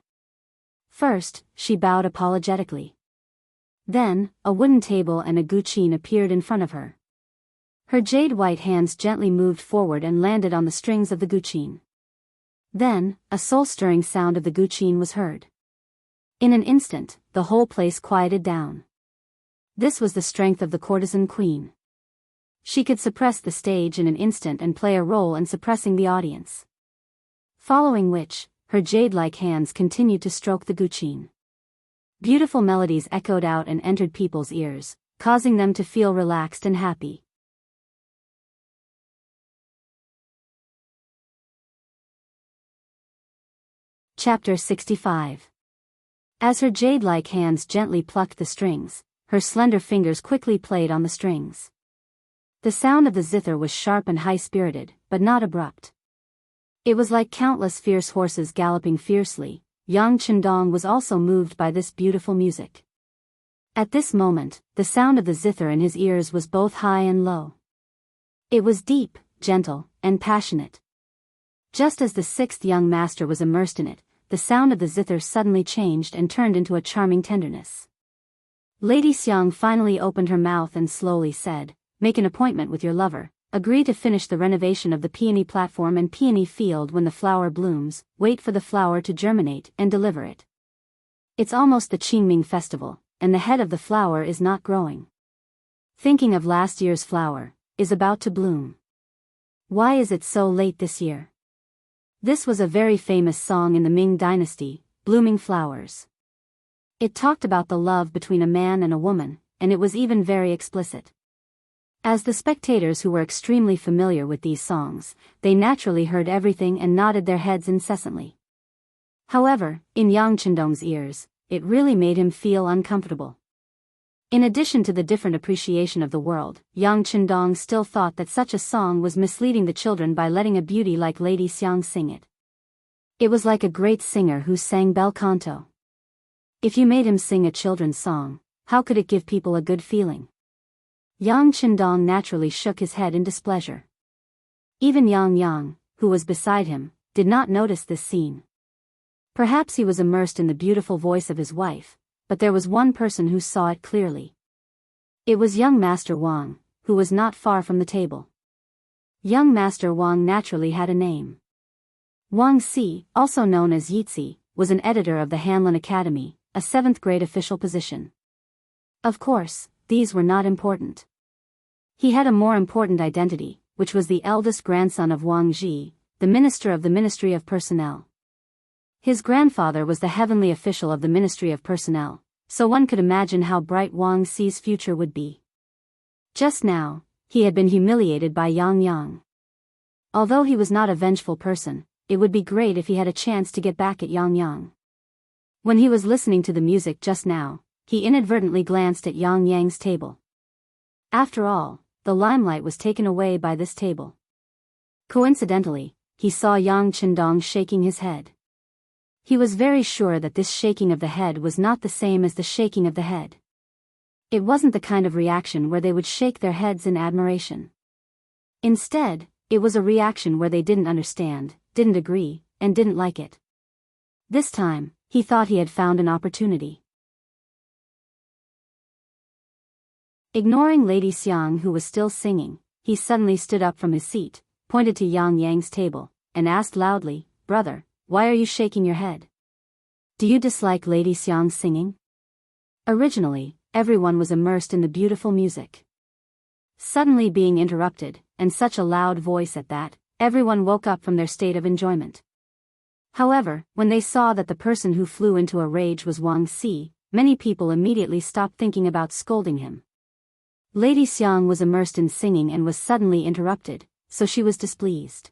First, she bowed apologetically. Then, a wooden table and a guqin appeared in front of her. Her jade-white hands gently moved forward and landed on the strings of the guqin. Then, a soul-stirring sound of the guqin was heard. In an instant, the whole place quieted down. This was the strength of the courtesan queen. She could suppress the stage in an instant and play a role in suppressing the audience. Following which, her jade-like hands continued to stroke the guqin. Beautiful melodies echoed out and entered people's ears, causing them to feel relaxed and happy. Chapter 65. As her jade-like hands gently plucked the strings, her slender fingers quickly played on the strings. The sound of the zither was sharp and high-spirited, but not abrupt. It was like countless fierce horses galloping fiercely. Yang Chendong was also moved by this beautiful music. At this moment, the sound of the zither in his ears was both high and low. It was deep, gentle, and passionate. Just as the sixth young master was immersed in it, the sound of the zither suddenly changed and turned into a charming tenderness. Lady Xiang finally opened her mouth and slowly said, "Make an appointment with your lover, agree to finish the renovation of the peony platform and peony field when the flower blooms, wait for the flower to germinate and deliver it. It's almost the Qingming festival, and the head of the flower is not growing. Thinking of last year's flower, is about to bloom. Why is it so late this year?" This was a very famous song in the Ming Dynasty, Blooming Flowers. It talked about the love between a man and a woman, and it was even very explicit. As the spectators who were extremely familiar with these songs, they naturally heard everything and nodded their heads incessantly. However, in Yang Chendong's ears, it really made him feel uncomfortable. In addition to the different appreciation of the world, Yang Chendong still thought that such a song was misleading the children by letting a beauty like Lady Xiang sing it. It was like a great singer who sang bel canto. If you made him sing a children's song, how could it give people a good feeling? Yang Chendong naturally shook his head in displeasure. Even Yang, who was beside him, did not notice this scene. Perhaps he was immersed in the beautiful voice of his wife, but there was one person who saw it clearly. It was young Master Wang, who was not far from the table. Young Master Wang naturally had a name. Wang Si, also known as Yitzi, was an editor of the Hanlin Academy, a 7th grade official position. Of course, these were not important. He had a more important identity, which was the eldest grandson of Wang Ji, the minister of the Ministry of Personnel. His grandfather was the heavenly official of the Ministry of Personnel, so one could imagine how bright Wang Si's future would be. Just now, he had been humiliated by Yang. Although he was not a vengeful person, it would be great if he had a chance to get back at Yang. When he was listening to the music just now, he inadvertently glanced at Yang's table. After all, the limelight was taken away by this table. Coincidentally, he saw Yang Chendong shaking his head. He was very sure that this shaking of the head was not the same as the shaking of the head. It wasn't the kind of reaction where they would shake their heads in admiration. Instead, it was a reaction where they didn't understand, didn't agree, and didn't like it. This time, he thought he had found an opportunity. Ignoring Lady Xiang, who was still singing, he suddenly stood up from his seat, pointed to Yang's table, and asked loudly, "Brother, why are you shaking your head? Do you dislike Lady Xiang's singing?" Originally, everyone was immersed in the beautiful music. Suddenly being interrupted, and such a loud voice at that, everyone woke up from their state of enjoyment. However, when they saw that the person who flew into a rage was Wang Si, many people immediately stopped thinking about scolding him. Lady Xiang was immersed in singing and was suddenly interrupted, so she was displeased.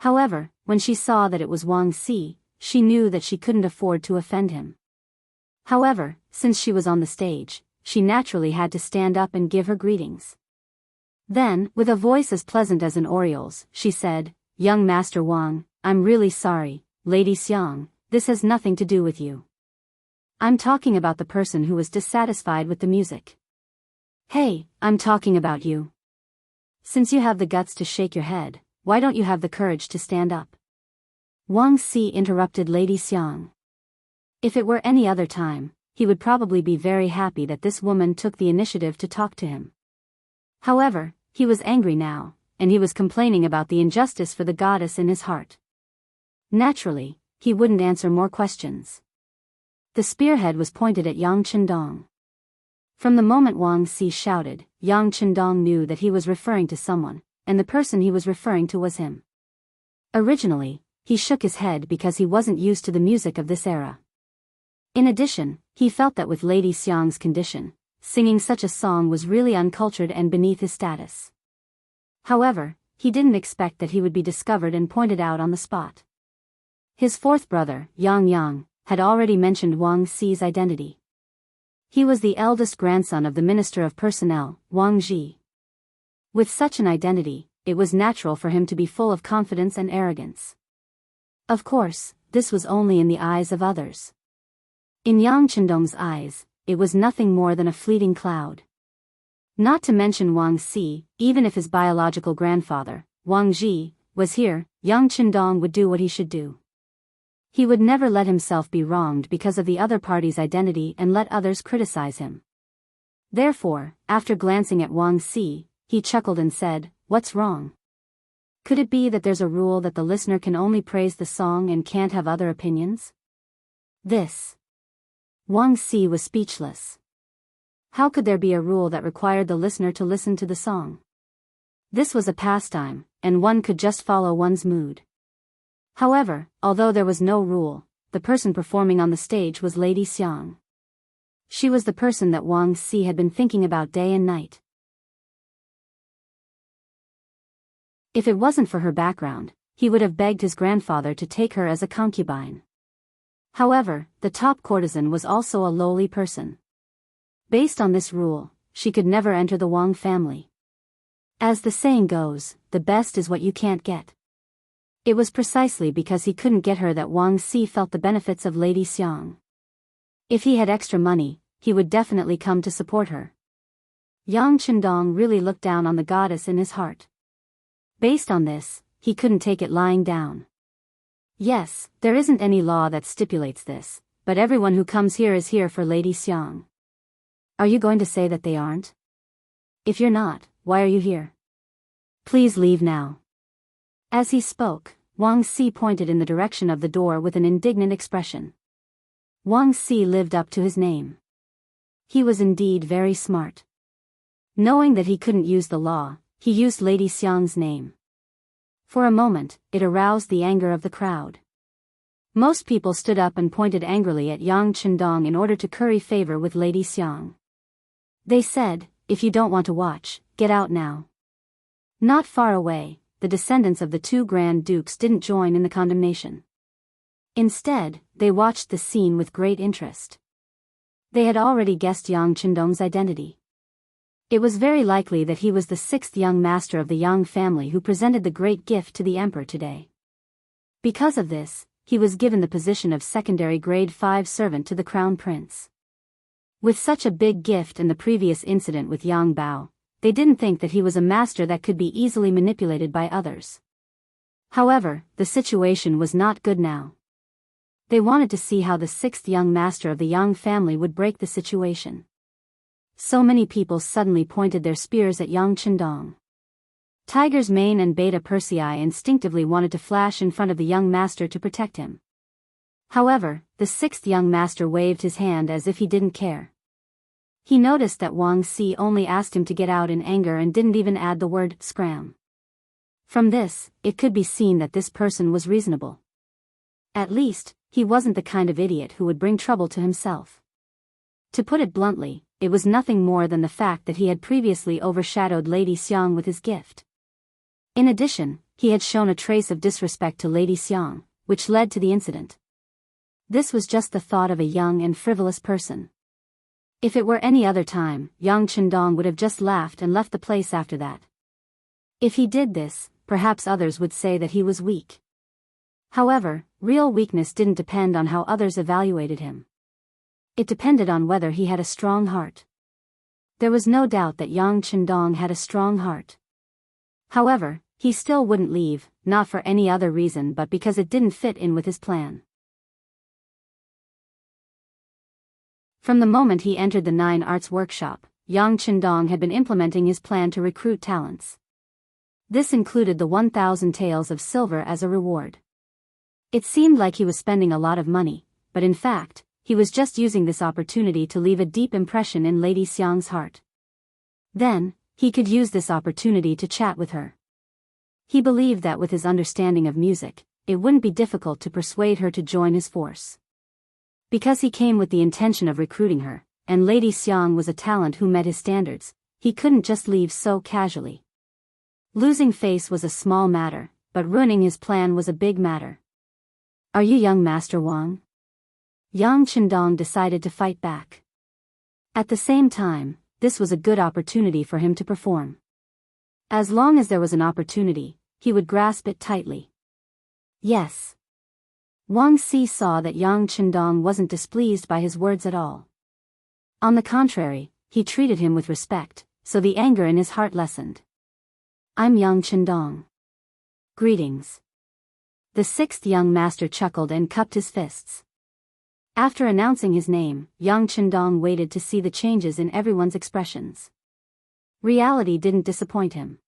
However, when she saw that it was Wang Si, she knew that she couldn't afford to offend him. However, since she was on the stage, she naturally had to stand up and give her greetings. Then, with a voice as pleasant as an oriole's, she said, "Young Master Wang, I'm really sorry, Lady Xiang, this has nothing to do with you. I'm talking about the person who was dissatisfied with the music. Hey, I'm talking about you. Since you have the guts to shake your head, why don't you have the courage to stand up?" Wang Si interrupted Lady Xiang. If it were any other time, he would probably be very happy that this woman took the initiative to talk to him. However, he was angry now, and he was complaining about the injustice for the goddess in his heart. Naturally, he wouldn't answer more questions. The spearhead was pointed at Yang Chendong. From the moment Wang Si shouted, Yang Chendong knew that he was referring to someone, and the person he was referring to was him. Originally, he shook his head because he wasn't used to the music of this era. In addition, he felt that with Lady Xiang's condition, singing such a song was really uncultured and beneath his status. However, he didn't expect that he would be discovered and pointed out on the spot. His fourth brother, Yang, had already mentioned Wang Si's identity. He was the eldest grandson of the Minister of Personnel, Wang Ji. With such an identity, it was natural for him to be full of confidence and arrogance. Of course, this was only in the eyes of others. In Yang Chendong's eyes, it was nothing more than a fleeting cloud. Not to mention Wang Si, even if his biological grandfather, Wang Ji, was here, Yang Chendong would do what he should do. He would never let himself be wronged because of the other party's identity and let others criticize him. Therefore, after glancing at Wang Si, he chuckled and said, "What's wrong? Could it be that there's a rule that the listener can only praise the song and can't have other opinions?" Wang Si was speechless. How could there be a rule that required the listener to listen to the song? This was a pastime, and one could just follow one's mood. However, although there was no rule, the person performing on the stage was Lady Xiang. She was the person that Wang Si had been thinking about day and night. If it wasn't for her background, he would have begged his grandfather to take her as a concubine. However, the top courtesan was also a lowly person. Based on this rule, she could never enter the Wang family. As the saying goes, the best is what you can't get. It was precisely because he couldn't get her that Wang Si felt the benefits of Lady Xiang. If he had extra money, he would definitely come to support her. Yang Chendong really looked down on the goddess in his heart. Based on this, he couldn't take it lying down. Yes, there isn't any law that stipulates this, but everyone who comes here is here for Lady Xiang. Are you going to say that they aren't? If you're not, why are you here? Please leave now. As he spoke, Wang Si pointed in the direction of the door with an indignant expression. Wang Si lived up to his name. He was indeed very smart. Knowing that he couldn't use the law, he used Lady Xiang's name. For a moment, it aroused the anger of the crowd. Most people stood up and pointed angrily at Yang Chendong in order to curry favor with Lady Xiang. They said, "If you don't want to watch, get out now." Not far away, the descendants of the two Grand Dukes didn't join in the condemnation. Instead, they watched the scene with great interest. They had already guessed Yang Chendong's identity. It was very likely that he was the sixth young master of the Yang family who presented the great gift to the emperor today. Because of this, he was given the position of secondary grade 5 servant to the crown prince. With such a big gift and the previous incident with Yang Bao, they didn't think that he was a master that could be easily manipulated by others. However, the situation was not good now. They wanted to see how the sixth young master of the Yang family would break the situation. So many people suddenly pointed their spears at Yang Chendong. Tiger's Mane and Beta Persei instinctively wanted to flash in front of the young master to protect him. However, the sixth young master waved his hand as if he didn't care. He noticed that Wang Si only asked him to get out in anger and didn't even add the word "scram." From this, it could be seen that this person was reasonable. At least, he wasn't the kind of idiot who would bring trouble to himself. To put it bluntly, it was nothing more than the fact that he had previously overshadowed Lady Xiang with his gift. In addition, he had shown a trace of disrespect to Lady Xiang, which led to the incident. This was just the thought of a young and frivolous person. If it were any other time, Yang Chendong would have just laughed and left the place after that. If he did this, perhaps others would say that he was weak. However, real weakness didn't depend on how others evaluated him. It depended on whether he had a strong heart. There was no doubt that Yang Chendong had a strong heart. However, he still wouldn't leave, not for any other reason but because it didn't fit in with his plan. From the moment he entered the Nine Arts workshop, Yang Qindong had been implementing his plan to recruit talents. This included the 1,000 taels of silver as a reward. It seemed like he was spending a lot of money, but in fact, he was just using this opportunity to leave a deep impression in Lady Xiang's heart. Then, he could use this opportunity to chat with her. He believed that with his understanding of music, it wouldn't be difficult to persuade her to join his force. Because he came with the intention of recruiting her, and Lady Xiang was a talent who met his standards, he couldn't just leave so casually. Losing face was a small matter, but ruining his plan was a big matter. Are you young Master Wang? Yang Qindong decided to fight back. At the same time, this was a good opportunity for him to perform. As long as there was an opportunity, he would grasp it tightly. Yes. Wang Si saw that Yang Qindong wasn't displeased by his words at all. On the contrary, he treated him with respect, so the anger in his heart lessened. I'm Yang Qindong. Greetings. The sixth young master chuckled and cupped his fists. After announcing his name, Yang Qindong waited to see the changes in everyone's expressions. Reality didn't disappoint him.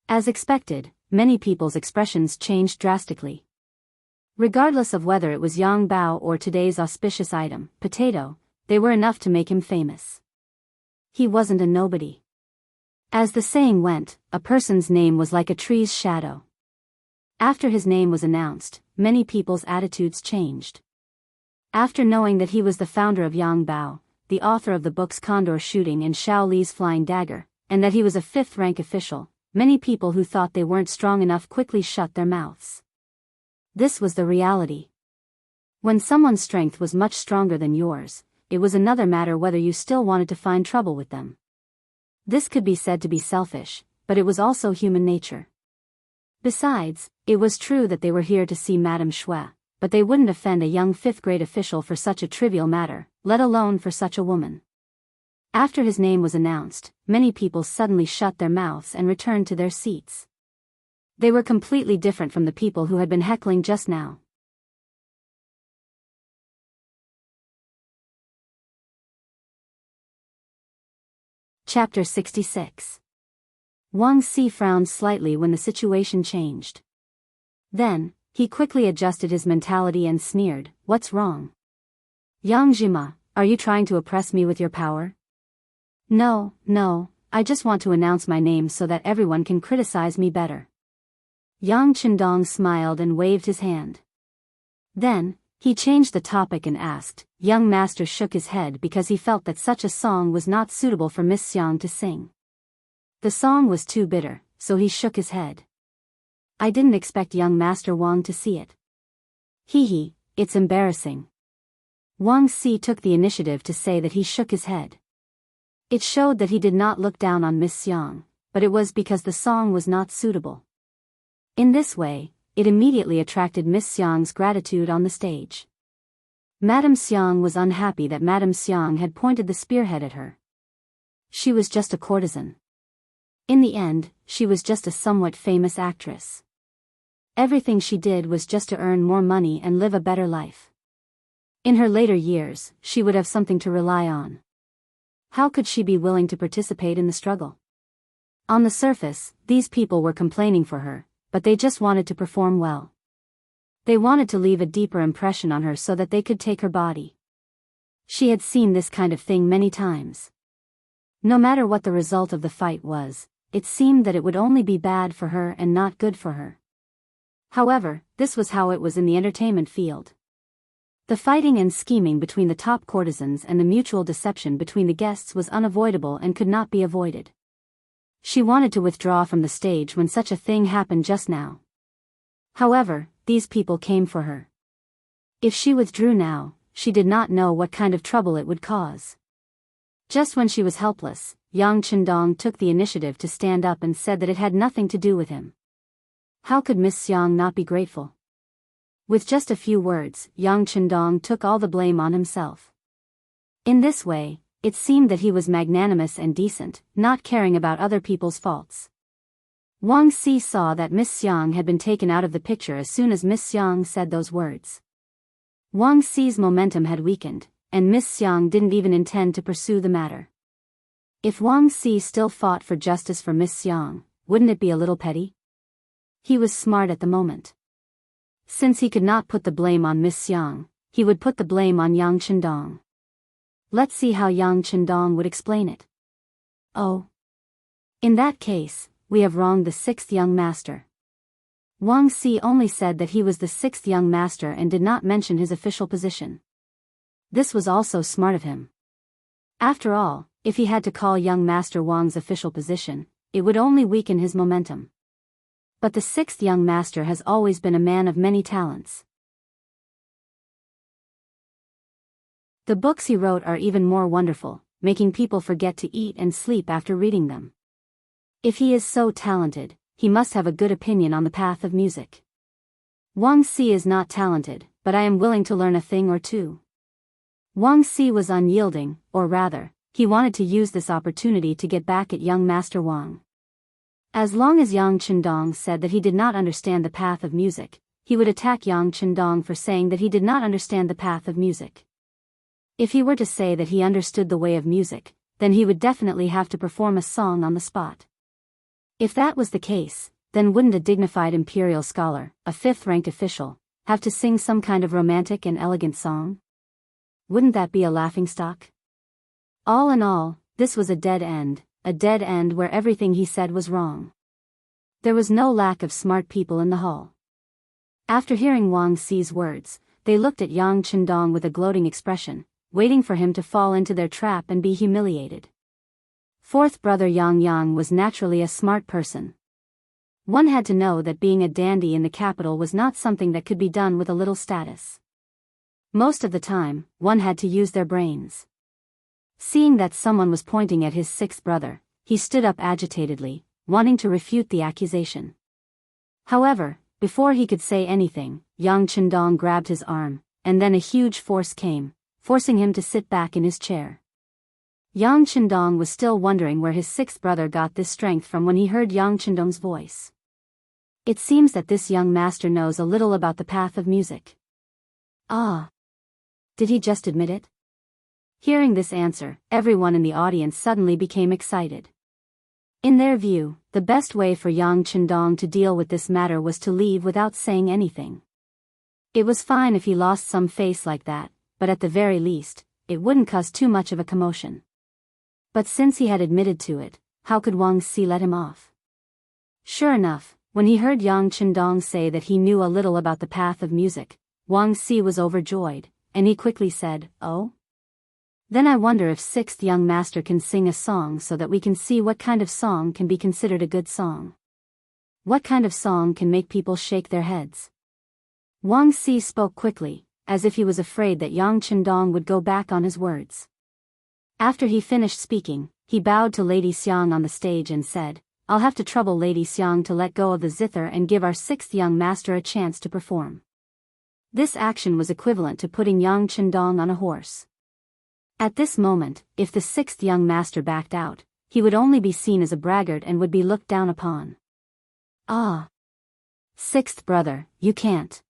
As expected, many people's expressions changed drastically. Regardless of whether it was Yang Bao or today's auspicious item, potato, they were enough to make him famous. He wasn't a nobody. As the saying went, a person's name was like a tree's shadow. After his name was announced, many people's attitudes changed. After knowing that he was the founder of Yang Bao, the author of the books Condor Shooting and Shao Li's Flying Dagger, and that he was a fifth-rank official, many people who thought they weren't strong enough quickly shut their mouths. This was the reality. When someone's strength was much stronger than yours, it was another matter whether you still wanted to find trouble with them. This could be said to be selfish, but it was also human nature. Besides, it was true that they were here to see Madame Xue, but they wouldn't offend a young fifth-grade official for such a trivial matter, let alone for such a woman. After his name was announced, many people suddenly shut their mouths and returned to their seats. They were completely different from the people who had been heckling just now. Chapter 66. Wang Si frowned slightly when the situation changed. Then, he quickly adjusted his mentality and sneered, "What's wrong? Yang Zhima, are you trying to oppress me with your power?" No, I just want to announce my name so that everyone can criticize me better." Yang Qindong smiled and waved his hand. Then, he changed the topic and asked. Young master shook his head because he felt that such a song was not suitable for Miss Xiang to sing. The song was too bitter, so he shook his head. "I didn't expect young Master Wang to see it." Hee, it's embarrassing." Wang Si took the initiative to say that he shook his head. It showed that he did not look down on Miss Xiang, but it was because the song was not suitable. In this way, it immediately attracted Miss Xiang's gratitude on the stage. Madame Xiang was unhappy that Madame Xiang had pointed the spearhead at her. She was just a courtesan. In the end, she was just a somewhat famous actress. Everything she did was just to earn more money and live a better life. In her later years, she would have something to rely on. How could she be willing to participate in the struggle? On the surface, these people were complaining for her, but they just wanted to perform well. They wanted to leave a deeper impression on her so that they could take her body. She had seen this kind of thing many times. No matter what the result of the fight was, it seemed that it would only be bad for her and not good for her. However, this was how it was in the entertainment field. The fighting and scheming between the top courtesans and the mutual deception between the guests was unavoidable and could not be avoided. She wanted to withdraw from the stage when such a thing happened just now. However, these people came for her. If she withdrew now, she did not know what kind of trouble it would cause. Just when she was helpless, Yang Qindong took the initiative to stand up and said that it had nothing to do with him. How could Miss Xiang not be grateful? With just a few words, Yang Qindong took all the blame on himself. In this way, it seemed that he was magnanimous and decent, not caring about other people's faults. Wang Si saw that Miss Xiang had been taken out of the picture as soon as Miss Xiang said those words. Wang Si's momentum had weakened, and Miss Xiang didn't even intend to pursue the matter. If Wang Si still fought for justice for Miss Xiang, wouldn't it be a little petty? He was smart at the moment. Since he could not put the blame on Miss Xiang, he would put the blame on Yang Chendong. Let's see how Yang Chendong would explain it. Oh. In that case, we have wronged the sixth young master. Wang Si only said that he was the sixth young master and did not mention his official position. This was also smart of him. After all, if he had to call young master Wang's official position, it would only weaken his momentum. But the sixth young master has always been a man of many talents. The books he wrote are even more wonderful, making people forget to eat and sleep after reading them. If he is so talented, he must have a good opinion on the path of music. Wang Si is not talented, but I am willing to learn a thing or two. Wang Si was unyielding, or rather, he wanted to use this opportunity to get back at young Master Wang. As long as Yang Chendong said that he did not understand the path of music, he would attack Yang Chendong for saying that he did not understand the path of music. If he were to say that he understood the way of music, then he would definitely have to perform a song on the spot. If that was the case, then wouldn't a dignified imperial scholar, a fifth-ranked official, have to sing some kind of romantic and elegant song? Wouldn't that be a laughingstock? All in all, this was a dead end where everything he said was wrong. There was no lack of smart people in the hall. After hearing Wang Si's words, they looked at Yang Chendong with a gloating expression, waiting for him to fall into their trap and be humiliated. Fourth brother Yang Yang was naturally a smart person. One had to know that being a dandy in the capital was not something that could be done with a little status. Most of the time, one had to use their brains. Seeing that someone was pointing at his sixth brother, he stood up agitatedly, wanting to refute the accusation. However, before he could say anything, Yang Chendong grabbed his arm, and then a huge force came, forcing him to sit back in his chair. Yang Chendong was still wondering where his sixth brother got this strength from when he heard Yang Chendong's voice. It seems that this young master knows a little about the path of music. Ah! Did he just admit it? Hearing this answer, everyone in the audience suddenly became excited. In their view, the best way for Yang Chendong to deal with this matter was to leave without saying anything. It was fine if he lost some face like that, but at the very least, it wouldn't cause too much of a commotion. But since he had admitted to it, how could Wang Si let him off? Sure enough, when he heard Yang Chendong say that he knew a little about the path of music, Wang Si was overjoyed, and he quickly said, "Oh? Then I wonder if sixth young master can sing a song so that we can see what kind of song can be considered a good song. What kind of song can make people shake their heads?" Wang Si spoke quickly, as if he was afraid that Yang Chendong would go back on his words. After he finished speaking, he bowed to Lady Xiang on the stage and said, "I'll have to trouble Lady Xiang to let go of the zither and give our sixth young master a chance to perform." This action was equivalent to putting Yang Chendong on a horse. At this moment, if the sixth young master backed out, he would only be seen as a braggart and would be looked down upon. "Ah! Sixth brother, you can't.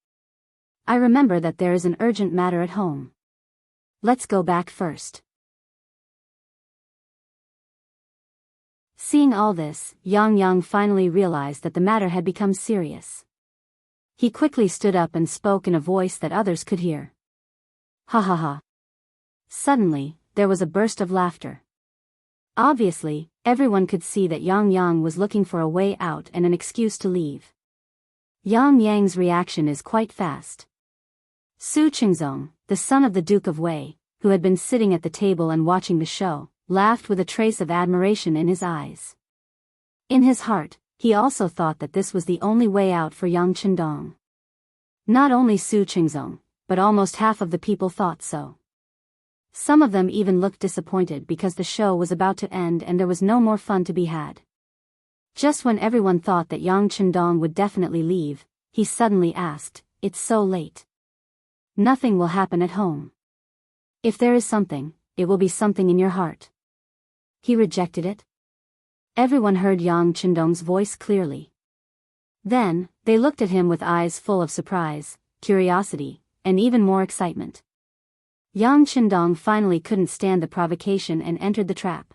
I remember that there is an urgent matter at home. Let's go back first." Seeing all this, Yang Yang finally realized that the matter had become serious. He quickly stood up and spoke in a voice that others could hear. "Ha ha ha." Suddenly, there was a burst of laughter. Obviously, everyone could see that Yang Yang was looking for a way out and an excuse to leave. Yang Yang's reaction is quite fast. Su Qingzong, the son of the Duke of Wei, who had been sitting at the table and watching the show, laughed with a trace of admiration in his eyes. In his heart, he also thought that this was the only way out for Yang Chendong. Not only Su Qingzong, but almost half of the people thought so. Some of them even looked disappointed because the show was about to end and there was no more fun to be had. Just when everyone thought that Yang Chendong would definitely leave, he suddenly asked, "It's so late. Nothing will happen at home. If there is something, it will be something in your heart." He rejected it. Everyone heard Yang Chendong's voice clearly. Then, they looked at him with eyes full of surprise, curiosity, and even more excitement. Yang Qindong finally couldn't stand the provocation and entered the trap.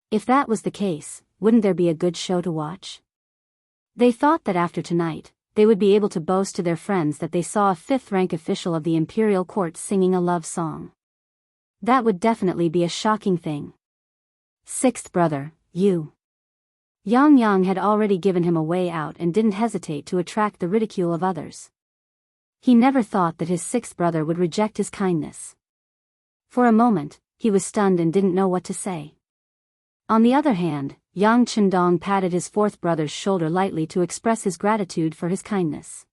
If that was the case, wouldn't there be a good show to watch? They thought that after tonight, they would be able to boast to their friends that they saw a fifth-rank official of the imperial court singing a love song. That would definitely be a shocking thing. Sixth brother, you. Yang had already given him a way out and didn't hesitate to attract the ridicule of others. He never thought that his sixth brother would reject his kindness. For a moment, he was stunned and didn't know what to say. On the other hand, Yang Qindong patted his fourth brother's shoulder lightly to express his gratitude for his kindness.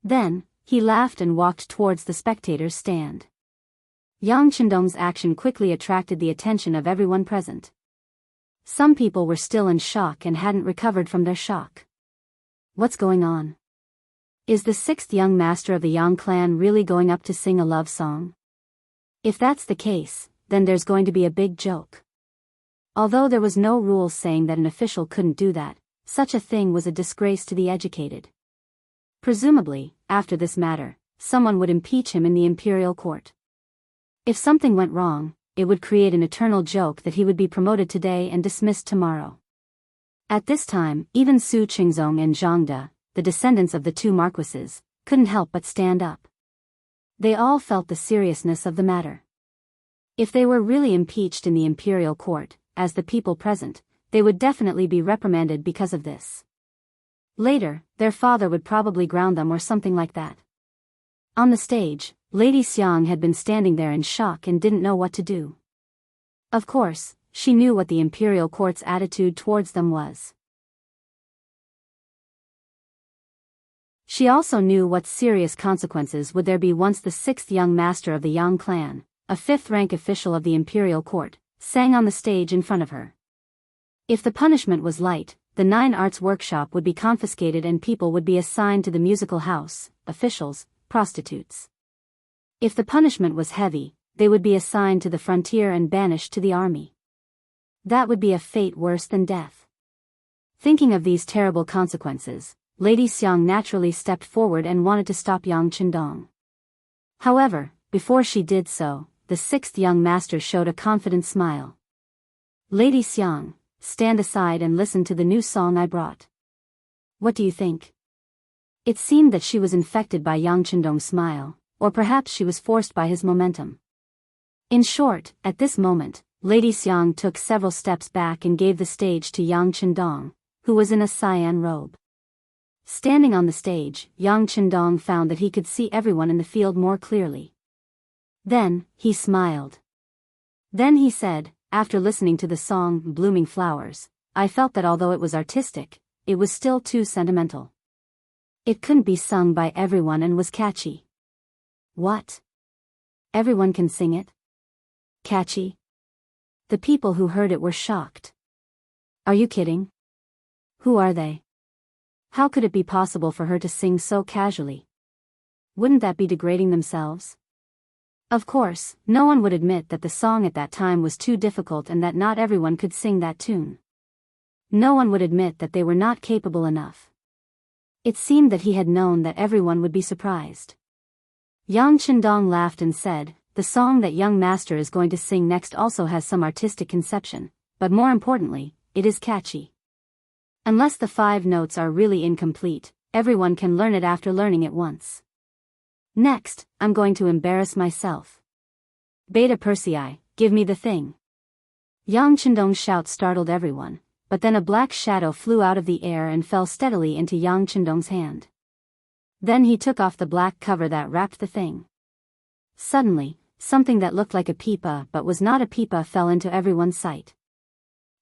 Then, he laughed and walked towards the spectators' stand. Yang Qindong's action quickly attracted the attention of everyone present. Some people were still in shock and hadn't recovered from their shock. What's going on? Is the sixth young master of the Yang clan really going up to sing a love song? If that's the case, then there's going to be a big joke. Although there was no rule saying that an official couldn't do that, such a thing was a disgrace to the educated. Presumably, after this matter, someone would impeach him in the imperial court. If something went wrong, it would create an eternal joke that he would be promoted today and dismissed tomorrow. At this time, even Su Qingzong and Zhang De, the descendants of the two marquises, couldn't help but stand up. They all felt the seriousness of the matter. If they were really impeached in the imperial court, as the people present, they would definitely be reprimanded because of this. Later, their father would probably ground them or something like that. On the stage, Lady Xiang had been standing there in shock and didn't know what to do. Of course, she knew what the imperial court's attitude towards them was. She also knew what serious consequences would there be once the sixth young master of the Yang clan, a fifth-rank official of the imperial court, sang on the stage in front of her. If the punishment was light, the 9 arts workshop would be confiscated and people would be assigned to the musical house, officials, prostitutes. If the punishment was heavy, they would be assigned to the frontier and banished to the army. That would be a fate worse than death. Thinking of these terrible consequences, Lady Xiang naturally stepped forward and wanted to stop Yang Qindong. However, before she did so, the sixth young master showed a confident smile. Lady Xiang, stand aside and listen to the new song I brought. What do you think? It seemed that she was infected by Yang Qindong's smile, or perhaps she was forced by his momentum. In short, at this moment, Lady Xiang took several steps back and gave the stage to Yang Qindong, who was in a cyan robe. Standing on the stage, Yang Qindong found that he could see everyone in the field more clearly. Then, he smiled. Then he said, after listening to the song, Blooming Flowers, I felt that although it was artistic, it was still too sentimental. It couldn't be sung by everyone and was catchy. What? Everyone can sing it? Catchy? The people who heard it were shocked. Are you kidding? Who are they? How could it be possible for her to sing so casually? Wouldn't that be degrading themselves? Of course, no one would admit that the song at that time was too difficult and that not everyone could sing that tune. No one would admit that they were not capable enough. It seemed that he had known that everyone would be surprised. Yang Qindong laughed and said, the song that young master is going to sing next also has some artistic conception, but more importantly, it is catchy. Unless the 5 notes are really incomplete, everyone can learn it after learning it once. Next, I'm going to embarrass myself. Beta Persei, give me the thing. Yang Qindong's shout startled everyone, but then a black shadow flew out of the air and fell steadily into Yang Qindong's hand. Then he took off the black cover that wrapped the thing. Suddenly, something that looked like a pipa but was not a pipa fell into everyone's sight.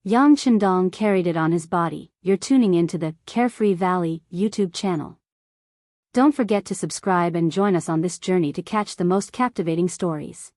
Yang Qindong carried it on his body. You're tuning into the Carefree Valley YouTube channel. Don't forget to subscribe and join us on this journey to catch the most captivating stories.